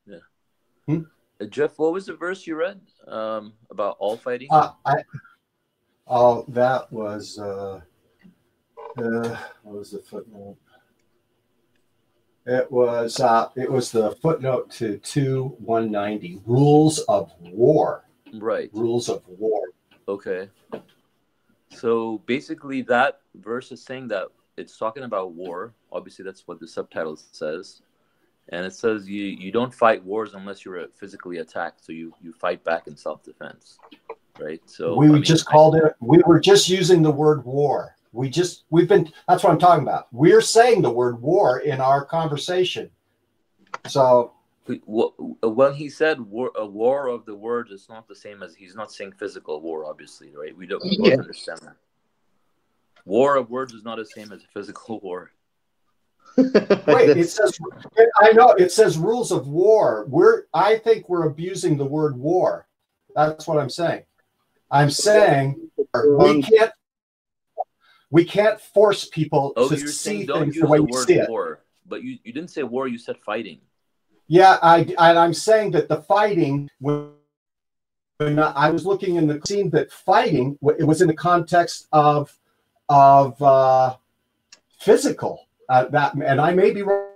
Speaker 7: Yeah. Jeff, what was the verse you read about all fighting?
Speaker 1: That was what was the footnote? It was the footnote to 2:190, rules of war.
Speaker 7: Right.
Speaker 1: Rules of war.
Speaker 7: Okay. So basically that verse is saying that it's talking about war. Obviously that's what the subtitle says. And it says you don't fight wars unless you're physically attacked. So you fight back in self-defense. Right? So we
Speaker 1: were just using the word war. That's what I'm talking about. We're saying the word war in our conversation. So
Speaker 7: when he said a war of the words, it's not the same as, he's not saying physical war, obviously, right? We both understand that. War of words is not the same as a physical war.
Speaker 1: Wait, it says rules of war. I think we're abusing the word war. That's what I'm saying. I'm saying we can't force people to see things the way we see it.
Speaker 7: War, but you didn't say war, you said fighting.
Speaker 1: Yeah, I'm saying that the fighting, when I was looking in the scene, that fighting, it was in the context of physical. And I may be wrong.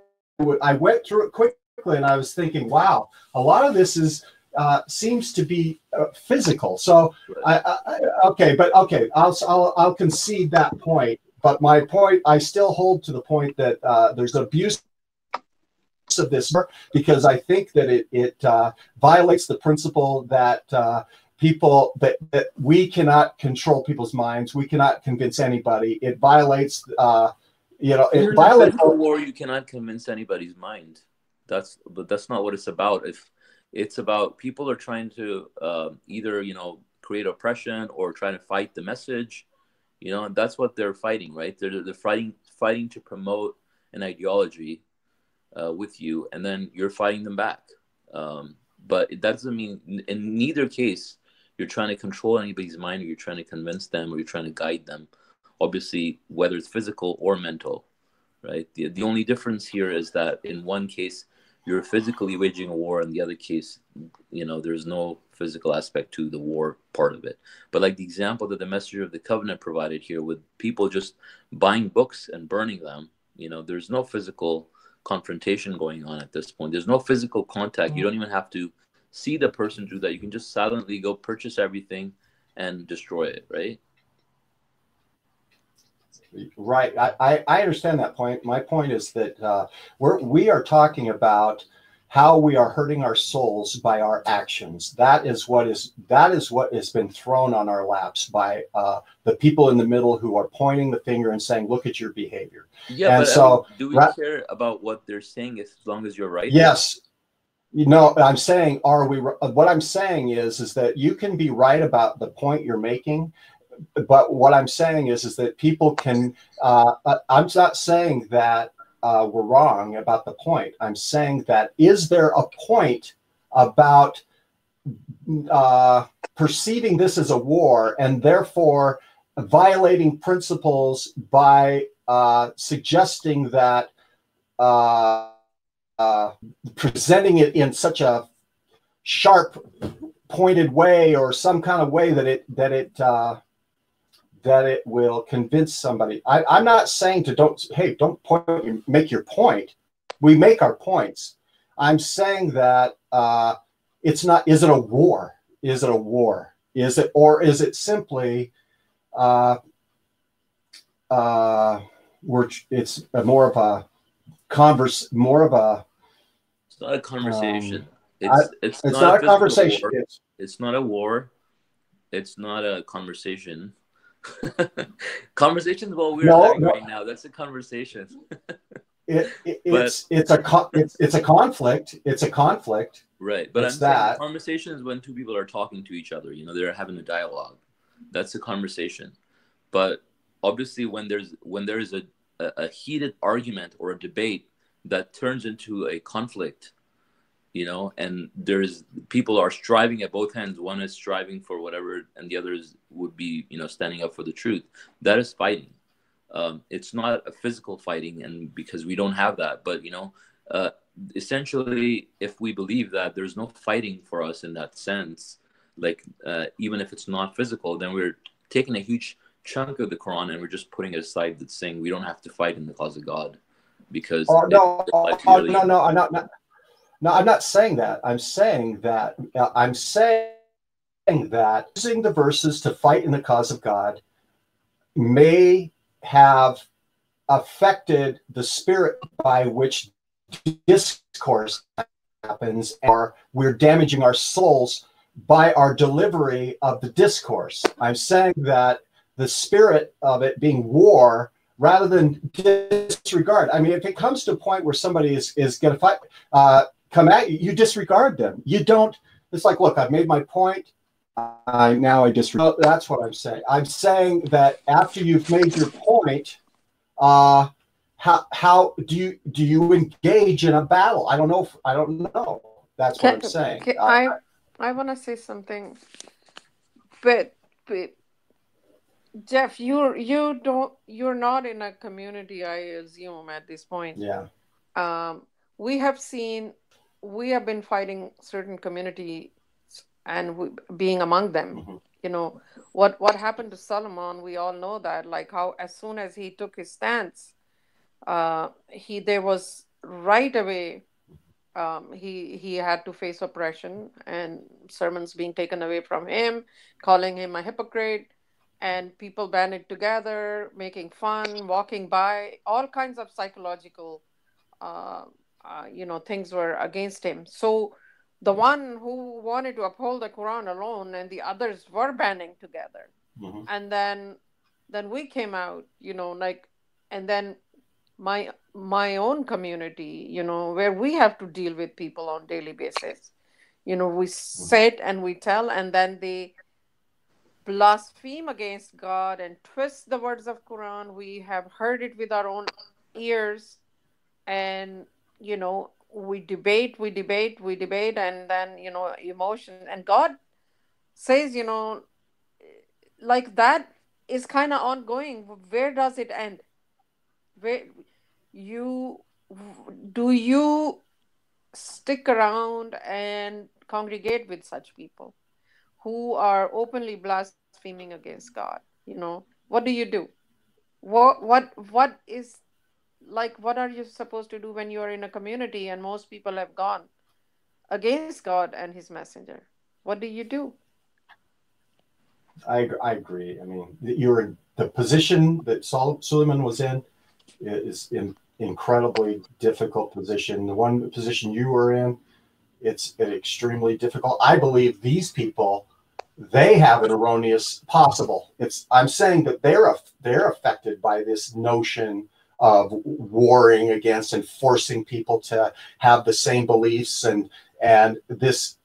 Speaker 1: I went through it quickly, and I was thinking, wow, a lot of this seems to be physical. So I'll concede that point. But my point, I still hold to the point that there's abuse of this, because I think that it violates the principle that people that we cannot control people's minds. We cannot convince anybody. It violates. It violates
Speaker 7: war. You cannot convince anybody's mind. But that's not what it's about. If it's about people are trying to either create oppression or trying to fight the message, and that's what they're fighting, right? They're fighting to promote an ideology with you, and then you're fighting them back. But it doesn't mean, in neither case you're trying to control anybody's mind, or you're trying to convince them, or you're trying to guide them. Obviously, whether it's physical or mental, right? The only difference here is that in one case, you're physically waging a war, in the other case, there's no physical aspect to the war part of it. But like the example that the messenger of the covenant provided here, with people just buying books and burning them, there's no physical confrontation going on at this point. There's no physical contact. You don't even have to see the person do that. You can just silently go purchase everything and destroy it, right?
Speaker 1: Right. I understand that point. My point is that we are talking about how we are hurting our souls by our actions. That is what has been thrown on our laps by the people in the middle who are pointing the finger and saying, "Look at your behavior."
Speaker 7: Yeah,
Speaker 1: and
Speaker 7: but
Speaker 1: so,
Speaker 7: do we care about what they're saying as long as you're right?
Speaker 1: Yes. I'm saying, what I'm saying is that you can be right about the point you're making, but what I'm saying is that people can, I'm not saying that we're wrong about the point. I'm saying that, is there a point about perceiving this as a war and therefore violating principles by suggesting that presenting it in such a sharp, pointed way, or some kind of way that it will convince somebody. I'm not saying don't point, make your point. We make our points. I'm saying that it's not. Is it a war? Is it a war? Is it simply it's more of a
Speaker 7: It's not a conversation.
Speaker 1: It's not a conversation.
Speaker 7: It's not a war. It's not a conversation. Conversations what we're having right now. That's a conversation. It's a conflict. It's a conflict. Right. But I'm saying conversation is when two people are talking to each other. They're having a dialogue. That's a conversation. But obviously when there's a heated argument or a debate that turns into a conflict, and there's people are striving at both ends. One is striving for whatever, and the others would be, standing up for the truth. That is fighting. It's not a physical fighting, and because we don't have that. But essentially, if we believe that there's no fighting for us in that sense, like even if it's not physical, then we're taking a huge chunk of the Quran and we're just putting it aside. That's saying we don't have to fight in the cause of God, because
Speaker 1: no, I'm not saying that. I'm saying that using the verses to fight in the cause of God may have affected the spirit by which discourse happens, or we're damaging our souls by our delivery of the discourse. I'm saying that the spirit of it being war rather than disregard. I mean, if it comes to a point where somebody is going to fight, come at you, you disregard them. You don't. It's like, look, I've made my point. Now I disregard. That's what I'm saying. I'm saying that after you've made your point, how do you engage in a battle? I don't know. That's what I'm saying.
Speaker 4: I want to say something, but Jeff, you're not in a community, I assume, at this point.
Speaker 1: Yeah.
Speaker 4: We have been fighting certain communities and being among them. Mm-hmm. What happened to Salãmun, we all know that, like how as soon as he took his stance, there was right away, he had to face oppression and sermons being taken away from him, calling him a hypocrite, and people banded together, making fun, walking by, all kinds of psychological things were against him. So the one who wanted to uphold the Quran alone and the others were banding together. Mm-hmm. And then we came out, and then my own community, where we have to deal with people on daily basis. We sit and we tell, and then they blaspheme against God and twist the words of Quran. We have heard it with our own ears, and we debate, and then emotion. And God says, like that is kind of ongoing. Where does it end? Where you do you stick around and congregate with such people who are openly blaspheming against God? What do you do? What is, like, what are you supposed to do when you are in a community and most people have gone against God and his messenger? What do you do?
Speaker 1: I agree. I mean, you're in the position that Suleiman was in is an incredibly difficult position. The one position you were in, it's extremely difficult. I believe these people, they have an erroneous possible. I'm saying that they're affected by this notion of warring against and forcing people to have the same beliefs, and this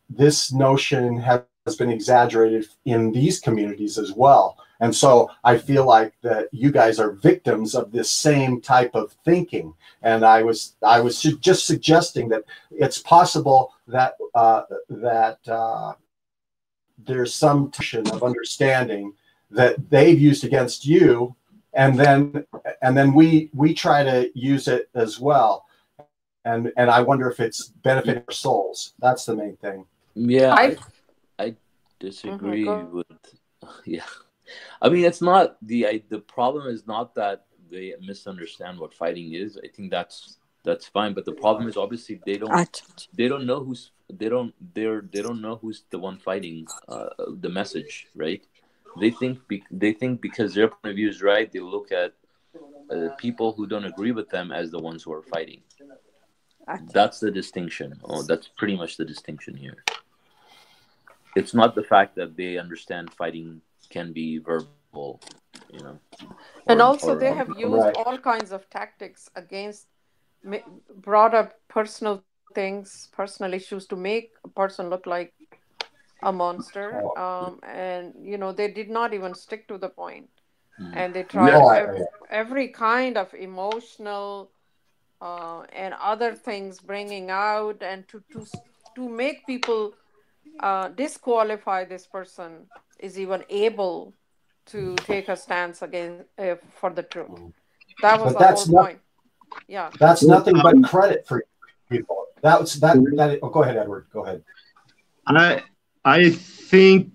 Speaker 1: notion has been exaggerated in these communities as well. And so I feel like that you guys are victims of this same type of thinking. And I was just suggesting that it's possible that there's some tension of understanding that they've used against you, and then we try to use it as well. And I wonder if it's benefiting our souls. That's the main thing.
Speaker 7: Yeah, I disagree with. Yeah, I mean, it's not the problem is not that they misunderstand what fighting is. I think that's fine, but the problem is obviously they don't know who's they don't know who's the one fighting the message, right? They think because their point of view is right, they look at people who don't agree with them as the ones who are fighting. That's the distinction. That's pretty much the distinction here. It's not the fact that they understand fighting can be verbal,
Speaker 4: And also they have used all kinds of tactics against, brought up personal things, personal issues to make a person look like a monster. And, they did not even stick to the point. And they tried every kind of emotional and other things bringing out, and to make people disqualify this person is even able to take a stance against for the truth. That was the whole point. Yeah,
Speaker 1: that's nothing but credit for people. That. Oh, go ahead, Edward. Go ahead.
Speaker 2: I think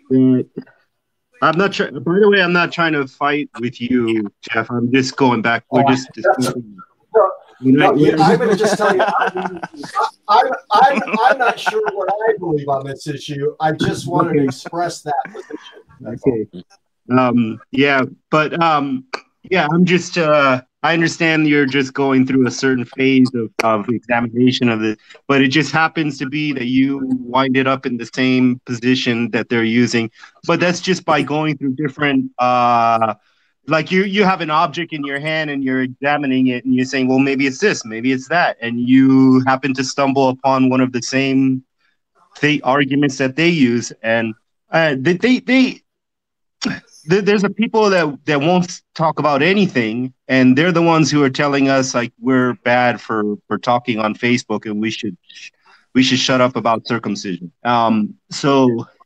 Speaker 2: that I'm not trying. By the way, I'm not trying to fight with you, Jeff. I'm just going back. We're just discussing.
Speaker 1: I'm going to just tell you, I'm not sure what I believe on this issue. I just wanted to express that position.
Speaker 2: I'm just. I understand you're just going through a certain phase of examination of it, but it just happens to be that you winded up in the same position that they're using. But that's just by going through different. Like you have an object in your hand and you're examining it and you're saying, well, maybe it's this, maybe it's that. And you happen to stumble upon one of the same arguments that they use. And there's a people that won't talk about anything. And they're the ones who are telling us like we're bad for talking on Facebook and we should shut up about circumcision.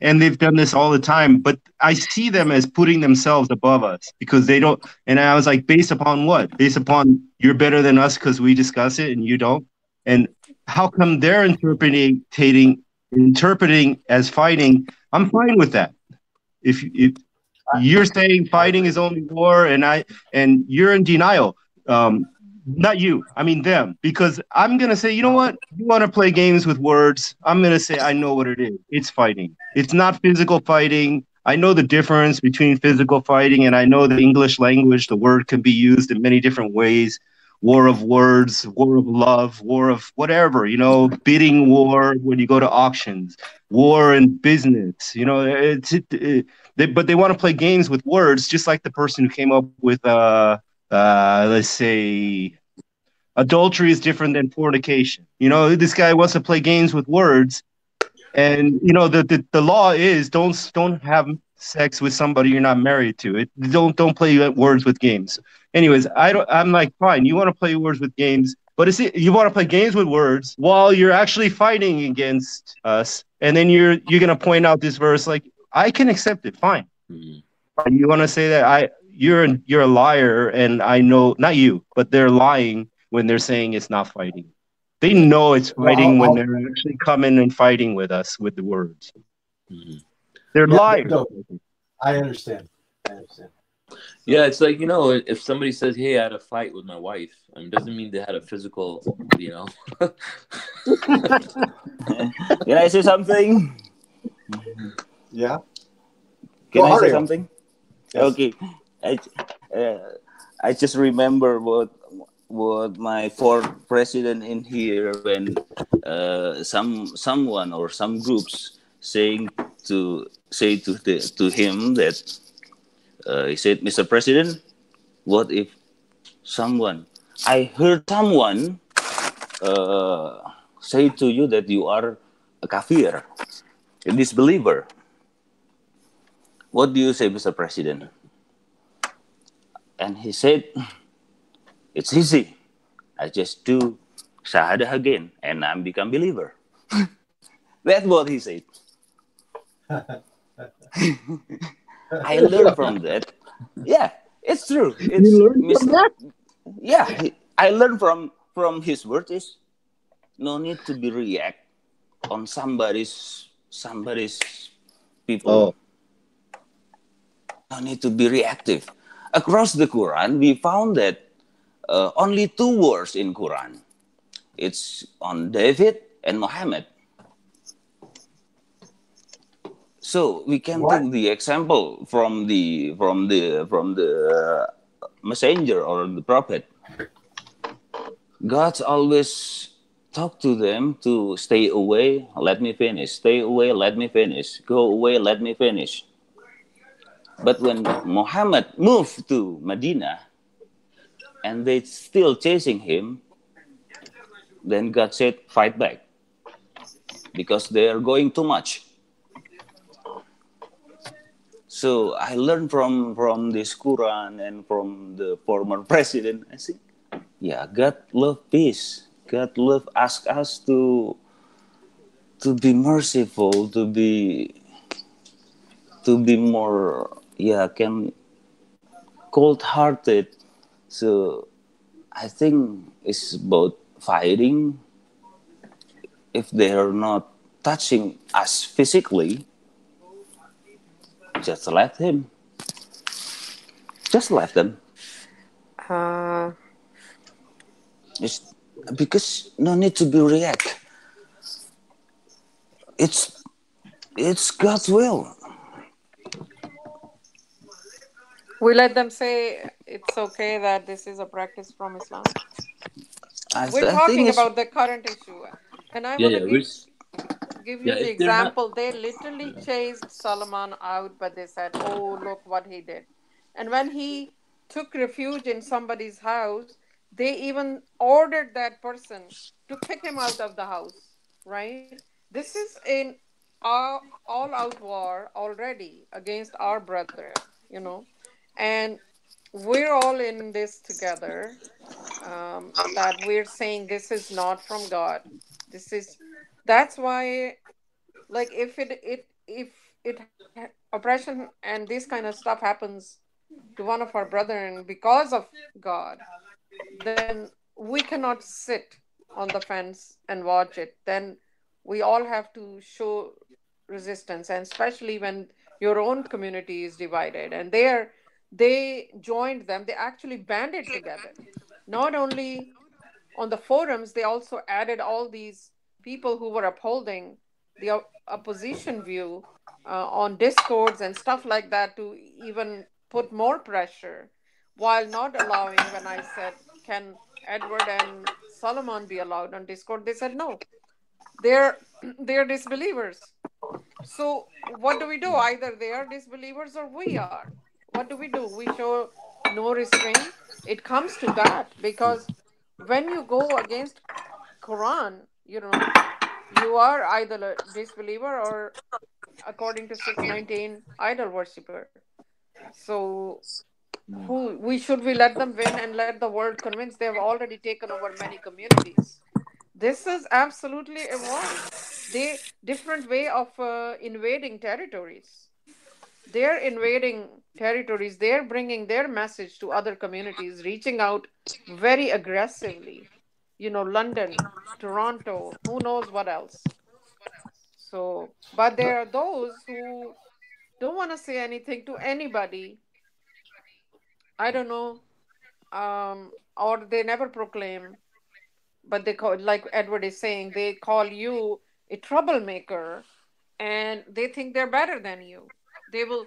Speaker 2: And they've done this all the time, but I see them as putting themselves above us because they don't. And I was like, based upon what? Based upon you're better than us because we discuss it and you don't. And how come they're interpreting as fighting? I'm fine with that. If you're saying fighting is only war, and you're in denial. Not you, I mean them, because I'm going to say, you know what? You want to play games with words. I'm going to say, I know what it is. It's fighting. It's not physical fighting. I know the difference between physical fighting, and I know the English language, the word can be used in many different ways. War of words, war of love, war of whatever, bidding war when you go to auctions, war in business, but they want to play games with words, just like the person who came up with, let's say, adultery is different than fornication. This guy wants to play games with words, and the law is don't have sex with somebody you're not married to. Don't play words with games. Anyways, I'm like, fine, you want to play words with games, but you want to play games with words while you're actually fighting against us. and then you're gonna point out this verse. Like, I can accept it, fine. And you want to say that you're a liar, and I know not you, but they're lying when they're saying it's not fighting. They know it's fighting when they're actually coming and fighting with us with the words. They're liars.
Speaker 1: No, I understand.
Speaker 7: Yeah, it's like, if somebody says, "Hey, I had a fight with my wife," it doesn't mean they had a physical,
Speaker 8: Can I say something?
Speaker 1: Yeah.
Speaker 8: Can I say something? Yes. Okay. I just remember what my fourth president in here when someone or some groups say to him that he said, "Mr. President, what if I heard someone say to you that you are a kafir, a disbeliever. What do you say, Mr. President?" And he said, "It's easy. I just do Shahadah again and I become believer." That's what he said. I learned from that. Yeah, it's true. It's
Speaker 2: you learned from that?
Speaker 8: Yeah, I learned from his words is no need to be react on somebody's people.
Speaker 2: Oh.
Speaker 8: No need to be reactive. Across the Quran, we found that only 2 words in Quran. It's on David and Muhammad. So we can take the example from the messenger or the prophet. God always talk to them to stay away, let me finish. Stay away, let me finish. Go away, let me finish. But when Muhammad moved to Medina and they still chasing him, then God said, fight back. Because they are going too much. So I learned from this Quran and from the former president. I think, yeah, God love peace. God love ask us to be merciful, to be more, cold-hearted. So I think it's about fighting. If they are not touching us physically, just let him. Just let them. It's because no need to be react. It's God's will.
Speaker 4: We let them say it's okay that this is a practice from Islam. We're talking about the current issue, and I want to give you the example. They literally chased Salãmun out, but they said, "Oh, look what he did." And when he took refuge in somebody's house, they even ordered that person to kick him out of the house, right? This is an all-out war already against our brother, and we're all in this together. That we're saying this is not from God. That's why, like, if oppression and this kind of stuff happens to one of our brethren because of God, then we cannot sit on the fence and watch it. Then we all have to show resistance, and especially when your own community is divided. And they joined them. They actually banded together. Not only on the forums, they also added all these people who were upholding the opposition view on discords and stuff like that to even put more pressure, while not allowing, when I said, can Edward and Salãmun be allowed on Discord, they said no, they're disbelievers. So what do we do? Either they are disbelievers or we are. What do? We show no restraint. It comes to that, because when you go against Quran, you are either a disbeliever or, according to 619, idol worshipper. So we let them win and let the world convince. They have already taken over many communities. This is absolutely evolved. They different way of invading territories. They're invading territories. They're bringing their message to other communities, reaching out very aggressively. London, Toronto, who knows what else. So, but there are those who don't want to say anything to anybody. I don't know, or they never proclaim, but they call, like Edward is saying, they call you a troublemaker, and they think they're better than you. They will,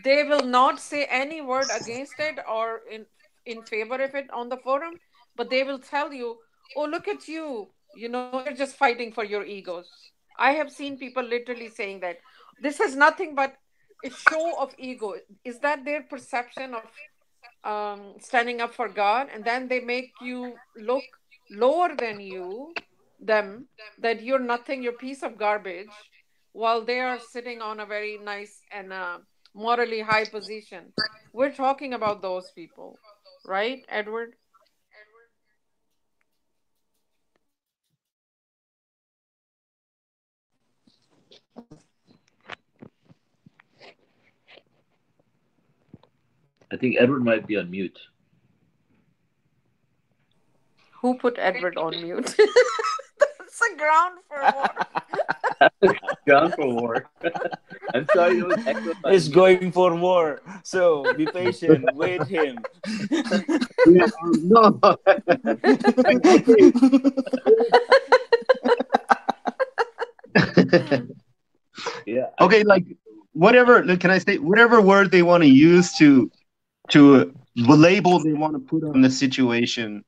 Speaker 4: they will not say any word against it or in favor of it on the forum, but they will tell you, "Oh, look at you! You're just fighting for your egos." I have seen people literally saying that this is nothing but a show of ego. Is that their perception of standing up for God, and then they make you look lower than them, that you're nothing, you're a piece of garbage, while they are sitting on a very nice and morally high position. We're talking about those people, right, Edward?
Speaker 7: I think Edward might be on mute.
Speaker 4: Who put Edward on mute? That's a ground for war.
Speaker 7: Gone for war. I'm sorry, it was echoed by
Speaker 8: He's
Speaker 7: me.
Speaker 8: going for more. So be patient. Wait him.
Speaker 2: Yeah, no.
Speaker 7: Yeah.
Speaker 2: Okay, like whatever. Can I say whatever word they want to use to the label they want to put on the situation?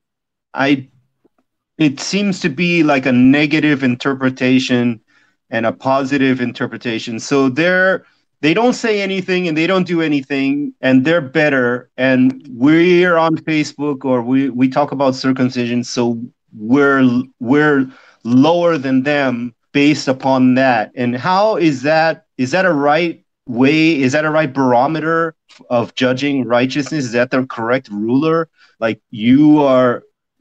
Speaker 2: It seems to be like a negative interpretation and a positive interpretation. So they don't say anything and they don't do anything and they're better. And we're on Facebook or we talk about circumcision, so we're lower than them based upon that. And how is that a right way? Is that a right barometer of judging righteousness? Is that the correct ruler? Like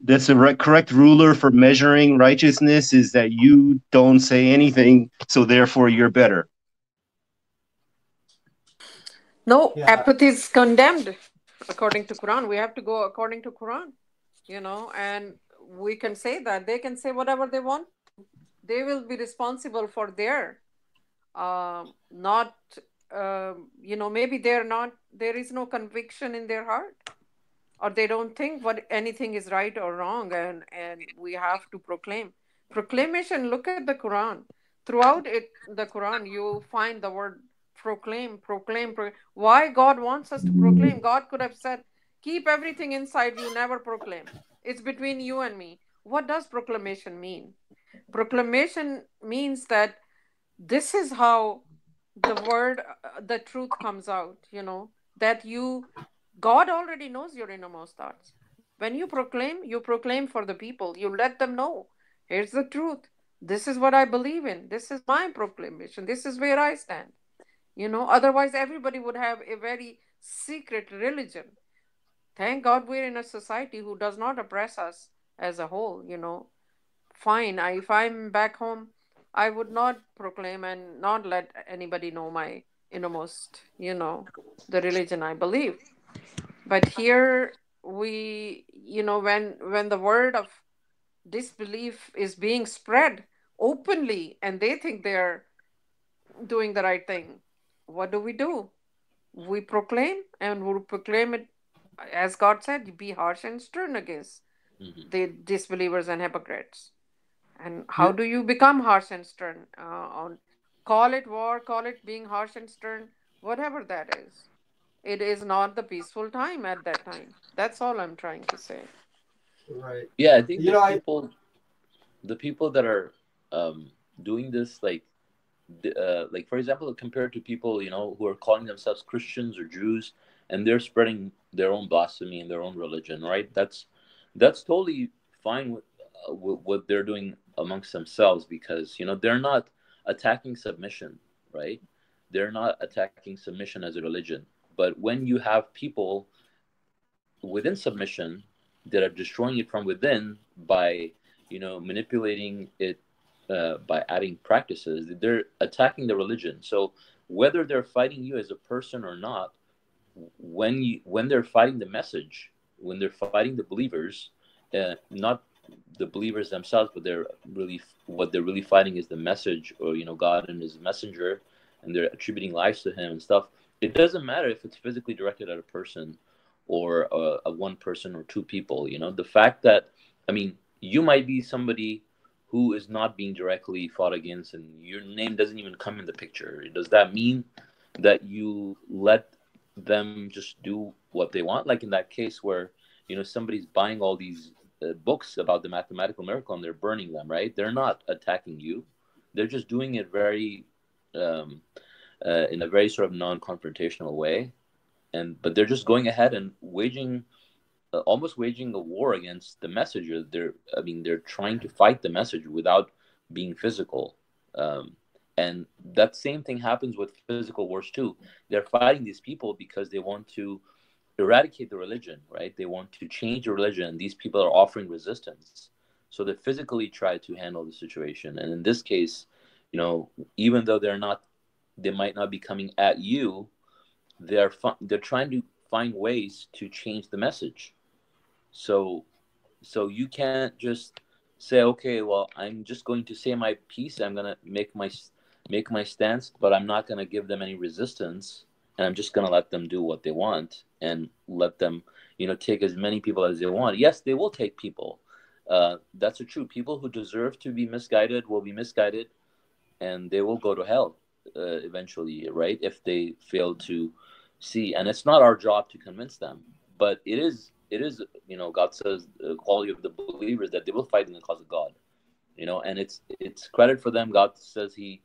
Speaker 2: that's the correct ruler for measuring righteousness, is that you don't say anything, so therefore you're better.
Speaker 4: No,
Speaker 1: Yeah.
Speaker 4: apathy is condemned according to Quran. We have to go according to Quran, and we can say that. They can say whatever they want. They will be responsible for their not maybe there is no conviction in their heart, or they don't think what anything is right or wrong, and we have to proclamation. Look at the Quran. Throughout the Quran you find the word proclaim. Why God wants us to proclaim? God could have said, keep everything inside you, never proclaim. It's between you and me. What does proclamation mean? Proclamation means that this is how the word, the truth comes out, that God already knows your innermost thoughts. When you proclaim for the people. You let them know, here's the truth. This is what I believe in. This is my proclamation. This is where I stand. Otherwise everybody would have a very secret religion. Thank God we're in a society who does not oppress us as a whole. Fine. If I'm back home, I would not proclaim and not let anybody know my innermost, the religion I believe. But here when the word of disbelief is being spread openly and they think they're doing the right thing, what do? We proclaim, and we proclaim it as God said, be harsh and stern against the disbelievers and hypocrites. And how do you become harsh and stern? Call it war, call it being harsh and stern, whatever that is. It is not the peaceful time at that time. That's all I'm trying to say.
Speaker 1: Right.
Speaker 7: Yeah, I think the people that are doing this, like for example, compared to people who are calling themselves Christians or Jews, and they're spreading their own blasphemy in their own religion, right? That's totally fine with what they're doing amongst themselves, because they're not attacking submission, right? They're not attacking submission as a religion. But when you have people within submission that are destroying it from within by manipulating it by adding practices. They're attacking the religion. So whether they're fighting you as a person or not, when they're fighting the message, when they're fighting the believers, not the believers themselves, but what they're really fighting is the message, or God and His messenger, and they're attributing lives to Him and stuff. It doesn't matter if it's physically directed at a person or a one person or two people. The fact that, you might be somebody who is not being directly fought against, and your name doesn't even come in the picture. Does that mean that you let them just do what they want? Like in that case where somebody's buying all these books about the mathematical miracle and they're burning them, right? They're not attacking you. They're just doing it very in a very sort of non-confrontational way, but they're just going ahead and almost waging a war against the message. They're trying to fight the message without being physical. And that same thing happens with physical wars too. They're fighting these people because they want to eradicate the religion, right? They want to change the religion. These people are offering resistance. So they physically try to handle the situation. And in this case, even though they might not be coming at you, they're trying to find ways to change the message. So you can't just say, okay, well, I'm just going to say my piece. I'm going to make my stance, but I'm not going to give them any resistance. And I'm just going to let them do what they want and let them, take as many people as they want. Yes, they will take people. That's true. People who deserve to be misguided will be misguided, and they will go to hell eventually, right? If they fail to see. And it's not our job to convince them, but it is, God says the quality of the believers that they will fight in the cause of God, and it's credit for them. God says He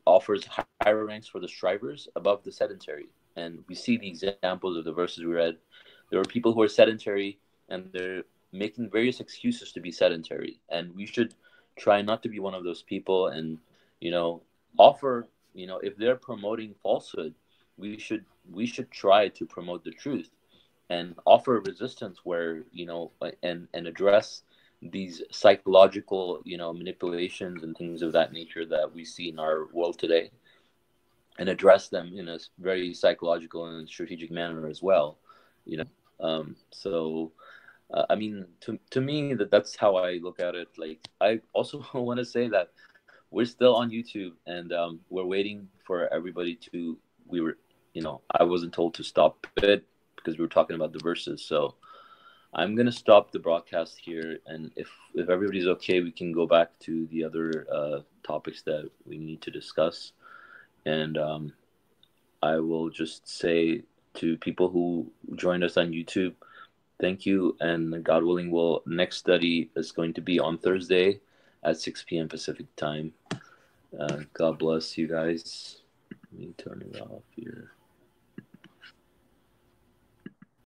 Speaker 7: offers higher ranks for the strivers above the sedentary. And we see the examples of the verses we read. There are people who are sedentary and they're making various excuses to be sedentary. And we should try not to be one of those people and, offer, if they're promoting falsehood, we should try to promote the truth and offer resistance where, and address these psychological, manipulations and things of that nature that we see in our world today, and address them in a very psychological and strategic manner as well. To me, that's how I look at it. Like, I also want to say that we're still on YouTube, and we're waiting for everybody to. I wasn't told to stop it because we were talking about the verses, so I'm going to stop the broadcast here, and if everybody's okay, we can go back to the other topics that we need to discuss. And I will just say to people who joined us on YouTube, thank you, and God willing, next study is going to be on Thursday at 6 p.m. Pacific time. God bless you guys. Let me turn it off here.